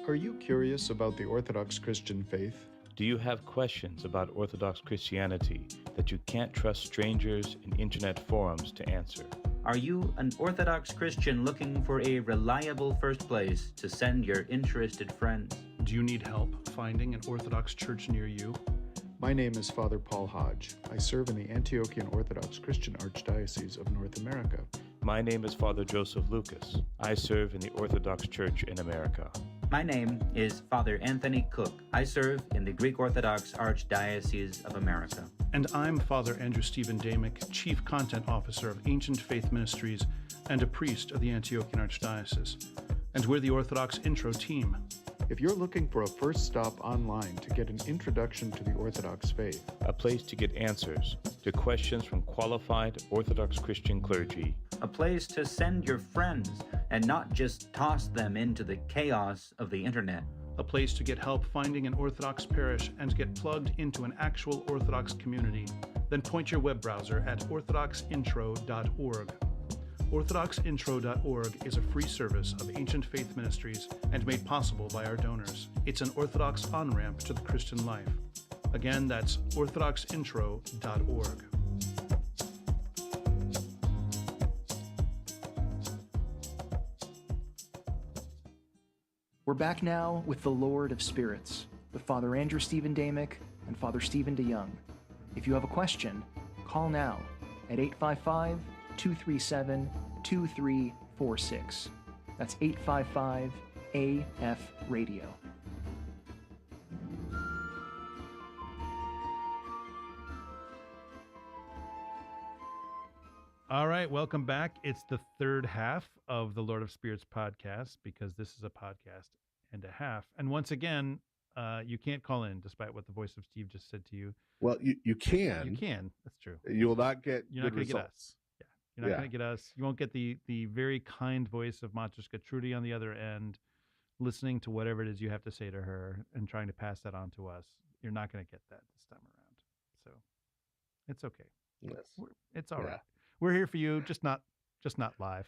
Are you curious about the Orthodox Christian faith? Do you have questions about Orthodox Christianity that you can't trust strangers in internet forums to answer? Are you an Orthodox Christian looking for a reliable first place to send your interested friends? Do you need help finding an Orthodox church near you? My name is Father Paul Hodge. I serve in the Antiochian Orthodox Christian Archdiocese of North America. My name is Father Joseph Lucas. I serve in the Orthodox Church in America. My name is Father Anthony Cook. I serve in the Greek Orthodox Archdiocese of America. And I'm Father Andrew Stephen Damick, Chief Content Officer of Ancient Faith Ministries and a priest of the Antiochian Archdiocese. And we're the Orthodox Intro team. If you're looking for a first stop online to get an introduction to the Orthodox faith, a place to get answers to questions from qualified Orthodox Christian clergy, a place to send your friends and not just toss them into the chaos of the internet, a place to get help finding an Orthodox parish and get plugged into an actual Orthodox community, then point your web browser at orthodoxintro.org. OrthodoxIntro.org is a free service of Ancient Faith Ministries and made possible by our donors. It's an Orthodox on-ramp to the Christian life. Again, that's OrthodoxIntro.org. We're back now with the Lord of Spirits, with Father Andrew Stephen Damick and Father Stephen DeYoung. If you have a question, call now at 855-237-2346. That's 855-AF-RADIO. All right, welcome back. It's the third half of the Lord of Spirits podcast, because this is a podcast and a half. And once again, you can't call in, despite what the voice of Steve just said to you. Well, you can. You can. That's true. You will not get You're not good going to get results. us. Yeah. You're not going to get us. You won't get the very kind voice of Matryoshka Trudy on the other end, listening to whatever it is you have to say to her and trying to pass that on to us. You're not going to get that this time around. So it's okay. Yes. It's all right. We're here for you, just not live.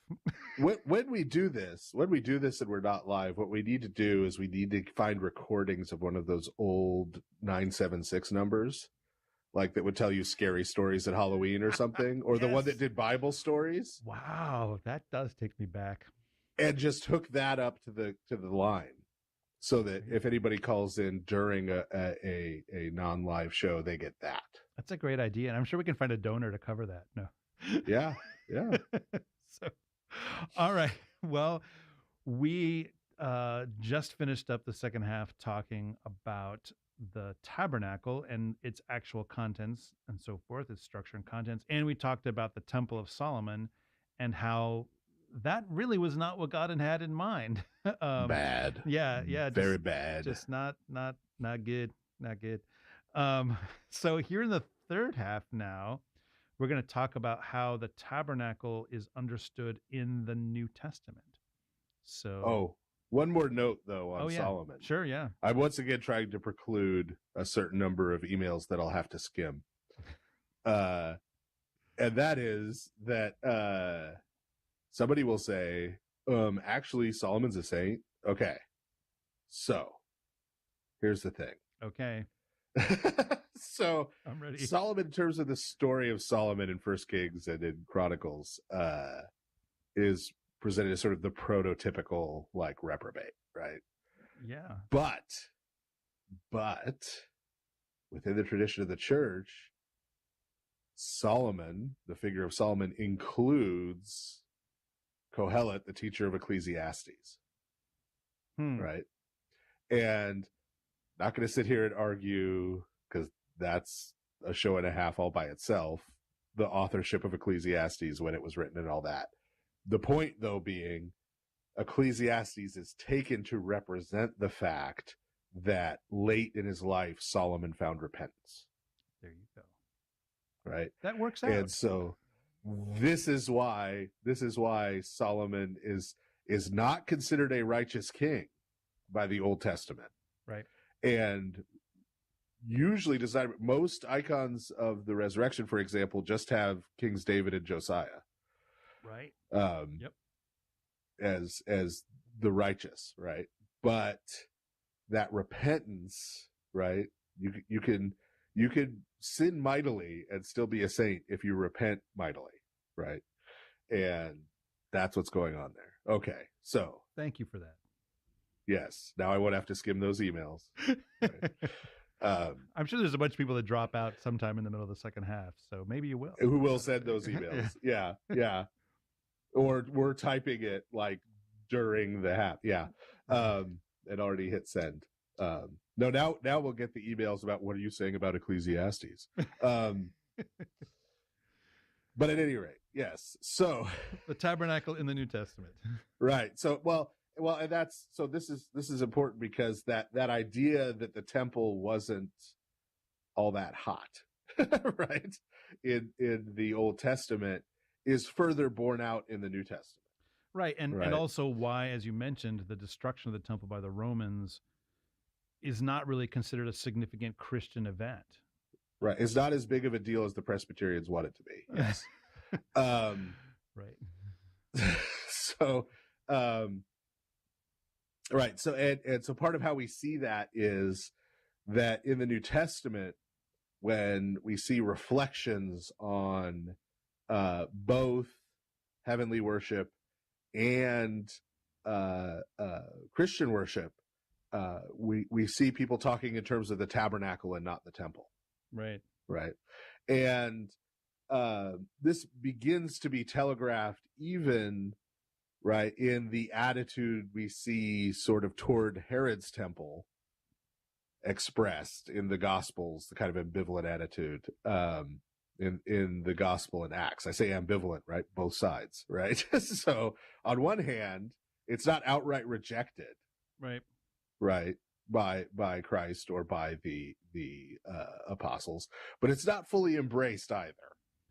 when we do this and we're not live, what we need to do is we need to find recordings of one of those old 976 numbers, like that would tell you scary stories at Halloween or something, or the one that did Bible stories. Wow, that does take me back. And just hook that up to the line, so that if anybody calls in during a non-live show, they get that. That's a great idea, and I'm sure we can find a donor to cover that. No. Yeah. So, all right. Well, we just finished up the second half talking about the tabernacle and its actual contents and so forth, its structure and contents. And we talked about the Temple of Solomon and how that really was not what God had in mind. Bad. Yeah. Very bad. Just not good. Not good. So here in the third half now, we're going to talk about how the tabernacle is understood in the New Testament. So, one more note though on Solomon. Sure, yeah. I'm once again trying to preclude a certain number of emails that I'll have to skim. And that is that somebody will say, actually Solomon's a saint. Okay. So, here's the thing. Okay. So I'm ready. Solomon, in terms of the story of Solomon in First Kings and in Chronicles, is presented as sort of the prototypical like reprobate, right? Yeah. But within the tradition of the church, Solomon, the figure of Solomon, includes Kohelet, the teacher of Ecclesiastes. Right? And not going to sit here and argue, because that's a show and a half all by itself, the authorship of Ecclesiastes when it was written and all that. The point, though, being Ecclesiastes is taken to represent the fact that late in his life, Solomon found repentance. There you go. Right? That works out. And so this is why Solomon is not considered a righteous king by the Old Testament. Right. And usually most icons of the resurrection, for example, just have Kings David and Josiah. Right. Yep. As the righteous, right? But that repentance, right? You can sin mightily and still be a saint if you repent mightily, right? And that's what's going on there. Okay. So thank you for that. Yes. Now I won't have to skim those emails. Right. I'm sure there's a bunch of people that drop out sometime in the middle of the second half, so maybe you will. Who will send those emails? Yeah. Or we're typing it like during the half. Yeah. And already hit send. No, now we'll get the emails about what are you saying about Ecclesiastes. But at any rate, yes. So the tabernacle in the New Testament. Right. So well, and this is important because that idea that the temple wasn't all that hot, right, in the Old Testament is further borne out in the New Testament. Right. And also why, as you mentioned, the destruction of the temple by the Romans is not really considered a significant Christian event. Right. It's not as big of a deal as the Presbyterians want it to be. Yes. Right. So, right. So, and so part of how we see that is that in the New Testament, when we see reflections on both heavenly worship and Christian worship, we see people talking in terms of the tabernacle and not the temple. Right. Right. And this begins to be telegraphed even, right, in the attitude we see sort of toward Herod's temple expressed in the Gospels, the kind of ambivalent attitude. in the gospel and Acts. I say ambivalent, right? Both sides, right? So on one hand, it's not outright rejected, right, by Christ or by the apostles, but it's not fully embraced either,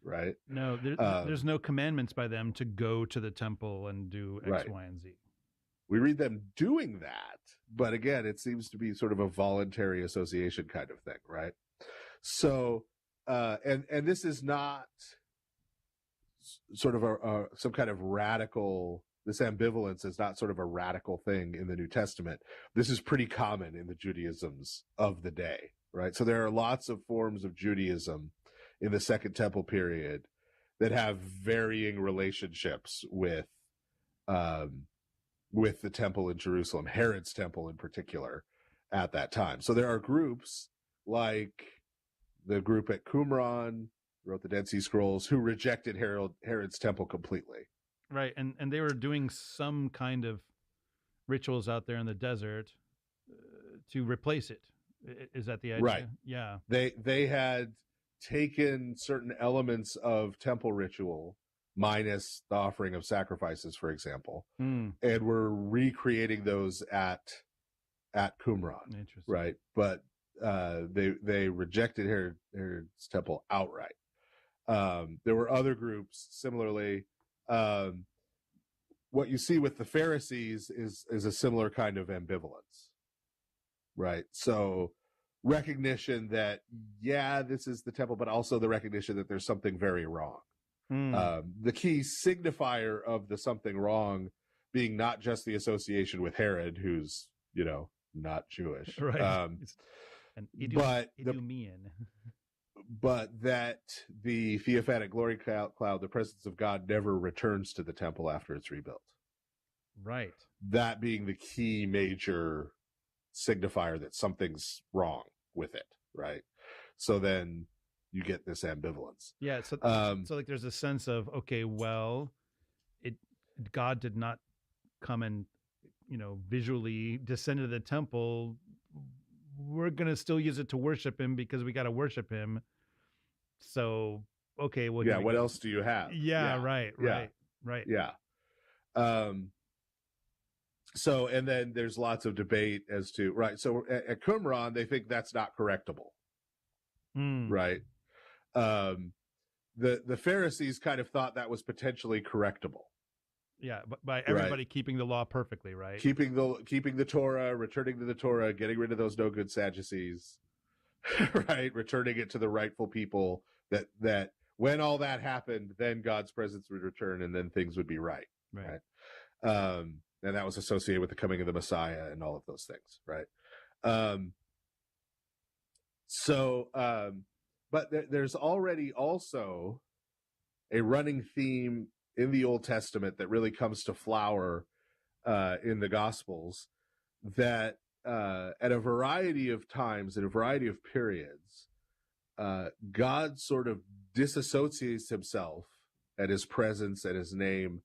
right? No, there's no commandments by them to go to the temple and do X, right. Y, and Z. We read them doing that, but again, it seems to be sort of a voluntary association kind of thing, right? So, and this is not sort of some kind of radical. This ambivalence is not sort of a radical thing in the New Testament. This is pretty common in the Judaisms of the day, right? So there are lots of forms of Judaism in the Second Temple period that have varying relationships with the temple in Jerusalem, Herod's temple in particular, at that time. So there are groups like the group at Qumran, wrote the Dead Sea Scrolls, who rejected Herod's temple completely. Right, and they were doing some kind of rituals out there in the desert to replace it. Is that the idea? Right. Yeah. They had taken certain elements of temple ritual, minus the offering of sacrifices, for example, and were recreating those at Qumran. Interesting. Right, but they rejected Herod's temple outright. There were other groups similarly. What you see with the Pharisees is a similar kind of ambivalence, right? So recognition that, yeah, this is the temple, but also the recognition that there's something very wrong. The key signifier of the something wrong being not just the association with Herod, who's, not Jewish. Right. Idumean. But that the theophanic glory cloud, the presence of God, never returns to the temple after it's rebuilt. Right. That being the key major signifier that something's wrong with it, right? So then you get this ambivalence. Yeah. So like there's a sense of, okay, well, God did not come and, visually descend into the temple. We're going to still use it to worship him because we got to worship him. So, okay, well, yeah, what else do you have? Yeah, right. Yeah. So, and then there's lots of debate as to, right. So at Qumran, they think that's not correctable. Right. The Pharisees kind of thought that was potentially correctable. Yeah, but by everybody keeping the law perfectly, right? Keeping the Torah, returning to the Torah, getting rid of those no good Sadducees, right? Returning it to the rightful people. That when all that happened, then God's presence would return, and then things would be right. Right. And that was associated with the coming of the Messiah and all of those things, right? But there's already also a running theme in the Old Testament that really comes to flower in the Gospels, that at a variety of times, in a variety of periods, God sort of disassociates himself and his presence and his name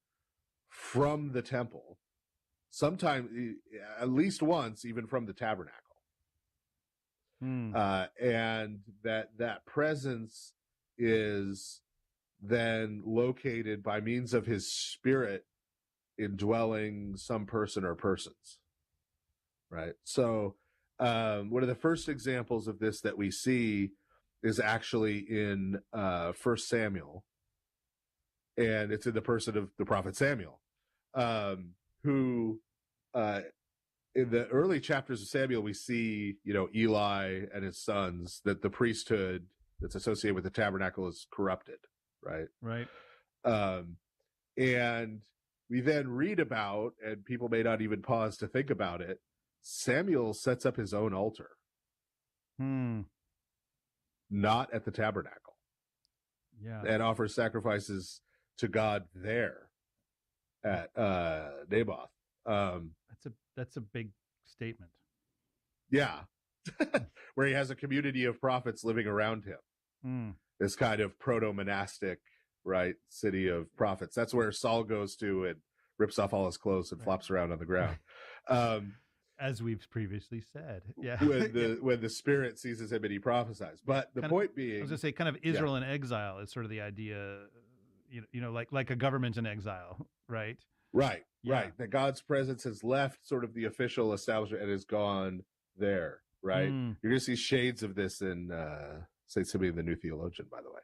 from the temple, sometimes, at least once, even from the tabernacle. And that presence is then located by means of his spirit indwelling some person or persons, right? So one of the first examples of this that we see is actually in 1 Samuel, and it's in the person of the prophet Samuel, who in the early chapters of Samuel, we see, Eli and his sons, that the priesthood that's associated with the tabernacle is corrupted. Right. And we then read about, and people may not even pause to think about it, Samuel sets up his own altar. Not at the tabernacle. Yeah. And offers sacrifices to God there at Naboth. That's a big statement. Yeah. Where he has a community of prophets living around him. This kind of proto-monastic, right, city of prophets. That's where Saul goes to and rips off all his clothes and flops around on the ground. As we've previously said. Yeah. When the Spirit seizes him and he prophesies. But the point being, I was going to say, kind of Israel in exile is sort of the idea, like a government in exile, right? Right, right. That God's presence has left sort of the official establishment and is gone there, right? You're going to see shades of this in St. Simeon the New Theologian, by the way.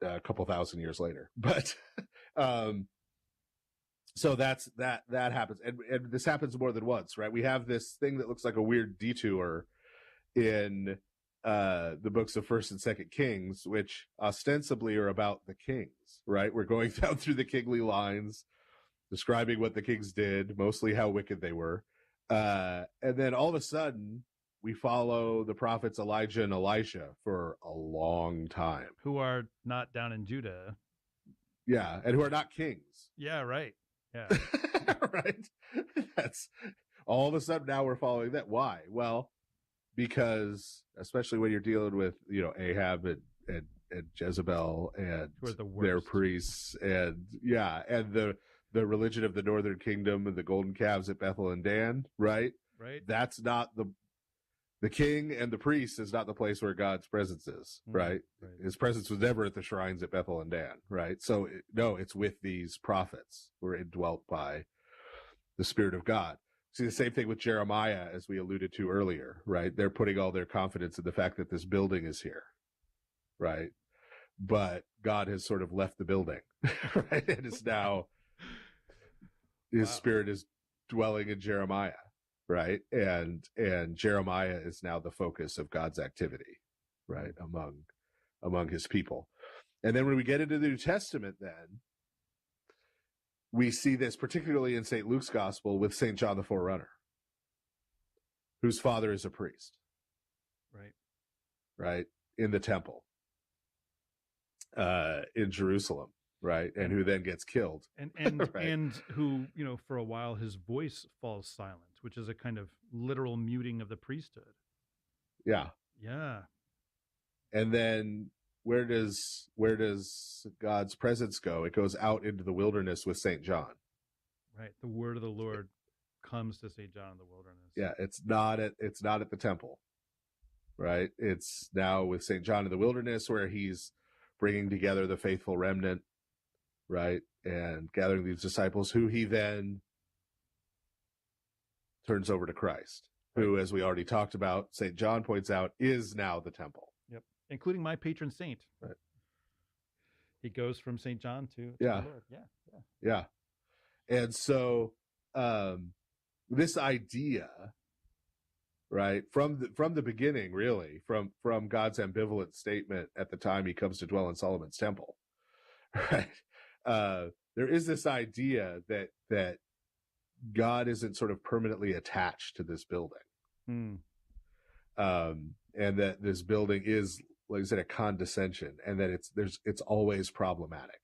A couple thousand years later. But so that happens. And this happens more than once, right? We have this thing that looks like a weird detour in the books of 1st and 2nd Kings, which ostensibly are about the kings, right? We're going down through the kingly lines, describing what the kings did, mostly how wicked they were. And then all of a sudden, we follow the prophets Elijah and Elisha for a long time. Who are not down in Judah. Yeah, and who are not kings. Yeah, right. Yeah. Right? That's all of a sudden now we're following that. Why? Well, because especially when you're dealing with, Ahab and Jezebel and their priests and the religion of the northern kingdom and the golden calves at Bethel and Dan, right? Right. That's not the king and the priest is not the place where God's presence is, right? His presence was never at the shrines at Bethel and Dan, right? So no, it's with these prophets who are indwelt by the Spirit of God. See the same thing with Jeremiah, as we alluded to earlier, right? They're putting all their confidence in the fact that this building is here, right? But God has sort of left the building, right? And it's now, his Spirit is dwelling in Jeremiah, right? And Jeremiah is now the focus of God's activity, right? Among his people. And then when we get into the New Testament, then we see this particularly in St. Luke's gospel with St. John the Forerunner, whose father is a priest. Right. In the temple, in Jerusalem. Right. And who then gets killed. And right. And who, for a while his voice falls silent, which is a kind of literal muting of the priesthood. Yeah. Yeah. And then where does God's presence go? It goes out into the wilderness with St. John. Right. The word of the Lord comes to St. John in the wilderness. Yeah. It's not at the temple, right? It's now with St. John in the wilderness where he's bringing together the faithful remnant, right? And gathering these disciples who he then turns over to Christ, who, as we already talked about, St. John points out, is now the temple. Yep. Including my patron saint. Right. He goes from St. John to the Lord. Yeah. And so this idea, right, from the beginning, really, from God's ambivalent statement at the time he comes to dwell in Solomon's temple, right? There is this idea that God isn't sort of permanently attached to this building. And that this building is, like I said, a condescension, and that it's always problematic,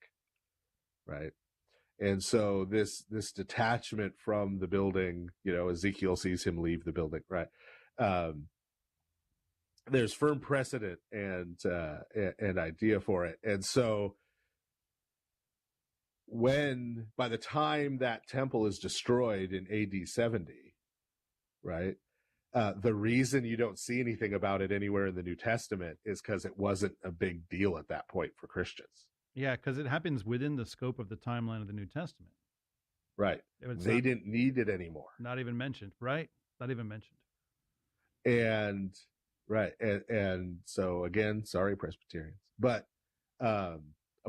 right? And so this detachment from the building, Ezekiel sees him leave the building, right? There's firm precedent and idea for it. And so by the time that temple is destroyed in AD 70, right? The reason you don't see anything about it anywhere in the New Testament is because it wasn't a big deal at that point for Christians. Yeah, because it happens within the scope of the timeline of the New Testament. Right. They didn't need it anymore. Not even mentioned, right? Not even mentioned. And right. And so again, sorry, Presbyterians, but a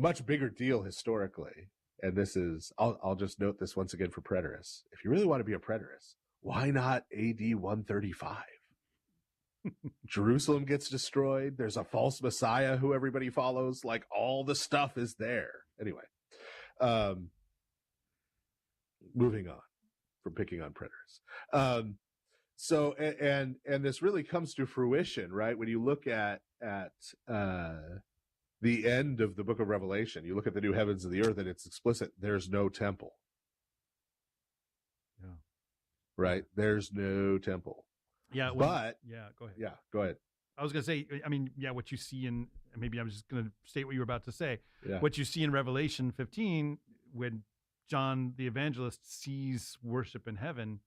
much bigger deal historically. And this is, I'll just note this once again for preterists. If you really want to be a preterist, why not AD 135? Jerusalem gets destroyed. There's a false Messiah who everybody follows. Like, all the stuff is there. Anyway, moving on from picking on preterists. So, and this really comes to fruition, right? When you look at the end of the book of Revelation, you look at the new heavens and the earth, and it's explicit. There's no temple. Yeah. Right? There's no temple. Yeah. Go ahead. Yeah, go ahead. I was going to say, what you see in, maybe I'm just going to state what you were about to say. Yeah. What you see in Revelation 15, when John the Evangelist sees worship in heaven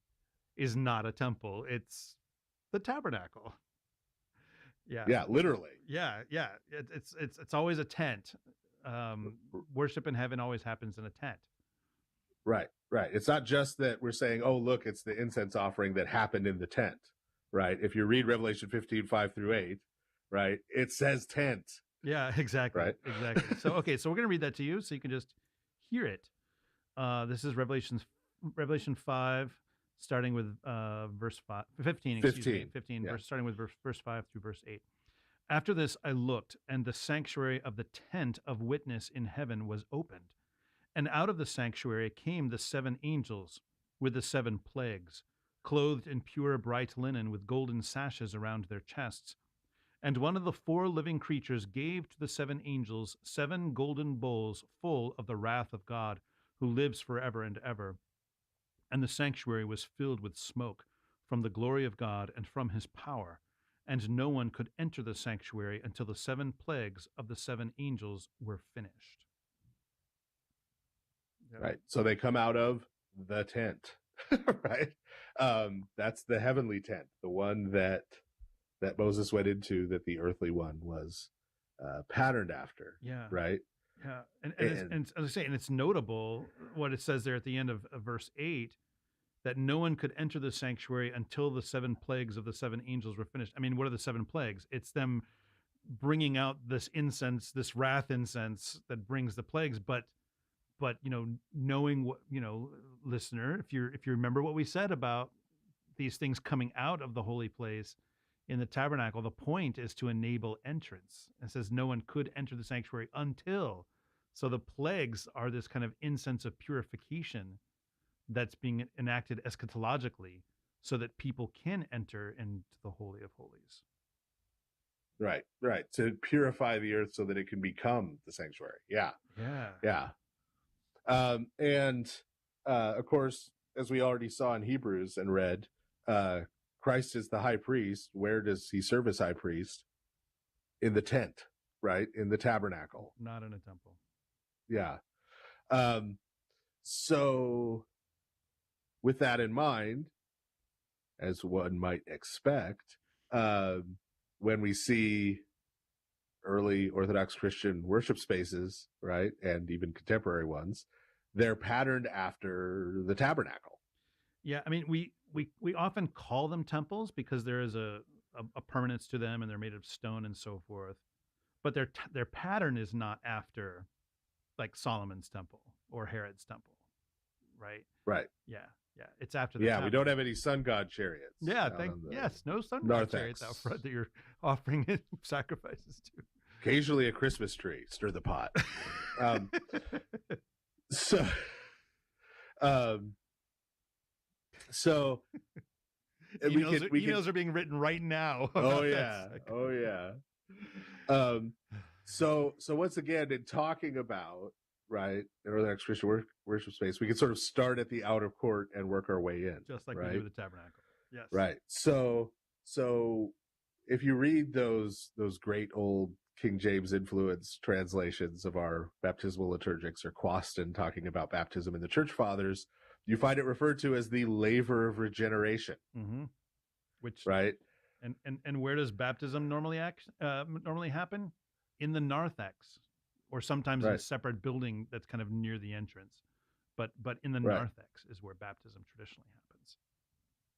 is not a temple. It's the tabernacle. Yeah. Yeah, literally. Yeah. It's always a tent. Worship in heaven always happens in a tent. Right. It's not just that we're saying, oh, look, it's the incense offering that happened in the tent, right? If you read Revelation 15, 5-8, right, it says tent. Yeah, exactly. Right. Exactly. So, okay, so we're going to read that to you so you can just hear it. This is Revelation 5, starting with verse 15. 15, yeah. Starting with verse 5 through verse 8. After this, I looked, and the sanctuary of the tent of witness in heaven was opened. And out of the sanctuary came the 7 angels with the 7 plagues, clothed in pure bright linen with golden sashes around their chests. And one of the 4 living creatures gave to the 7 angels 7 golden bowls full of the wrath of God, who lives forever and ever. And the sanctuary was filled with smoke from the glory of God and from his power. And no one could enter the sanctuary until the 7 plagues of the 7 angels were finished. Right. So they come out of the tent, right? That's the heavenly tent, the one that Moses went into, that the earthly one was patterned after. Yeah. Right. Yeah. And as I say, and it's notable what it says there at the end of verse 8, that no one could enter the sanctuary until the 7 plagues of the 7 angels were finished. I mean, what are the 7 plagues? It's them bringing out this incense, this wrath incense that brings the plagues, but knowing what, listener, if you remember what we said about these things coming out of the holy place in the tabernacle, the point is to enable entrance. It says no one could enter the sanctuary until. So the plagues are this kind of incense of purification that's being enacted eschatologically so that people can enter into the Holy of Holies. Right. To purify the earth so that it can become the sanctuary. Yeah. And of course, as we already saw in Hebrews and read, Christ is the high priest. Where does he serve as high priest? In the tent, right? In the tabernacle. Not in a temple. Yeah. So with that in mind, as one might expect, when we see early Orthodox Christian worship spaces, right, and even contemporary ones, they're patterned after the tabernacle. Yeah, I mean, we often call them temples because there is a permanence to them, and they're made of stone and so forth. But their pattern is not after, like, Solomon's temple or Herod's temple, right? Right. Yeah. It's after the tabernacle. We don't have any sun god chariots. Yeah, no sun god chariots out front that you're offering sacrifices to. Occasionally a Christmas tree. Stir the pot. So emails are being written right now. Oh yeah. So once again, in talking about, right, in Orthodox Christian worship space, we can sort of start at the outer court and work our way in, just like right? we do with the tabernacle. Yes. Right. So if you read those great old King James influenced translations of our baptismal liturgics, or Quaston talking about baptism in the Church Fathers, you find it referred to as the laver of regeneration. Mm-hmm. Which, right? And where does baptism normally happen? In the narthex, or sometimes in a separate building that's kind of near the entrance. But in the narthex is where baptism traditionally happens.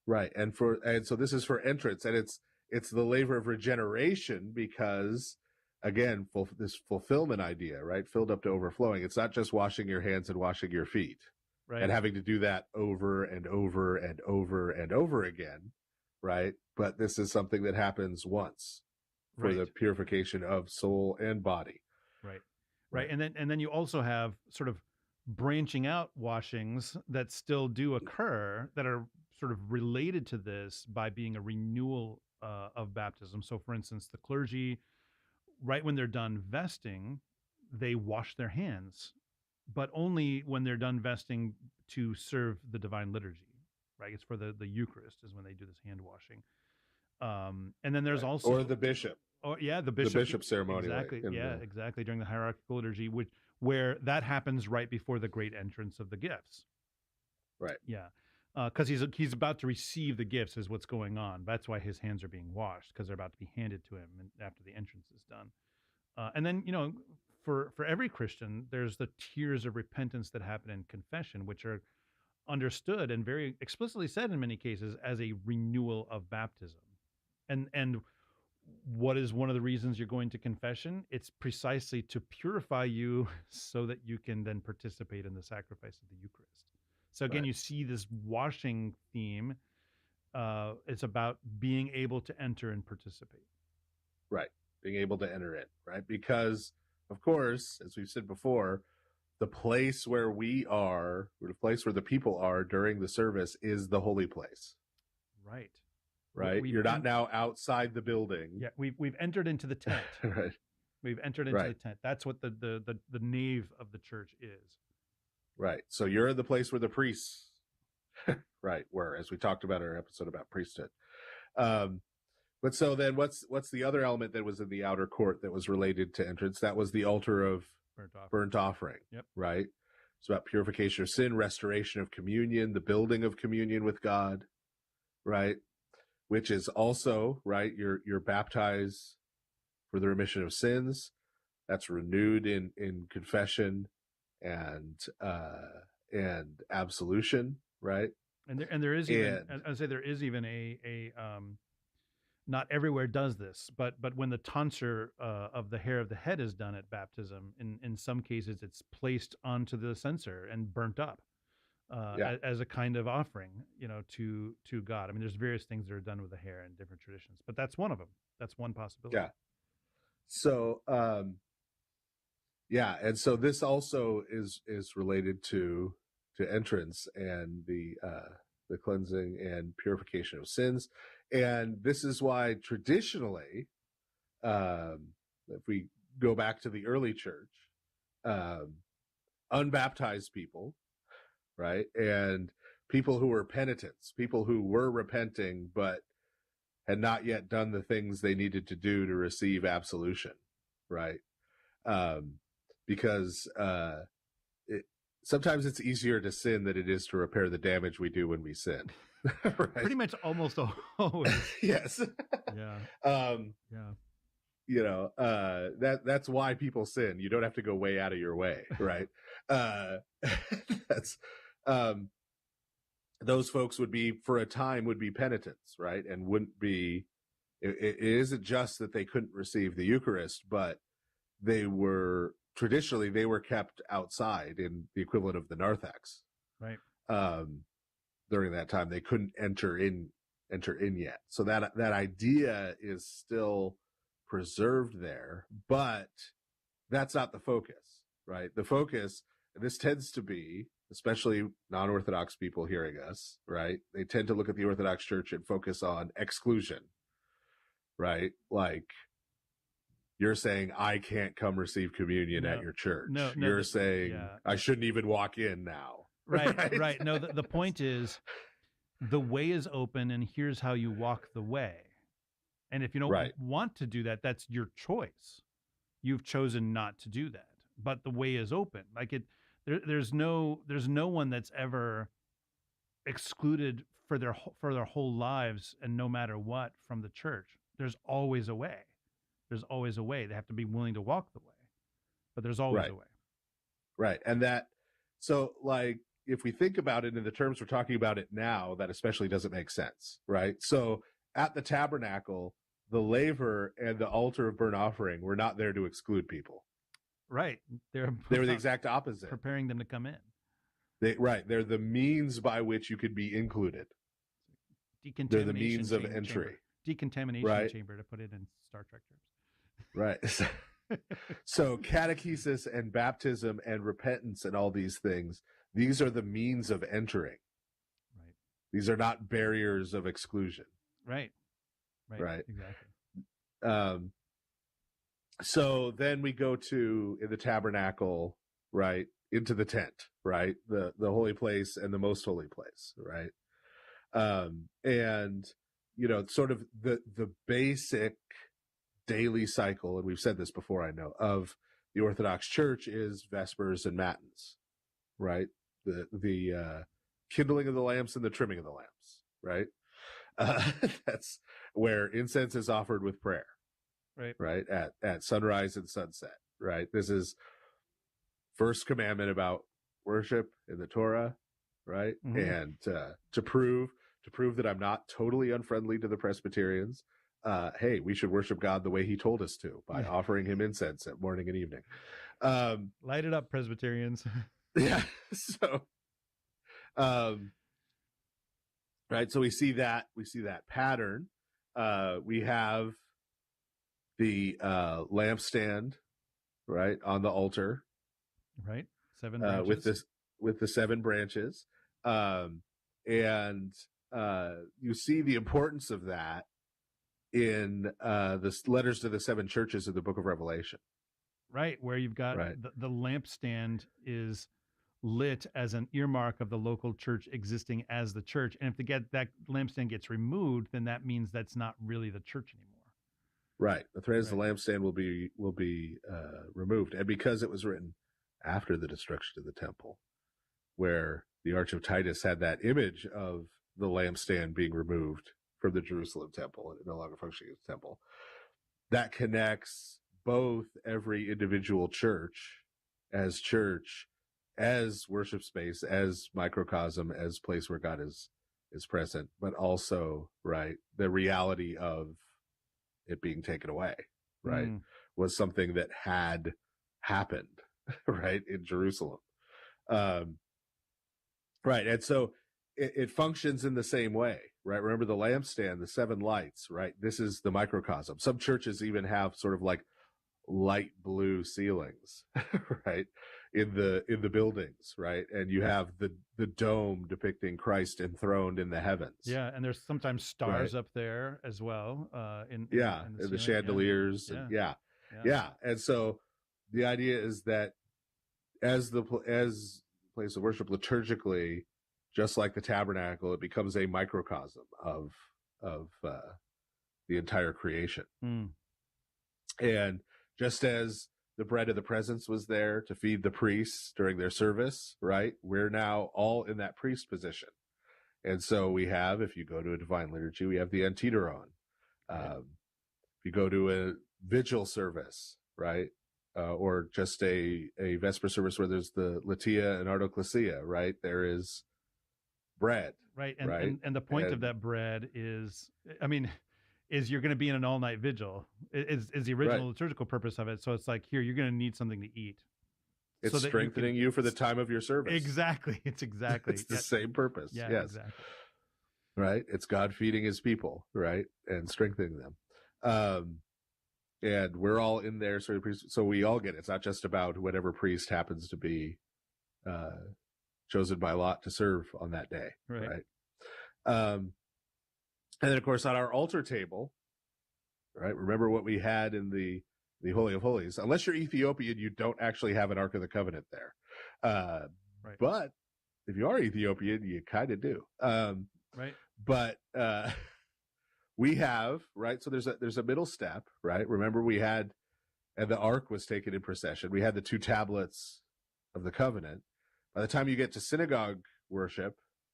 Right. And so this is for entrance, and it's the laver of regeneration because, again, this fulfillment idea, right? Filled up to overflowing. It's not just washing your hands and washing your feet, right, and having to do that over and over and over and over again, right? But this is something that happens once for the purification of soul and body. Right. And then you also have sort of branching out washings that still do occur that are sort of related to this by being a renewal of baptism. So, for instance, the clergy, right when they're done vesting, they wash their hands, but only when they're done vesting to serve the divine liturgy, right? It's for the Eucharist is when they do this hand washing. And then there's also... Or the bishop. Oh yeah, the bishop ceremony. Exactly. Exactly. During the hierarchical liturgy, where that happens right before the great entrance of the gifts. Right. Yeah. Because he's about to receive the gifts is what's going on. That's why his hands are being washed, because they're about to be handed to him after the entrance is done. And then, for every Christian, there's the tears of repentance that happen in confession, which are understood and very explicitly said in many cases as a renewal of baptism. And what is one of the reasons you're going to confession? It's precisely to purify you so that you can then participate in the sacrifice of the Eucharist. So again, you see this washing theme. It's about being able to enter and participate. Right. Being able to enter in, right? Because, of course, as we've said before, the place where we are, or the place where the people are during the service is the holy place. Right. Right. You're not now outside the building. Yeah. We've entered into the tent. Right. We've entered into the tent. That's what the nave of the church is. Right. So you're in the place where the priests, right, were, as we talked about in our episode about priesthood. But so then what's the other element that was in the outer court that was related to entrance? That was the altar of burnt offering. Yep. Right. It's about purification of sin, restoration of communion, the building of communion with God. Right. Which is also, right, you're baptized for the remission of sins. That's renewed in confession and absolution, right? And there is even, I'd say there is even a not everywhere does this, but when the tonsure of the hair of the head is done at baptism, in some cases it's placed onto the censer and burnt up as a kind of offering, to God. I mean, there's various things that are done with the hair in different traditions, but that's one of them. That's one possibility. Yeah. So, and so this also is related to entrance and the cleansing and purification of sins. And this is why traditionally, if we go back to the early church, unbaptized people, right, and people who were penitents, people who were repenting but had not yet done the things they needed to do to receive absolution, right? Because sometimes it's easier to sin than it is to repair the damage we do when we sin. Right? Pretty much almost always. Yes. Yeah. That's why people sin. You don't have to go way out of your way, right? Those folks would be, for a time, would be penitents, right? And wouldn't be, it isn't just that they couldn't receive the Eucharist, but traditionally they were kept outside in the equivalent of the narthex. Right. During that time, they couldn't enter in yet. So that idea is still preserved there, but that's not the focus, right? The focus, and this tends to be, especially non-Orthodox people hearing us, right? They tend to look at the Orthodox Church and focus on exclusion, right? Like, you're saying, I can't come receive communion at your church. No, you're saying, I shouldn't even walk in now. Right. No, the point is, the way is open, and here's how you walk the way. And if you don't want to do that, that's your choice. You've chosen not to do that, but the way is open. Like there's no one that's ever excluded for their whole lives, and no matter what, from the church. There's always a way. There's always a way. They have to be willing to walk the way, but there's always a way. Right. And so like, if we think about it in the terms we're talking about it now, that especially doesn't make sense, right? So at the tabernacle, the laver and the altar of burnt offering were not there to exclude people. Right. They were the exact opposite. Preparing them to come in. They're the means by which you could be included. They're the means of entry. Decontamination chamber, to put it in Star Trek terms. Right. So catechesis and baptism and repentance and all these things, these are the means of entering. Right. These are not barriers of exclusion. Right. Exactly. So then we go to, in the tabernacle, right, into the tent, right, the holy place and the most holy place, right, and sort of the basic daily cycle, and we've said this before, I know, of the Orthodox Church is Vespers and Matins, right? The kindling of the lamps and the trimming of the lamps, right? That's where incense is offered with prayer, right? At sunrise and sunset, right? This is first commandment about worship in the Torah, right? And to prove that I'm not totally unfriendly to the Presbyterians, hey, we should worship God the way he told us to, by offering him incense at morning and evening. Light it up, Presbyterians. Yeah. So, right. So we see that pattern. We have the lampstand, right, on the altar, right, 7 branches. with the 7 branches, and you see the importance of that in the letters to the 7 churches of the Book of Revelation, right, where you've got the lampstand is lit as an earmark of the local church existing as the church, and if that lampstand gets removed, then that means that's not really the church anymore. Right. The threads of the lampstand will be removed, and because it was written after the destruction of the temple, where the Arch of Titus had that image of the lampstand being removed from the Jerusalem temple and no longer functioning as a temple, that connects both every individual church, as worship space, as microcosm, as place where God is present, but also, right, the reality of it being taken away, right, was something that had happened, right, in Jerusalem. Right. And so it functions in the same way, right? Remember the lampstand, the 7 lights, right? This is the microcosm. Some churches even have sort of like light blue ceilings, right, in the buildings, right? And you have the dome depicting Christ enthroned in the heavens. Yeah, and there's sometimes stars up there as well. In the chandeliers. Yeah. And and so the idea is that as place of worship liturgically, just like the tabernacle, it becomes a microcosm of the entire creation. And just as the bread of the presence was there to feed the priests during their service, right? We're now all in that priest position. And so we have, if you go to a divine liturgy, we have the Antiteron. If you go to a vigil service, right? Or just a Vesper service where there's the Latia and Artoklasia, right? There is bread. Right. And the point of that bread is, is you're going to be in an all-night vigil is the original liturgical purpose of it. So it's like, here, you're going to need something to eat. It's so strengthening you for the time of your service. Exactly. It's the same purpose. Yeah, yes. Exactly. Right. It's God feeding his people, right? And strengthening them. And we're all in there. So we all get it. It's not just about whatever priest happens to be chosen by lot to serve on that day. Right. And then, of course, on our altar table, right, remember what we had in the Holy of Holies. Unless you're Ethiopian, you don't actually have an Ark of the Covenant there. But if you are Ethiopian, you kind of do. But we have, right, so there's a middle step, right? Remember we had, and the Ark was taken in procession. We had the 2 tablets of the covenant. By the time you get to synagogue worship,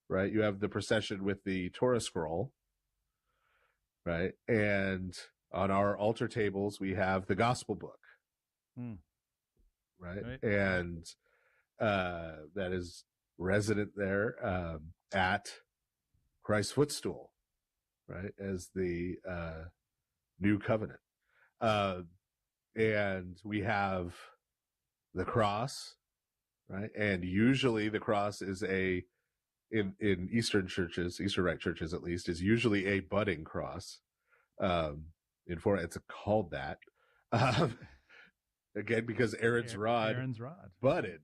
right, you have the procession with the Torah scroll. Right. And on our altar tables, we have the gospel book. Right. And that is resident there at Christ's footstool, right, as the new covenant. And we have the cross, right? And usually the cross is in Eastern churches, Eastern Rite churches at least, is usually a budding cross. It's called that. Again, because Aaron's rod budded,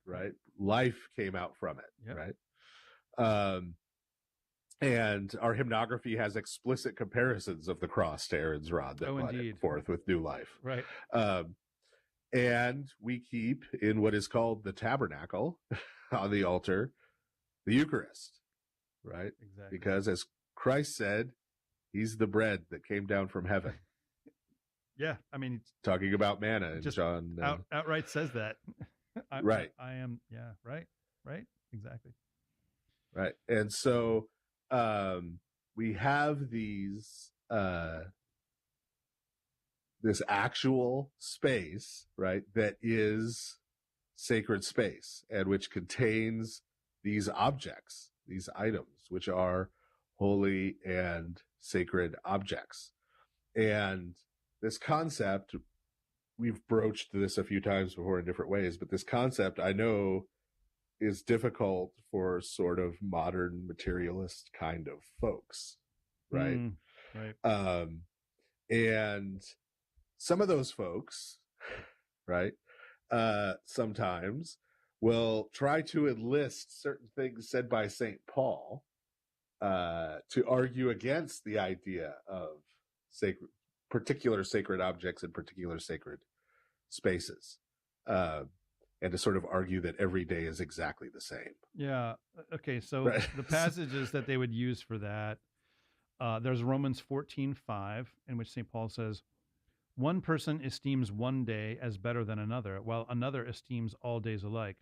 right? Life came out from it, right? And our hymnography has explicit comparisons of the cross to Aaron's rod that budded forth with new life. Right. And we keep in what is called the tabernacle on the altar the Eucharist, right? Exactly. Because as Christ said, he's the bread that came down from heaven, Yeah, I mean, talking about manna, and John outright says that. Right. I am. Yeah. Right. Exactly. Right. And so we have these this actual space, right, that is sacred space, and which contains these objects, these items, which are holy and sacred objects. And this concept, we've broached this a few times before in different ways, but this concept I know is difficult for sort of modern materialist kind of folks, right? Right. And some of those folks, right, sometimes will try to enlist certain things said by St. Paul to argue against the idea of particular sacred objects and particular sacred spaces, and to sort of argue that every day is exactly the same. Yeah. Okay. So Right. the passages that they would use for that, there's Romans 14:5, in which St. Paul says, "One person esteems one day as better than another, while another esteems all days alike.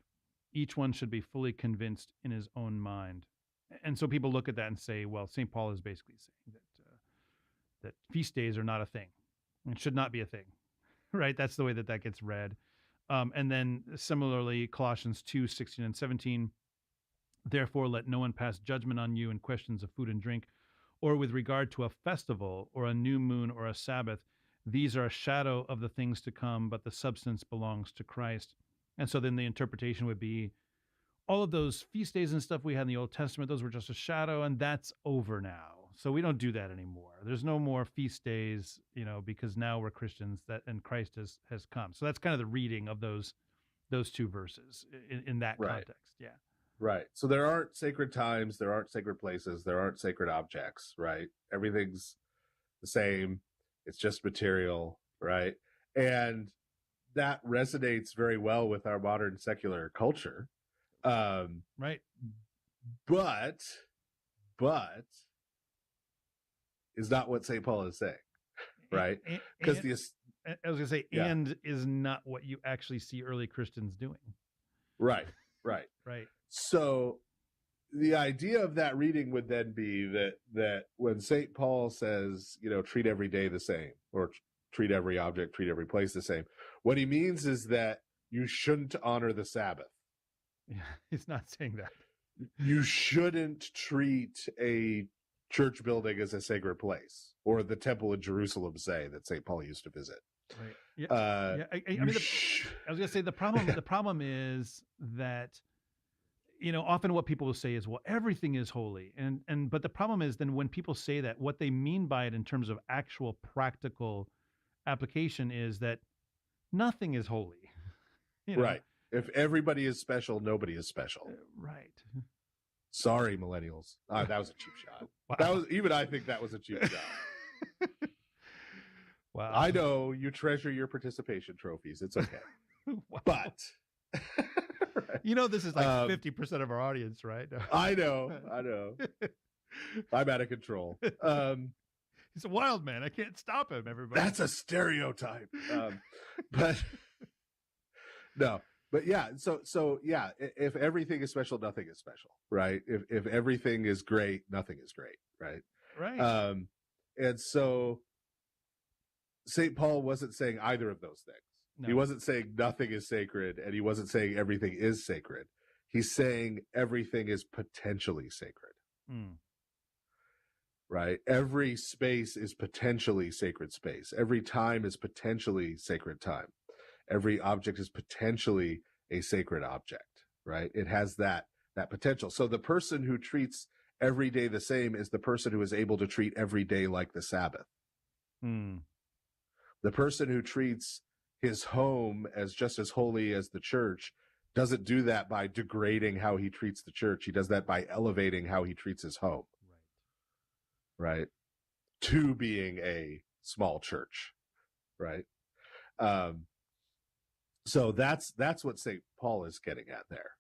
Each one should be fully convinced in his own mind." And so people look at that and say, well, St. Paul is basically saying that feast days are not a thing and should not be a thing, right? That's the way that gets read. And then similarly, Colossians 2:16 and 17, "Therefore let no one pass judgment on you in questions of food and drink, or with regard to a festival or a new moon or a Sabbath. These are a shadow of the things to come, but the substance belongs to Christ." And so then the interpretation would be, all of those feast days and stuff we had in the Old Testament, those were just a shadow, and that's over now. So we don't do that anymore. There's no more feast days, because now we're Christians and Christ has come. So that's kind of the reading of those two verses in that context. Yeah. Right. So there aren't sacred times, there aren't sacred places, there aren't sacred objects, right? Everything's the same. It's just material, right? And that resonates very well with our modern secular culture. Right. But is not what St. Paul is saying, right? Because I was going to say, and is not what you actually see early Christians doing. Right. Right. So the idea of that reading would then be that when St. Paul says, treat every day the same, or treat every object, treat every place the same, what he means is that you shouldn't honor the Sabbath. Yeah, he's not saying that. You shouldn't treat a church building as a sacred place, or the temple in Jerusalem, say, that St. Paul used to visit. Right. Yeah. I mean, I was going to say the problem is that, often what people will say is, well, everything is holy. But the problem is then when people say that, what they mean by it in terms of actual practical application is that nothing is holy. Right. If everybody is special, nobody is special. Right. Sorry, millennials. That was a cheap shot. Wow. I think that was a cheap shot. Wow. I know you treasure your participation trophies. It's okay. Wow. But this is like 50% of our audience, right? I know. I'm out of control. He's a wild man. I can't stop him, everybody. That's a stereotype. But no. But yeah, so yeah, if everything is special, nothing is special, right? If everything is great, nothing is great, right? Right. And so St. Paul wasn't saying either of those things. No. He wasn't saying nothing is sacred, and he wasn't saying everything is sacred. He's saying everything is potentially sacred. Right? Every space is potentially sacred space. Every time is potentially sacred time. Every object is potentially a sacred object, right? It has that potential. So the person who treats every day the same is the person who is able to treat every day like the Sabbath. The person who treats his home as just as holy as the church doesn't do that by degrading how he treats the church. He does that by elevating how he treats his home. Right? To being a small church, right? So that's what St. Paul is getting at there,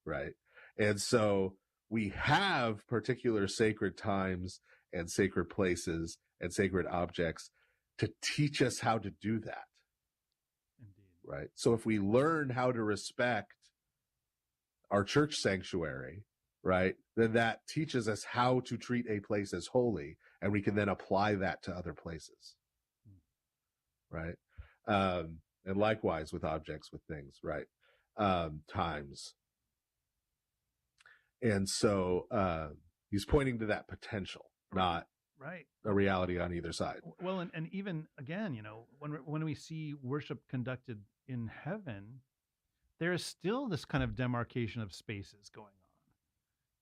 right? And so we have particular sacred times and sacred places and sacred objects to teach us how to do that. Indeed. Right? So if we learn how to respect our church sanctuary, right, then that teaches us how to treat a place as holy, and we can then apply that to other places. Right? And likewise with objects, with things, right? Times. And so he's pointing to that potential, not right a reality on either side. Well, and even again, you know, when we see worship conducted in heaven, there is still this kind of demarcation of spaces going on.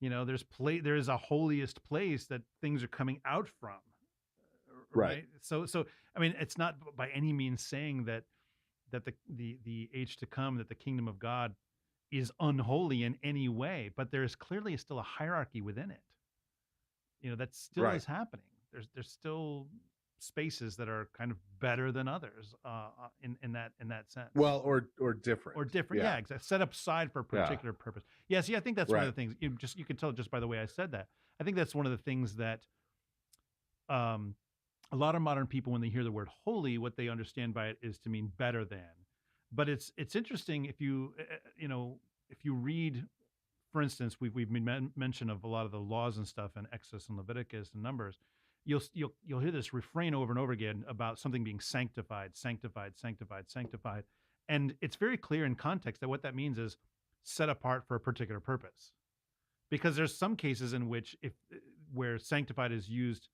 You know, there is a holiest place that things are coming out from. Right. So I mean, it's not by any means saying that the age to come, that the kingdom of God is unholy in any way, but there is clearly still a hierarchy within it. You know, that still is happening. There's still spaces that are kind of better than others in that sense. Well, or different. Or different, yeah, exactly. Set aside for a particular purpose. Yeah, see, I think that's one of the things. You can tell just by the way I said that. I think that's one of the things that a lot of modern people, when they hear the word holy, what they understand by it is to mean better than. But it's interesting if you read, for instance, we've made mention of a lot of the laws and stuff in Exodus and Leviticus and Numbers. You'll hear this refrain over and over again about something being sanctified, sanctified, sanctified, sanctified, and it's very clear in context that what that means is set apart for a particular purpose. Because there's some cases in which where sanctified is used,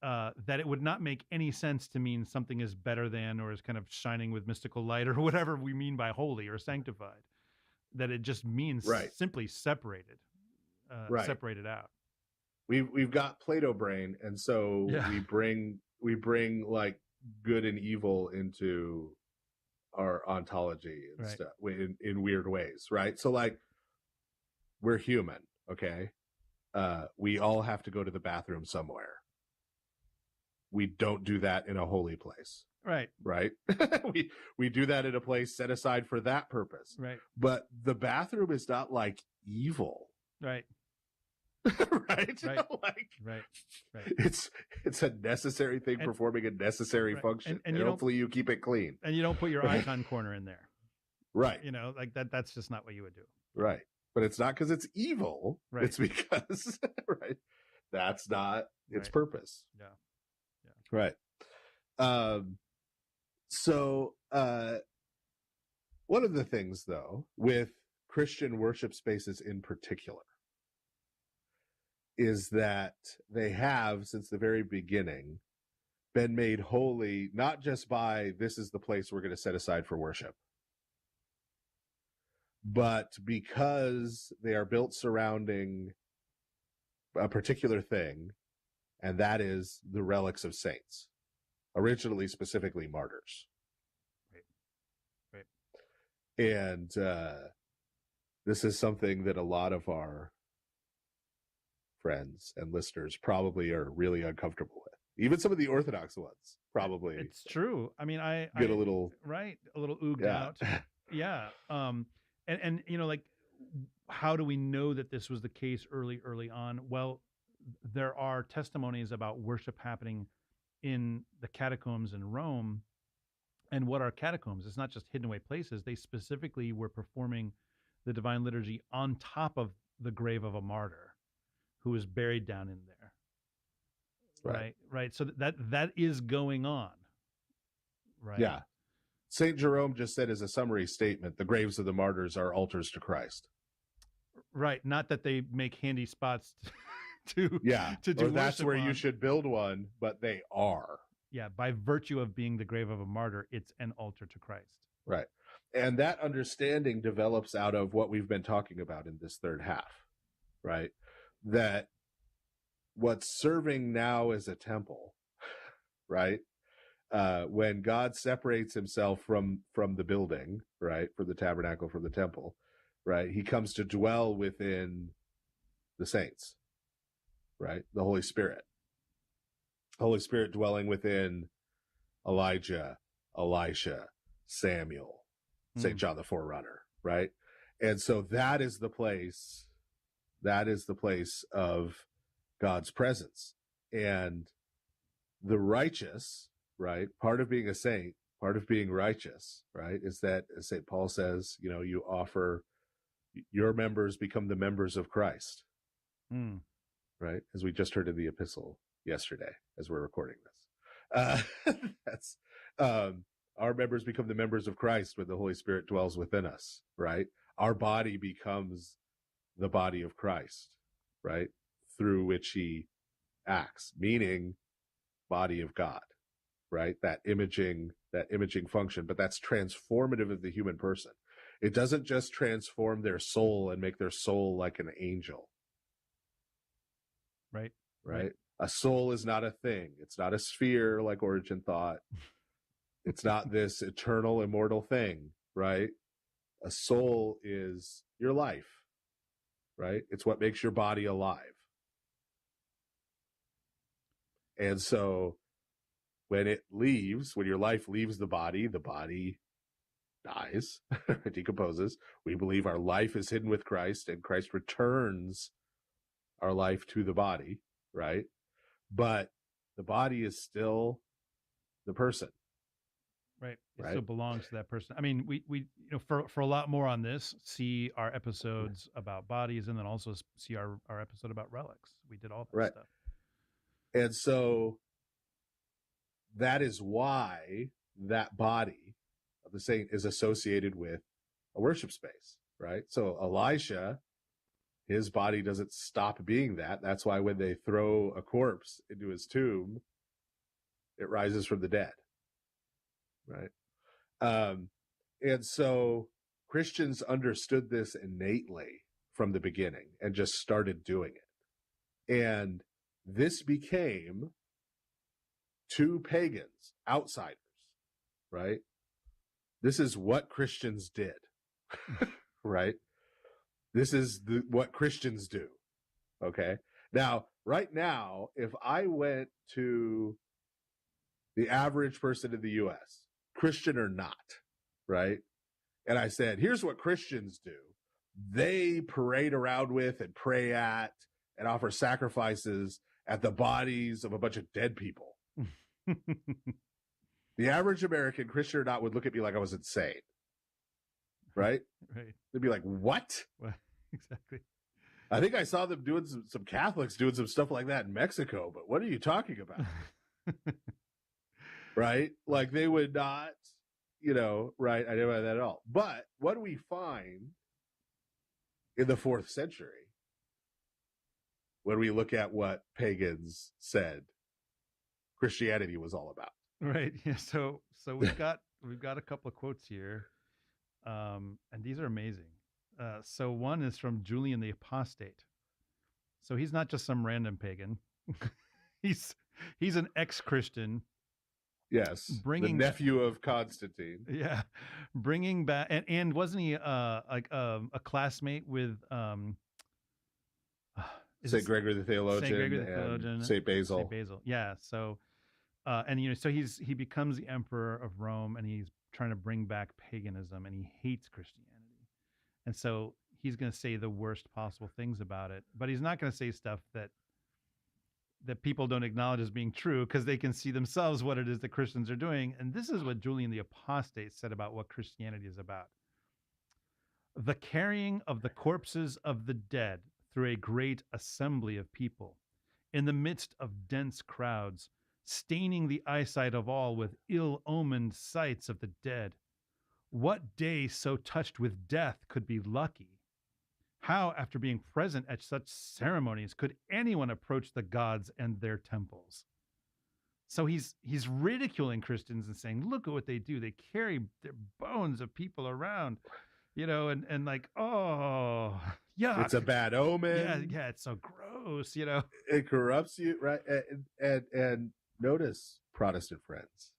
that it would not make any sense to mean something is better than or is kind of shining with mystical light or whatever we mean by holy or sanctified. That it just means simply separated, separated out. We've got Plato brain, and so we bring like good and evil into our ontology and stuff in weird ways, right? So like we're human, okay? We all have to go to the bathroom somewhere. We don't do that in a holy place. Right. we do that in a place set aside for that purpose. Right. But the bathroom is not like evil. Right. Right. It's a necessary thing performing a necessary function, and hopefully you keep it clean. And you don't put your icon corner in there. Right. You know, like that's just not what you would do. Right. But it's not because it's evil. Right. It's because that's not its purpose. Yeah. Right. So one of the things, though, with Christian worship spaces in particular is that they have, since the very beginning, been made holy, not just by this is the place we're going to set aside for worship, but because they are built surrounding a particular thing, and that is the relics of saints, originally specifically martyrs. Right. And this is something that a lot of our friends and listeners probably are really uncomfortable with. Even some of the Orthodox ones probably. It's true. I mean, I get a little ooged out. Yeah. And you know, like, how do we know that this was the case early on? Well, there are testimonies about worship happening in the catacombs in Rome. And what are catacombs? It's not just hidden away places. They specifically were performing the divine liturgy on top of the grave of a martyr who was buried down in there. Right. So that is going on. Right. Yeah. St. Jerome just said as a summary statement, the graves of the martyrs are altars to Christ. Right. Not that they make handy spots to do. Or that's where you should build one, but they are. Yeah. By virtue of being the grave of a martyr, it's an altar to Christ. Right. And that understanding develops out of what we've been talking about in this third half, right? That what's serving now as a temple, right? When God separates himself from the building, right, for the tabernacle, from the temple, right, he comes to dwell within the saints, right? The Holy Spirit. Holy Spirit dwelling within Elijah, Elisha, Samuel, St. John the Forerunner, right? And so that is the place of God's presence. And the righteous, right? Part of being a saint, part of being righteous, right, is that, as St. Paul says, you offer your members become the members of Christ, right? As we just heard in the epistle yesterday, as we're recording this. That's our members become the members of Christ when the Holy Spirit dwells within us, right? Our body becomes the body of Christ, right? Through which he acts, meaning body of God, right? That imaging function, but that's transformative of the human person. It doesn't just transform their soul and make their soul like an angel. Right. A soul is not a thing. It's not a sphere like Origen thought. It's not this eternal, immortal thing, right? A soul is your life, right? It's what makes your body alive. And so when your life leaves the body dies, decomposes. We believe our life is hidden with Christ, and Christ returns our life to the body, right? But the body is still the person. Right. It still belongs to that person. I mean, we for a lot more on this, see our episodes about bodies, and then also see our episode about relics. We did all that stuff. And so that is why that body of the saint is associated with a worship space, right? So Elisha, his body doesn't stop being that. That's why when they throw a corpse into his tomb, it rises from the dead, right? And so Christians understood this innately from the beginning and just started doing it. And this became, to pagans, outsiders, right? This is what Christians did, right? This is what Christians do, okay? Now, right now, if I went to the average person in the U.S., Christian or not, right? And I said, here's what Christians do. They parade around with and pray at and offer sacrifices at the bodies of a bunch of dead people. The average American, Christian or not, would look at me like I was insane. Right? Right. They'd be like, what? Well, exactly. I think I saw them doing some Catholics doing some stuff like that in Mexico, but what are you talking about? Right? Like they would not, right? I didn't know that at all. But what do we find in the 4th century when we look at what pagans said Christianity was all about? Right. Yeah. So we've got a couple of quotes here, and these are amazing. So one is from Julian the Apostate. So he's not just some random pagan. he's an ex-Christian. Yes, the nephew of Constantine. Yeah, bringing back and wasn't he like a classmate with Saint Gregory the Theologian and Saint Basil. Saint Basil. Yeah. So and so he becomes the emperor of Rome, and he's trying to bring back paganism, and he hates Christianity, and so he's going to say the worst possible things about it, but he's not going to say stuff that people don't acknowledge as being true, because they can see themselves what it is that Christians are doing. And this is what Julian the Apostate said about what Christianity is about. The carrying of the corpses of the dead through a great assembly of people, in the midst of dense crowds, staining the eyesight of all with ill-omened sights of the dead. What day so touched with death could be lucky? How, after being present at such ceremonies, could anyone approach the gods and their temples? So he's ridiculing Christians and saying, look at what they do. They carry their bones of people around, and like, oh, yeah, it's a bad omen. Yeah, it's so gross, It corrupts you, right? And notice, Protestant friends,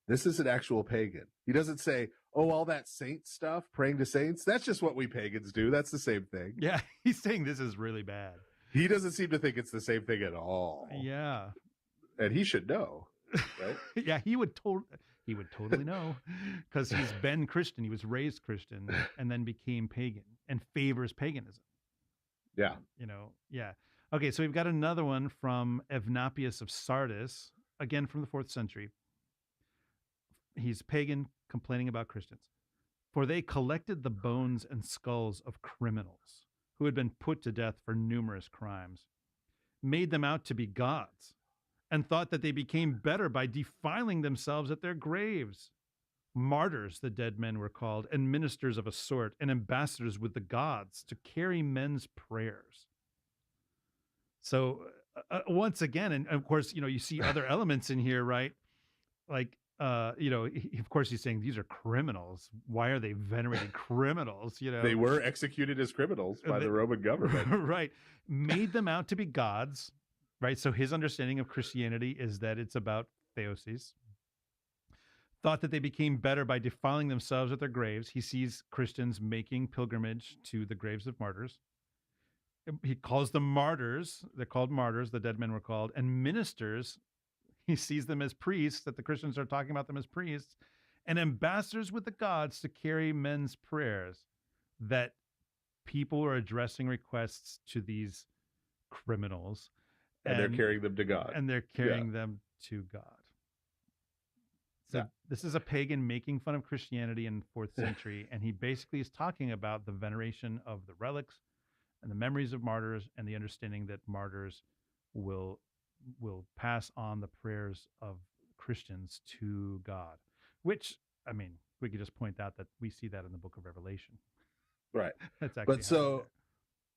this is an actual pagan. He doesn't say, oh, all that saint stuff, praying to saints, that's just what we pagans do. That's the same thing. Yeah, he's saying this is really bad. He doesn't seem to think it's the same thing at all. Yeah. And he should know, right? Yeah, he would totally know, because he's been Christian. He was raised Christian and then became pagan and favors paganism. Yeah. Yeah. Okay, so we've got another one from Evnapius of Sardis. again from the 4th century. He's pagan, complaining about Christians. For they collected the bones and skulls of criminals who had been put to death for numerous crimes, made them out to be gods, and thought that they became better by defiling themselves at their graves. Martyrs, the dead men were called, and ministers of a sort, and ambassadors with the gods to carry men's prayers. So once again, and of course, you see other elements in here, right? Like, of course he's saying these are criminals. Why are they venerating criminals? They were executed as criminals by the Roman government. Right. Made them out to be gods, right? So his understanding of Christianity is that it's about theoses. Thought that they became better by defiling themselves at their graves. He sees Christians making pilgrimage to the graves of martyrs. He calls them martyrs. They're called martyrs. The dead men were called. And ministers, he sees them as priests, that the Christians are talking about them as priests, and ambassadors with the gods to carry men's prayers, that people are addressing requests to these criminals. And they're carrying them to God. And they're carrying them to God. So this is a pagan making fun of Christianity in the 4th century, and he basically is talking about the veneration of the relics and the memories of martyrs, and the understanding that martyrs will pass on the prayers of Christians to God, which, I mean, we could just point out that we see that in the book of Revelation. Right. That's actually but so,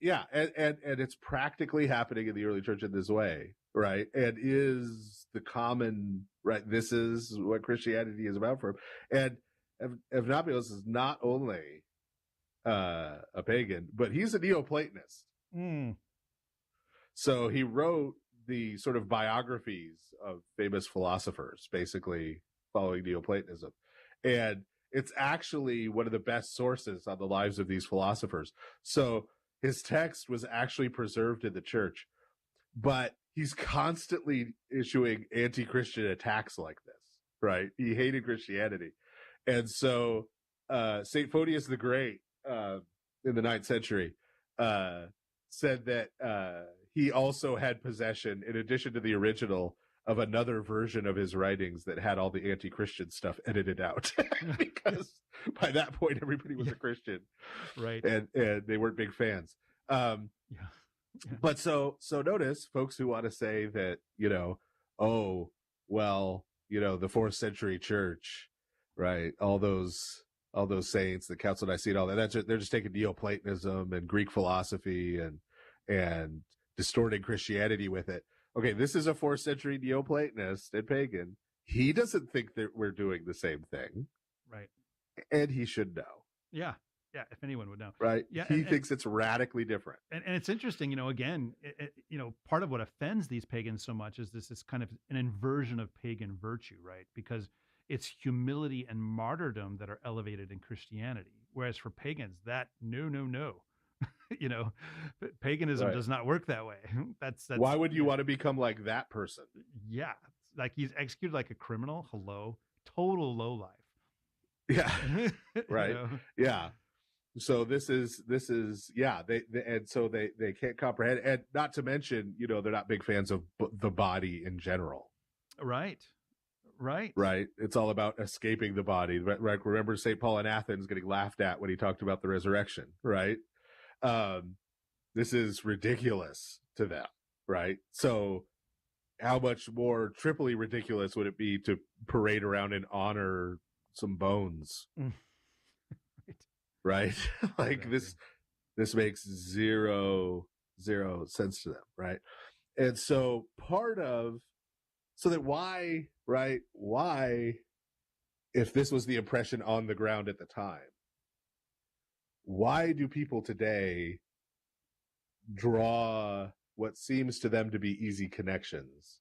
yeah, and it's practically happening in the early church in this way, right? And is the common, right? This is what Christianity is about for him. And Evnapios is not only a pagan, but he's a Neoplatonist. So he wrote the sort of biographies of famous philosophers, basically following Neoplatonism. And it's actually one of the best sources on the lives of these philosophers. So his text was actually preserved in the church, but he's constantly issuing anti-Christian attacks like this, right? He hated Christianity. And so St. Photius the Great, in the 9th century, said that he also had possession, in addition to the original, of another version of his writings that had all the anti-Christian stuff edited out. Because by that point, everybody was a Christian. Right. And they weren't big fans. But so notice folks who want to say that, the 4th century church, right? All those saints, the Council of Nicaea, all that, they're just taking Neoplatonism and Greek philosophy and distorting Christianity with it. Okay, this is a 4th century Neoplatonist and pagan. He doesn't think that we're doing the same thing. Right. And he should know. Yeah. Yeah. If anyone would know. Right. Yeah. He thinks it's radically different. And it's interesting, again, part of what offends these pagans so much is this kind of an inversion of pagan virtue, right? Because it's humility and martyrdom that are elevated in Christianity. Whereas for pagans, no. Paganism does not work that way. That's why would you want to become like that person? Yeah. Like he's executed like a criminal. Hello. Total low life. Yeah. Right. Yeah. So this is and so they can't comprehend, and not to mention, they're not big fans of the body in general. Right. It's all about escaping the body. Right. Remember St. Paul in Athens getting laughed at when he talked about the resurrection, right? This is ridiculous to them, right? So how much more triply ridiculous would it be to parade around and honor some bones? Right? Like this makes zero sense to them, right? And so why, if this was the impression on the ground at the time, why do people today draw what seems to them to be easy connections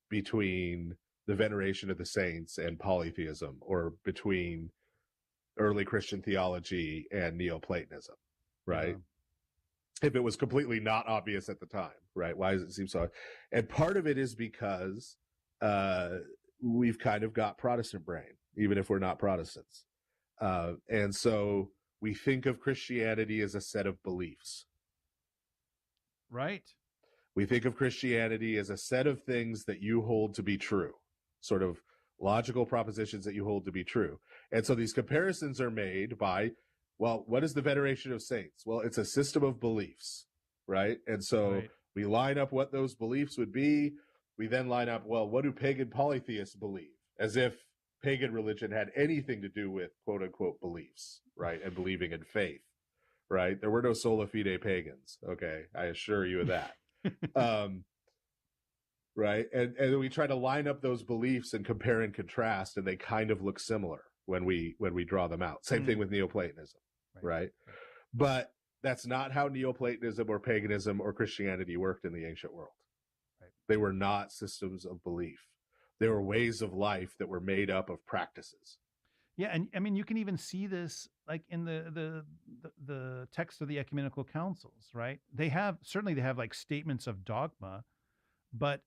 between the veneration of the saints and polytheism, or between early Christian theology and Neoplatonism, right? If it was completely not obvious at the time, right? Why does it seem so? And part of it is because we've kind of got Protestant brain, even if we're not Protestants. And so we think of Christianity as a set of beliefs. Right. We think of Christianity as a set of things that you hold to be true. sort of logical propositions that you hold to be true. And so these comparisons are made by, well, what is the veneration of saints? Well, it's a system of beliefs, right? And so we line up what those beliefs would be. We then line up, well, what do pagan polytheists believe? As if pagan religion had anything to do with quote unquote beliefs, right? And believing in faith, right? There were no sola fide pagans. Okay. I assure you of that. Right. And we try to line up those beliefs and compare and contrast, and they kind of look similar when we draw them out. Same thing with Neoplatonism, right? But that's not how Neoplatonism or paganism or Christianity worked in the ancient world. They were not systems of belief. They were ways of life that were made up of practices. Yeah, and I mean, you can even see this like in the text of the ecumenical councils, right? They have like statements of dogma, but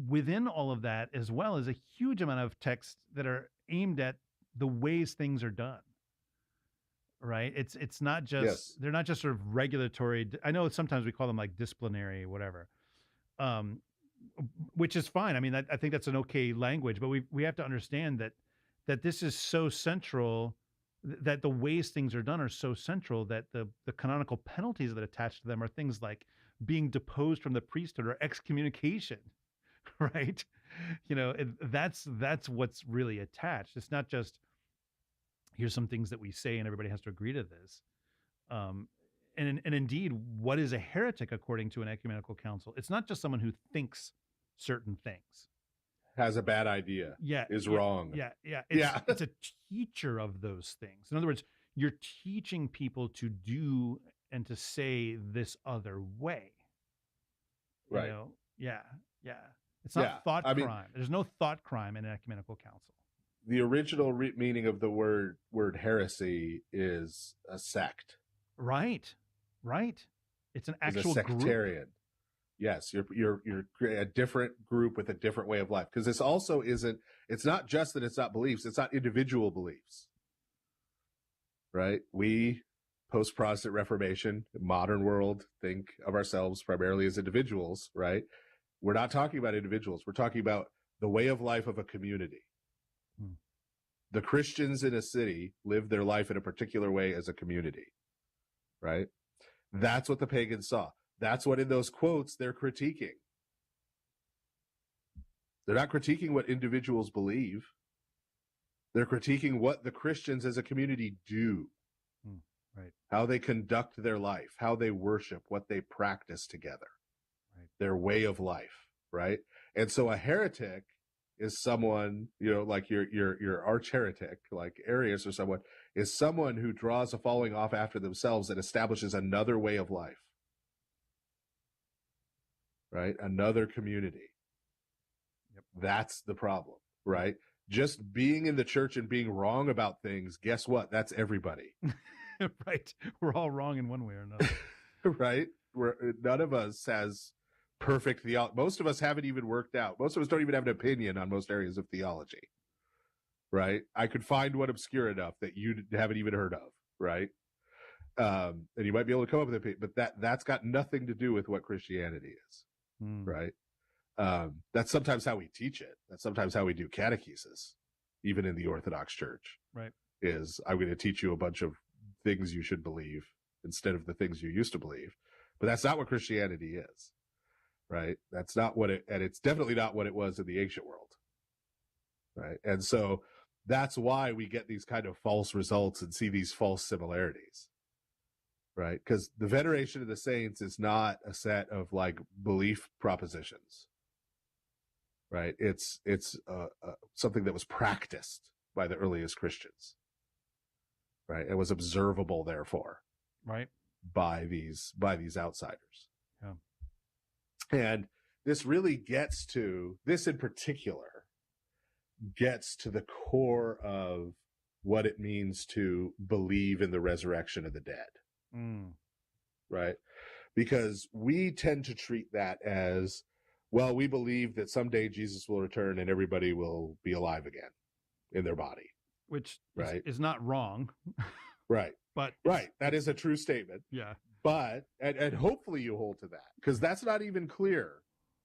within all of that as well is a huge amount of texts that are aimed at the ways things are done. Right? It's not just they're not just sort of regulatory. I know sometimes we call them like disciplinary, whatever. Which is fine. I mean, I think that's an okay language, but we have to understand that this is so central, that the ways things are done are so central that the canonical penalties that attach to them are things like being deposed from the priesthood or excommunication, right? That's what's really attached. It's not just here's some things that we say and everybody has to agree to this. And indeed, what is a heretic according to an ecumenical council? It's not just someone who thinks certain things. Has a bad idea. Is wrong. It's a teacher of those things. In other words, you're teaching people to do and to say this other way. Right. It's not thought crime. There's no thought crime in an ecumenical council. The original meaning of the word heresy is a sect. Right. It's an actual a sectarian group. Yes, you're a different group with a different way of life. Because this also isn't. It's not just that it's not beliefs. It's not individual beliefs. Right. We post-Protestant Reformation, modern world, think of ourselves primarily as individuals. Right. We're not talking about individuals. We're talking about the way of life of a community. The Christians in a city live their life in a particular way as a community, right? That's what the pagans saw. That's what in those quotes they're critiquing. They're not critiquing what individuals believe. They're critiquing what the Christians as a community do, right? How they conduct their life, how they worship, what they practice together, right? Their way of life, right? And so a heretic is someone, like your arch heretic, like Arius or someone, is someone who draws a following off after themselves and establishes another way of life, right? Another community. Yep. That's the problem, right? Just being in the church and being wrong about things, guess what? That's everybody. Right. We're all wrong in one way or another. Right? None of us has perfect theology. Most of us haven't even worked out. Most of us don't even have an opinion on most areas of theology, right? I could find one obscure enough that you haven't even heard of, right? And you might be able to come up with an opinion, but that's got nothing to do with what Christianity is, right? That's sometimes how we teach it. That's sometimes how we do catechesis, even in the Orthodox Church, right? Is I'm going to teach you a bunch of things you should believe instead of the things you used to believe. But that's not what Christianity is. Right. That's not what and it's definitely not what it was in the ancient world. Right. And so that's why we get these kind of false results and see these false similarities. Right. Because the veneration of the saints is not a set of like belief propositions. Right. It's something that was practiced by the earliest Christians. Right. It was observable, therefore. Right. By these outsiders. Yeah. And this really this in particular gets to the core of what it means to believe in the resurrection of the dead. Right? Because we tend to treat that as, well, we believe that someday Jesus will return and everybody will be alive again in their body. Which is not wrong. Right. But that is a true statement. Yeah. But, and hopefully you hold to that, because that's not even clear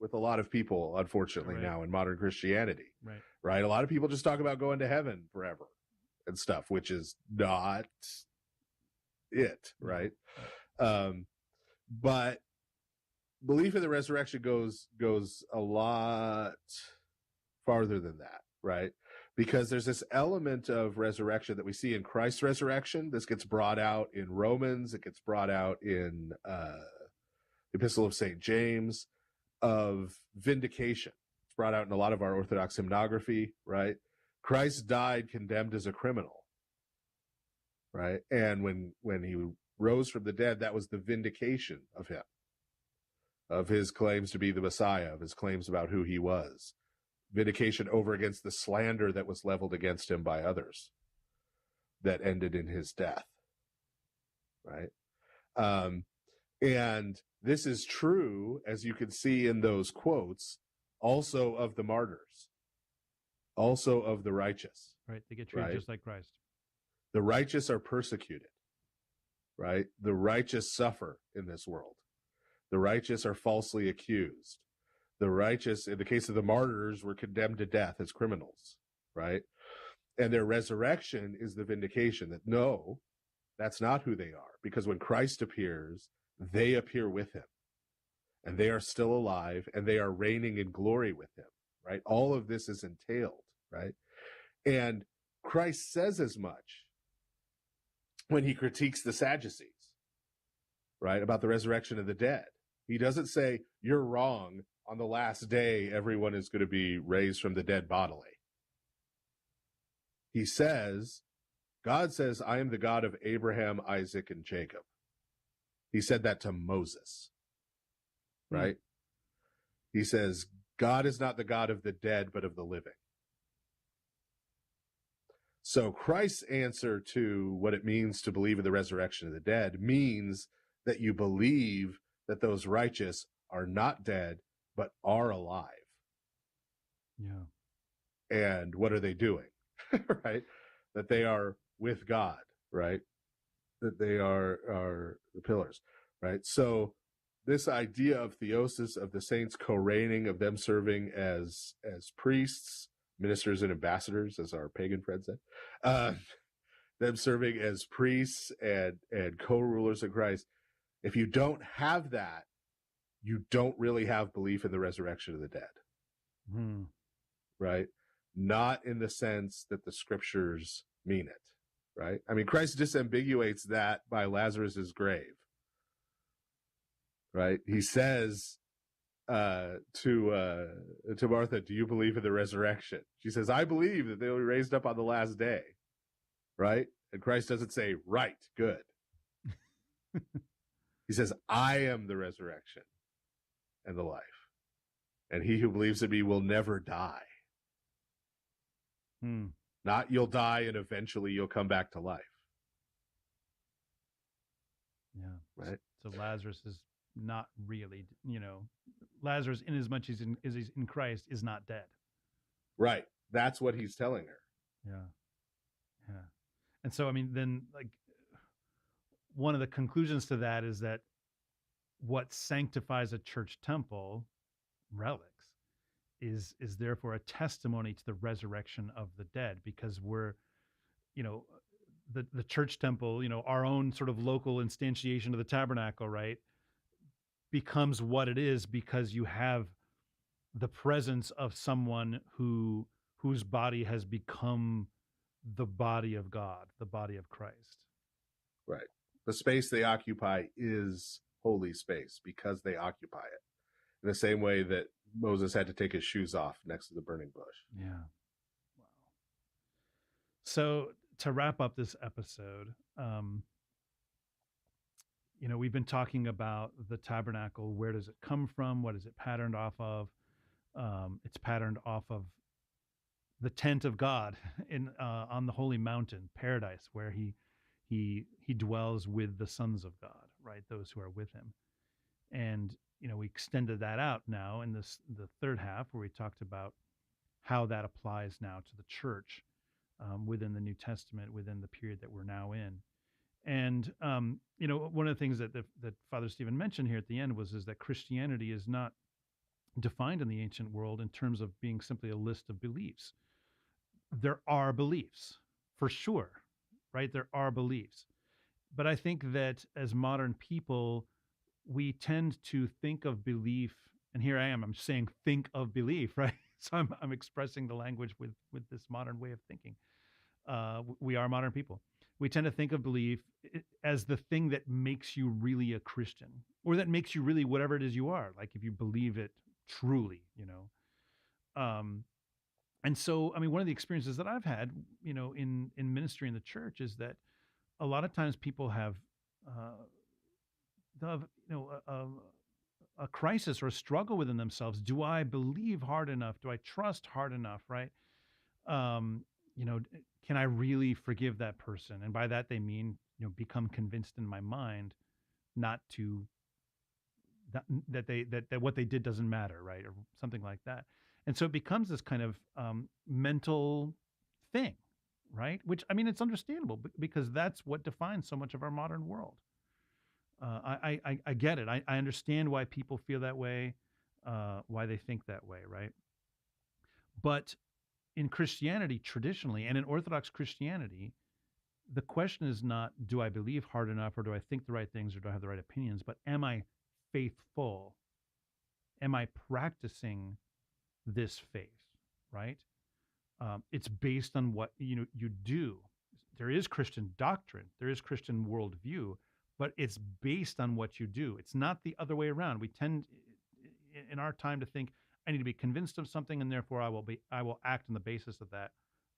with a lot of people, unfortunately, Right. now in modern Christianity. Right. Right. A lot of people just talk about going to heaven forever and stuff, which is not it. Right. But belief in the resurrection goes a lot farther than that. Right. Because there's this element of resurrection that we see in Christ's resurrection. This gets brought out in Romans. It gets brought out in the Epistle of St. James, of vindication. It's brought out in a lot of our Orthodox hymnography, right? Christ died condemned as a criminal, right? And when he rose from the dead, that was the vindication of him, of his claims to be the Messiah, of his claims about who he was. Vindication over against the slander that was leveled against him by others that ended in his death, right? And this is true, as you can see in those quotes, also of the martyrs, also of the righteous. Right. They get treated just like Christ. The righteous are persecuted, right? The righteous suffer in this world. The righteous are falsely accused. The righteous, in the case of the martyrs, were condemned to death as criminals, right? And their resurrection is the vindication that no, that's not who they are. Because when Christ appears, they appear with him. And they are still alive, and they are reigning in glory with him, right? All of this is entailed, right? And Christ says as much when he critiques the Sadducees, right, about the resurrection of the dead. He doesn't say, you're wrong. On the last day, everyone is going to be raised from the dead bodily. He says, God says, I am the God of Abraham, Isaac, and Jacob. He said that to Moses, right? He says, God is not the God of the dead, but of the living. So Christ's answer to what it means to believe in the resurrection of the dead means that you believe that those righteous are not dead, but are alive. Yeah. And what are they doing? Right? That they are with God, right? That they are the pillars, right? So this idea of theosis, of the saints co-reigning, of them serving as priests, ministers, and ambassadors, as our pagan friend said, them serving as priests and co-rulers of Christ. If you don't have that, you don't really have belief in the resurrection of the dead, right? Not in the sense that the scriptures mean it, right? I mean, Christ disambiguates that by Lazarus's grave, right? He says to Martha, do you believe in the resurrection? She says, I believe that they will be raised up on the last day, right? And Christ doesn't say, right, good. He says, I am the resurrection and the life. And he who believes in me will never die. Not you'll die and eventually you'll come back to life. Yeah. Right. So Lazarus is not really, Lazarus, in as much as he's in Christ, is not dead. Right. That's what he's telling her. Yeah. Yeah. And so, I mean, then one of the conclusions to that is that what sanctifies a church temple, relics, is therefore a testimony to the resurrection of the dead, because we're, the church temple, our own sort of local instantiation of the tabernacle, right, becomes what it is because you have the presence of someone whose body has become the body of God, the body of Christ. Right. The space they occupy is holy space because they occupy it. In the same way that Moses had to take his shoes off next to the burning bush. Yeah. Wow. So to wrap up this episode, we've been talking about the tabernacle. Where does it come from? What is it patterned off of? It's patterned off of the tent of God on the holy mountain, paradise, where he dwells with the sons of God, right? Those who are with him. And, we extended that out now in the third half, where we talked about how that applies now to the church within the New Testament, within the period that we're now in. And, one of the things that Father Stephen mentioned here at the end is that Christianity is not defined in the ancient world in terms of being simply a list of beliefs. There are beliefs, for sure, right? There are beliefs. But I think that as modern people, we tend to think of belief, and here I am, I'm saying think of belief, right? So I'm expressing the language with this modern way of thinking. We are modern people. We tend to think of belief as the thing that makes you really a Christian, or that makes you really whatever it is you are. Like if you believe it truly, and so, I mean, one of the experiences that I've had, in ministry in the church is that a lot of times people have, a crisis or a struggle within themselves. Do I believe hard enough? Do I trust hard enough? Right? Um, can I really forgive that person? And by that they mean, become convinced in my mind, not to that what they did doesn't matter, right, or something like that. And so it becomes this kind of mental thing, right? Which, I mean, it's understandable because that's what defines so much of our modern world. I get it. I understand why people feel that way, why they think that way, right? But in Christianity, traditionally, and in Orthodox Christianity, the question is not, do I believe hard enough, or do I think the right things, or do I have the right opinions, but am I faithful? Am I practicing this faith, right? It's based on what you do. There is Christian doctrine, there is Christian worldview, but it's based on what you do. It's not the other way around. We tend in our time to think, I need to be convinced of something, and therefore I will act on the basis of that.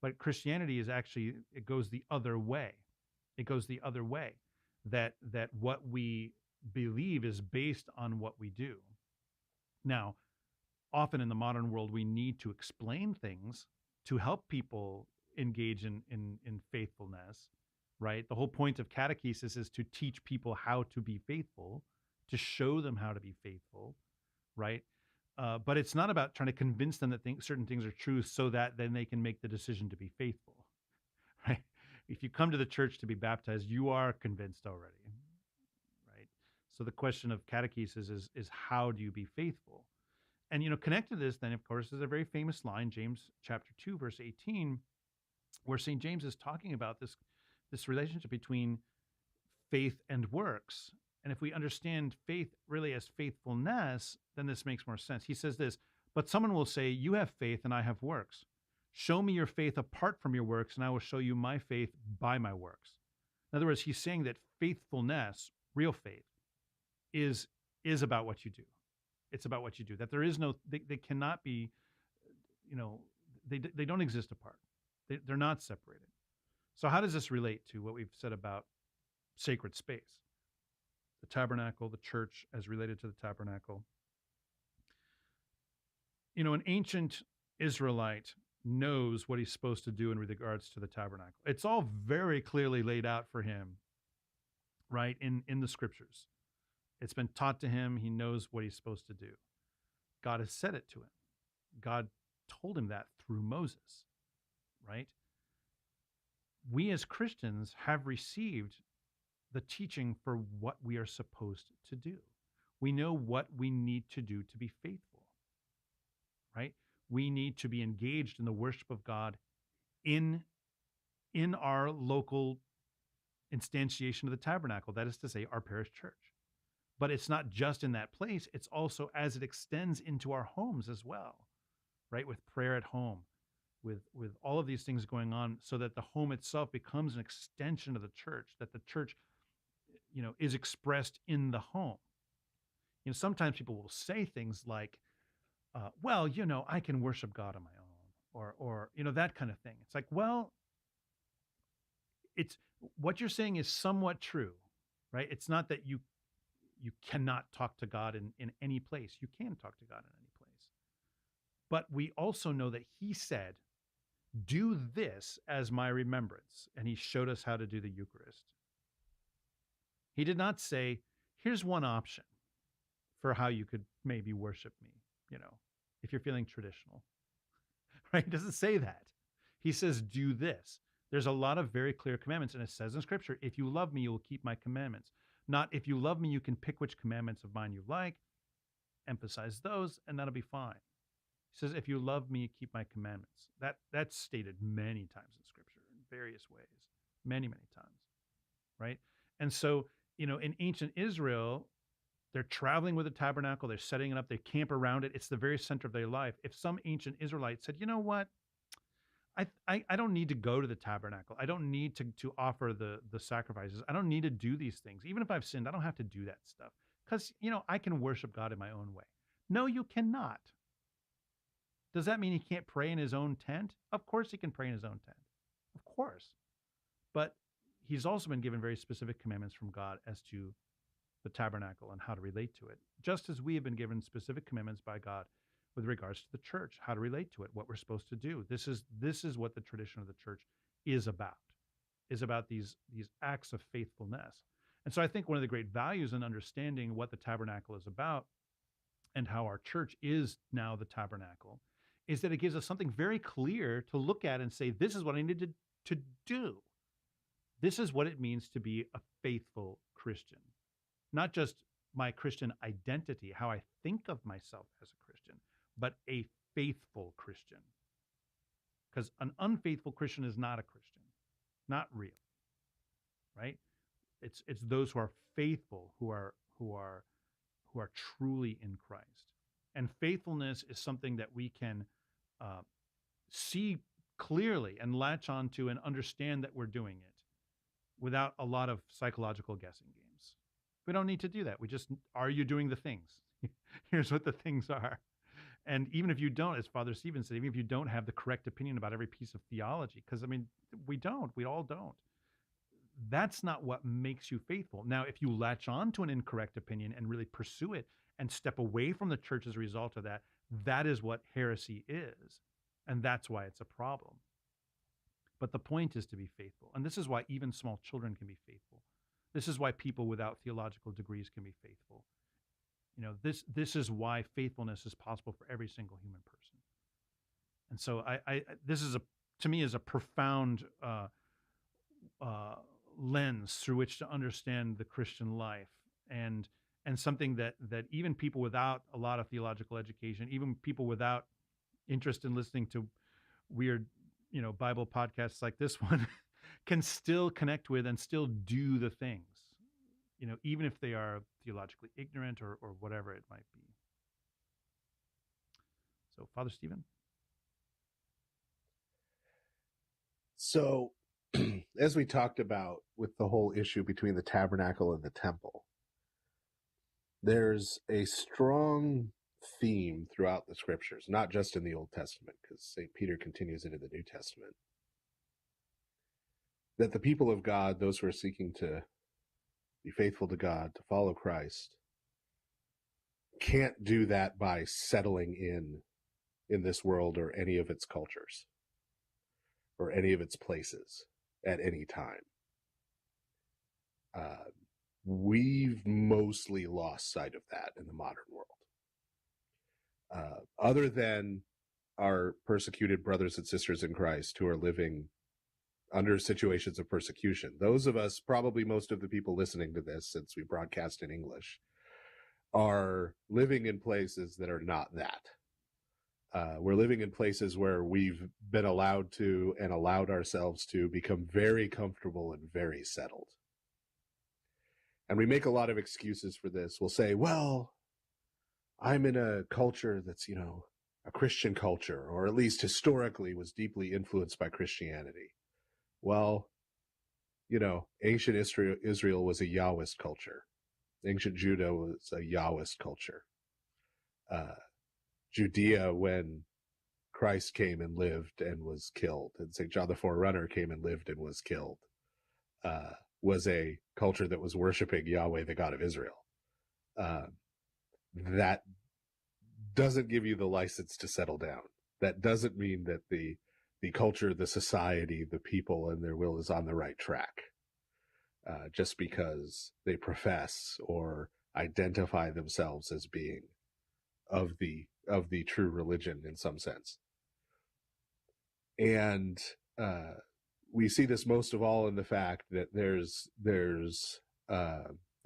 But Christianity is actually, it goes the other way. It goes the other way. That what we believe is based on what we do. Now, often in the modern world, we need to explain things to help people engage in faithfulness, right? The whole point of catechesis is to teach people how to be faithful, to show them how to be faithful, right? But it's not about trying to convince them that certain things are true so that then they can make the decision to be faithful, right? If you come to the church to be baptized, you are convinced already, right? So the question of catechesis is how do you be faithful? And, connected to this then, of course, is a very famous line, James chapter 2, verse 18, where St. James is talking about this relationship between faith and works. And if we understand faith really as faithfulness, then this makes more sense. He says this, but someone will say, you have faith and I have works. Show me your faith apart from your works, and I will show you my faith by my works. In other words, he's saying that faithfulness, real faith, is about what you do. It's about what you do. That there is no, they cannot be, they don't exist apart. They're not separated. So how does this relate to what we've said about sacred space? The tabernacle, the church as related to the tabernacle. An ancient Israelite knows what he's supposed to do in regards to the tabernacle. It's all very clearly laid out for him, right, in the scriptures. It's been taught to him. He knows what he's supposed to do. God has said it to him. God told him that through Moses, right? We as Christians have received the teaching for what we are supposed to do. We know what we need to do to be faithful, right? We need to be engaged in the worship of God in our local instantiation of the tabernacle, that is to say, our parish church. But it's not just in that place, it's also as it extends into our homes as well, right? With prayer at home, with all of these things going on, so that the home itself becomes an extension of the church, that the church, is expressed in the home. Sometimes people will say things like, well, I can worship God on my own, or that kind of thing. It's like, well, it's what you're saying is somewhat true, right? It's not that you cannot talk to God in any place. You can talk to God in any place. But we also know that he said, do this as my remembrance. And he showed us how to do the Eucharist. He did not say, here's one option for how you could maybe worship me, if you're feeling traditional, right? He doesn't say that. He says, do this. There's a lot of very clear commandments. And it says in scripture, if you love me, you will keep my commandments. Not if you love me, you can pick which commandments of mine you like. emphasize those, and that'll be fine. He says, if you love me, keep my commandments. That's stated many times in Scripture in various ways, many, many times, right? And so, in ancient Israel, they're traveling with the tabernacle, they're setting it up, they camp around it. It's the very center of their life. If some ancient Israelite said, you know what, I don't need to go to the tabernacle. I don't need to offer the sacrifices. I don't need to do these things. Even if I've sinned, I don't have to do that stuff because, I can worship God in my own way. No, you cannot. Does that mean he can't pray in his own tent? Of course he can pray in his own tent. Of course. But he's also been given very specific commandments from God as to the tabernacle and how to relate to it, just as we have been given specific commandments by God with regards to the church, how to relate to it, what we're supposed to do. This is what the tradition of the church is about these acts of faithfulness. And so I think one of the great values in understanding what the tabernacle is about and how our church is now the tabernacle is that it gives us something very clear to look at and say, this is what I need to do. This is what it means to be a faithful Christian. Not just my Christian identity, how I think of myself as a Christian, but a faithful Christian. Because an unfaithful Christian is not a Christian, not real, right? It's those who are faithful who are truly in Christ. And faithfulness is something that we can see clearly and latch onto and understand that we're doing it without a lot of psychological guessing games. We don't need to do that. We just, are you doing the things? Here's what the things are. And even if you don't, as Father Stephen said, even if you don't have the correct opinion about every piece of theology, because we all don't. That's not what makes you faithful. Now, if you latch on to an incorrect opinion and really pursue it and step away from the church as a result of that, that is what heresy is. And that's why it's a problem. But the point is to be faithful. And this is why even small children can be faithful. This is why people without theological degrees can be faithful. This is why faithfulness is possible for every single human person. And so this is to me is a profound lens through which to understand the Christian life, and something that even people without a lot of theological education, even people without interest in listening to weird, Bible podcasts like this one, can still connect with and still do the things, even if they are theologically ignorant or whatever it might be. So, Father Stephen? So, as we talked about with the whole issue between the tabernacle and the temple, there's a strong theme throughout the scriptures, not just in the Old Testament, because St. Peter continues into the New Testament, that the people of God, those who are seeking to be faithful to God, to follow Christ, can't do that by settling in this world or any of its cultures or any of its places at any time. We've mostly lost sight of that in the modern world. Other than our persecuted brothers and sisters in Christ who are living under situations of persecution, those of us, probably most of the people listening to this, since we broadcast in English, are living in places that are not that. We're living in places where we've been allowed ourselves to become very comfortable and very settled. And we make a lot of excuses for this. We'll say, well, I'm in a culture that's, a Christian culture, or at least historically was deeply influenced by Christianity. Well, ancient Israel was a Yahwist culture. Ancient Judah was a Yahwist culture. Judea, when Christ came and lived and was killed, and St. John the Forerunner came and lived and was killed, was a culture that was worshiping Yahweh, the God of Israel. That doesn't give you the license to settle down. That doesn't mean that the culture, the society, the people, and their will is on the right track. Just because they profess or identify themselves as being of the true religion in some sense. And we see this most of all in the fact that there's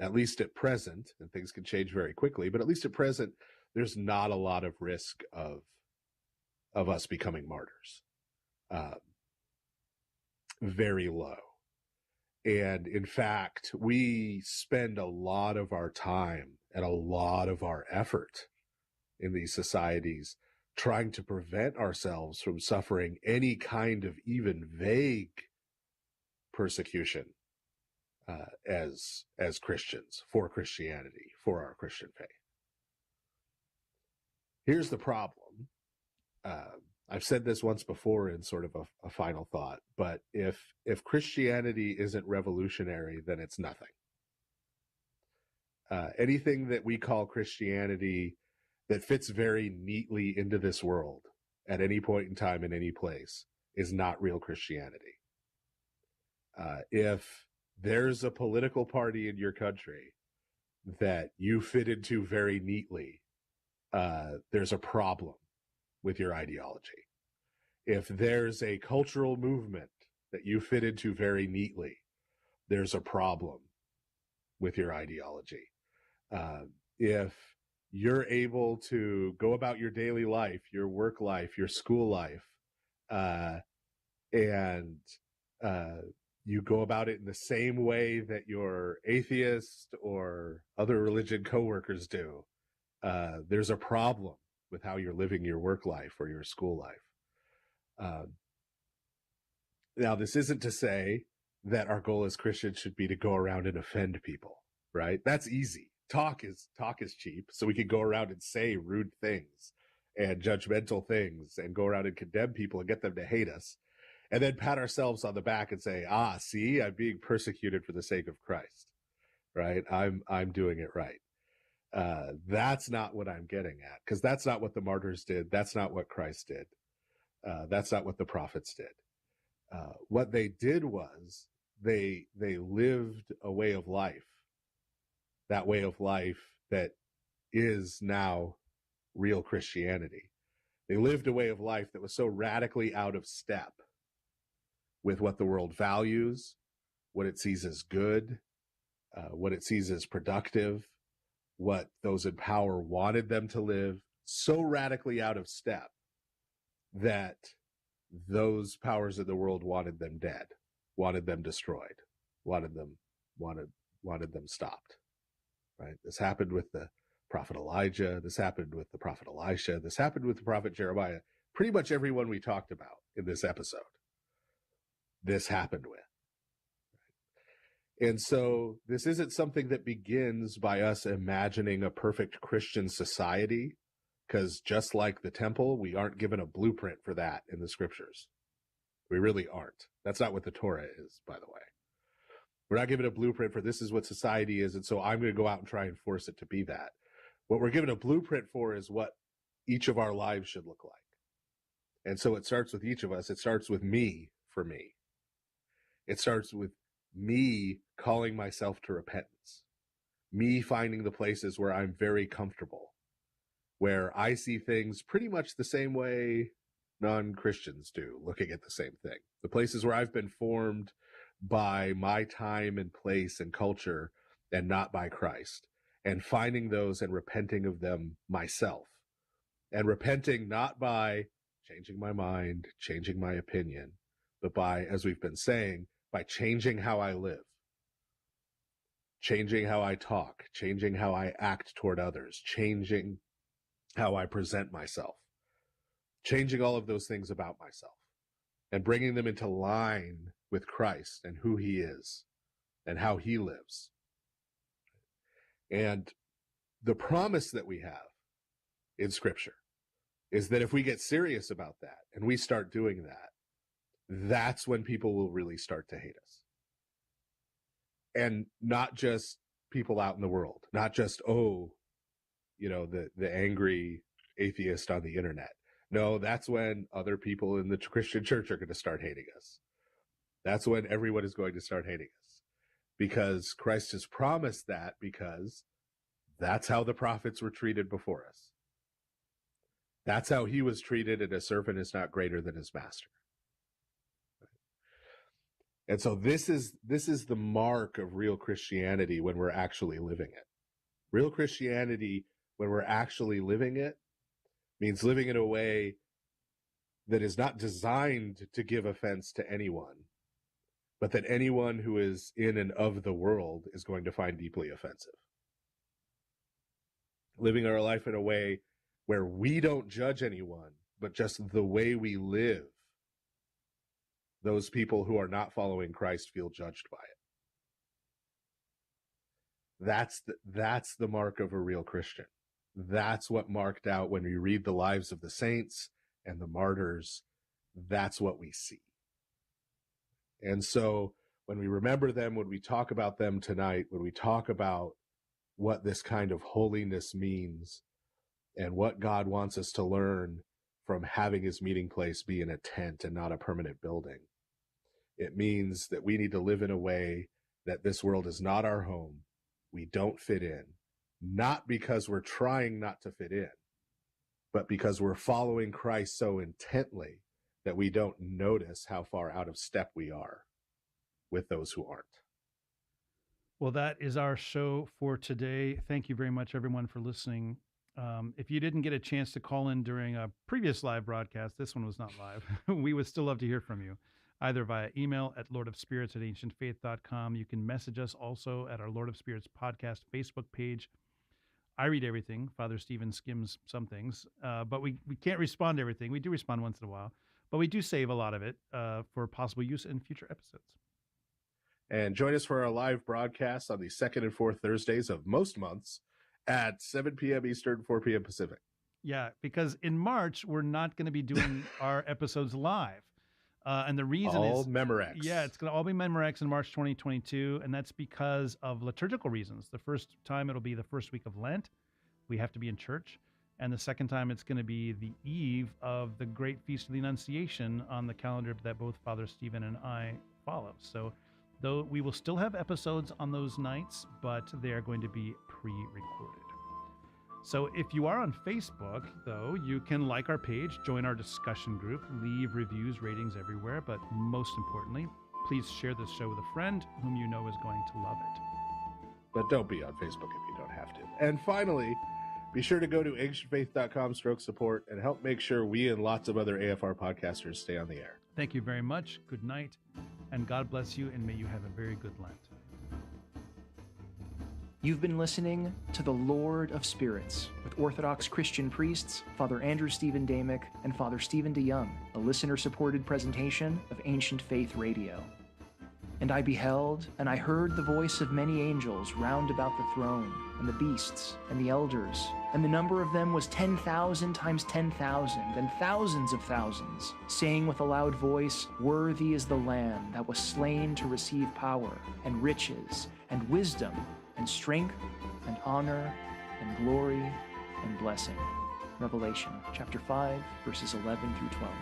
at least at present, and things can change very quickly, but at least at present, there's not a lot of risk of us becoming martyrs. Very low. And in fact, we spend a lot of our time and a lot of our effort in these societies trying to prevent ourselves from suffering any kind of even vague persecution as Christians, for Christianity, for our Christian faith. Here's the problem. I've said this once before in sort of a final thought, but if Christianity isn't revolutionary, then it's nothing. Anything that we call Christianity that fits very neatly into this world at any point in time in any place is not real Christianity. If there's a political party in your country that you fit into very neatly, there's a problem with your ideology. If there's a cultural movement that you fit into very neatly, there's a problem with your ideology. If you're able to go about your daily life, your work life, your school life, and you go about it in the same way that your atheist or other religion coworkers do, there's a problem with how you're living your work life or your school life. Now, this isn't to say that our goal as Christians should be to go around and offend people, right? That's easy. Talk is cheap, so we can go around and say rude things and judgmental things and go around and condemn people and get them to hate us, and then pat ourselves on the back and say, see, I'm being persecuted for the sake of Christ, right? I'm doing it right. That's not what I'm getting at, because that's not what the martyrs did. That's not what Christ did. That's not what the prophets did. What they did was they lived a way of life, that way of life that is now real Christianity. They lived a way of life that was so radically out of step with what the world values, what it sees as good, what it sees as productive, what those in power wanted them to live, so radically out of step that those powers of the world wanted them dead, wanted them destroyed, wanted them stopped. Right? This happened with the prophet Elijah. This happened with the prophet Elisha. This happened with the prophet Jeremiah. Pretty much everyone we talked about in this episode, this happened with. And so this isn't something that begins by us imagining a perfect Christian society, because just like the temple, we aren't given a blueprint for that in the scriptures. We really aren't. That's not what the Torah is, by the way. We're not given a blueprint for this is what society is, and so I'm going to go out and try and force it to be that. What we're given a blueprint for is what each of our lives should look like. And so it starts with each of us. It starts with me, for me. It starts with me calling myself to repentance, me finding the places where I'm very comfortable, where I see things pretty much the same way non-Christians do, looking at the same thing. The places where I've been formed by my time and place and culture and not by Christ, and finding those and repenting of them myself, and repenting not by changing my mind, changing my opinion, but by, as we've been saying, by changing how I live, changing how I talk, changing how I act toward others, changing how I present myself, changing all of those things about myself and bringing them into line with Christ and who he is and how he lives. And the promise that we have in Scripture is that if we get serious about that and we start doing that, that's when people will really start to hate us. And not just people out in the world, not just, the angry atheist on the internet. No, that's when other people in the Christian church are going to start hating us. That's when everyone is going to start hating us, because Christ has promised that, because that's how the prophets were treated before us. That's how he was treated, and a servant is not greater than his master. And so this is the mark of real Christianity when we're actually living it. Real Christianity when we're actually living it, means living in a way that is not designed to give offense to anyone, but that anyone who is in and of the world is going to find deeply offensive. Living our life in a way where we don't judge anyone, but just the way we live, those people who are not following Christ feel judged by it. That's the mark of a real Christian. That's what marked out when we read the lives of the saints and the martyrs. That's what we see. And so when we remember them, when we talk about them tonight, when we talk about what this kind of holiness means and what God wants us to learn from having his meeting place be in a tent and not a permanent building, it means that we need to live in a way that this world is not our home. We don't fit in, not because we're trying not to fit in, but because we're following Christ so intently that we don't notice how far out of step we are with those who aren't. Well, that is our show for today. Thank you very much, everyone, for listening. If you didn't get a chance to call in during a previous live broadcast, this one was not live, we would still love to hear from you, either via email at lordofspirits@ancientfaith.com. You can message us also at our Lord of Spirits podcast Facebook page. I read everything. Father Stephen skims some things, but we can't respond to everything. We do respond once in a while, but we do save a lot of it for possible use in future episodes. And join us for our live broadcast on the second and fourth Thursdays of most months at 7 p.m. Eastern, 4 p.m. Pacific. Yeah, because in March, we're not going to be doing our episodes live. And the reason is Memorex. Yeah, it's going to all be Memorex in March 2022. And that's because of liturgical reasons. The first time it'll be the first week of Lent. We have to be in church. And the second time it's going to be the eve of the Great Feast of the Annunciation on the calendar that both Father Stephen and I follow. So though we will still have episodes on those nights, but they are going to be pre-recorded. So if you are on Facebook, though, you can like our page, join our discussion group, leave reviews, ratings everywhere. But most importantly, please share this show with a friend whom you know is going to love it. But don't be on Facebook if you don't have to. And finally, be sure to go to ancientfaith.com/support and help make sure we and lots of other AFR podcasters stay on the air. Thank you very much. Good night. And God bless you, and may you have a very good Lent. You've been listening to The Lord of Spirits with Orthodox Christian priests, Father Andrew Stephen Damick and Father Stephen DeYoung, a listener-supported presentation of Ancient Faith Radio. And I beheld, and I heard the voice of many angels round about the throne, and the beasts, and the elders, and the number of them was 10,000 times 10,000, and thousands of thousands, saying with a loud voice, "Worthy is the Lamb that was slain to receive power, and riches, and wisdom, and strength, and honor, and glory, and blessing." Revelation chapter 5, verses 11 through 12.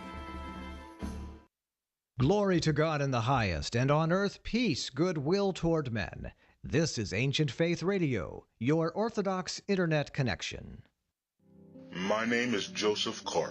Glory to God in the highest, and on earth peace, goodwill toward men. This is Ancient Faith Radio, your Orthodox Internet connection. My name is Joseph Clark.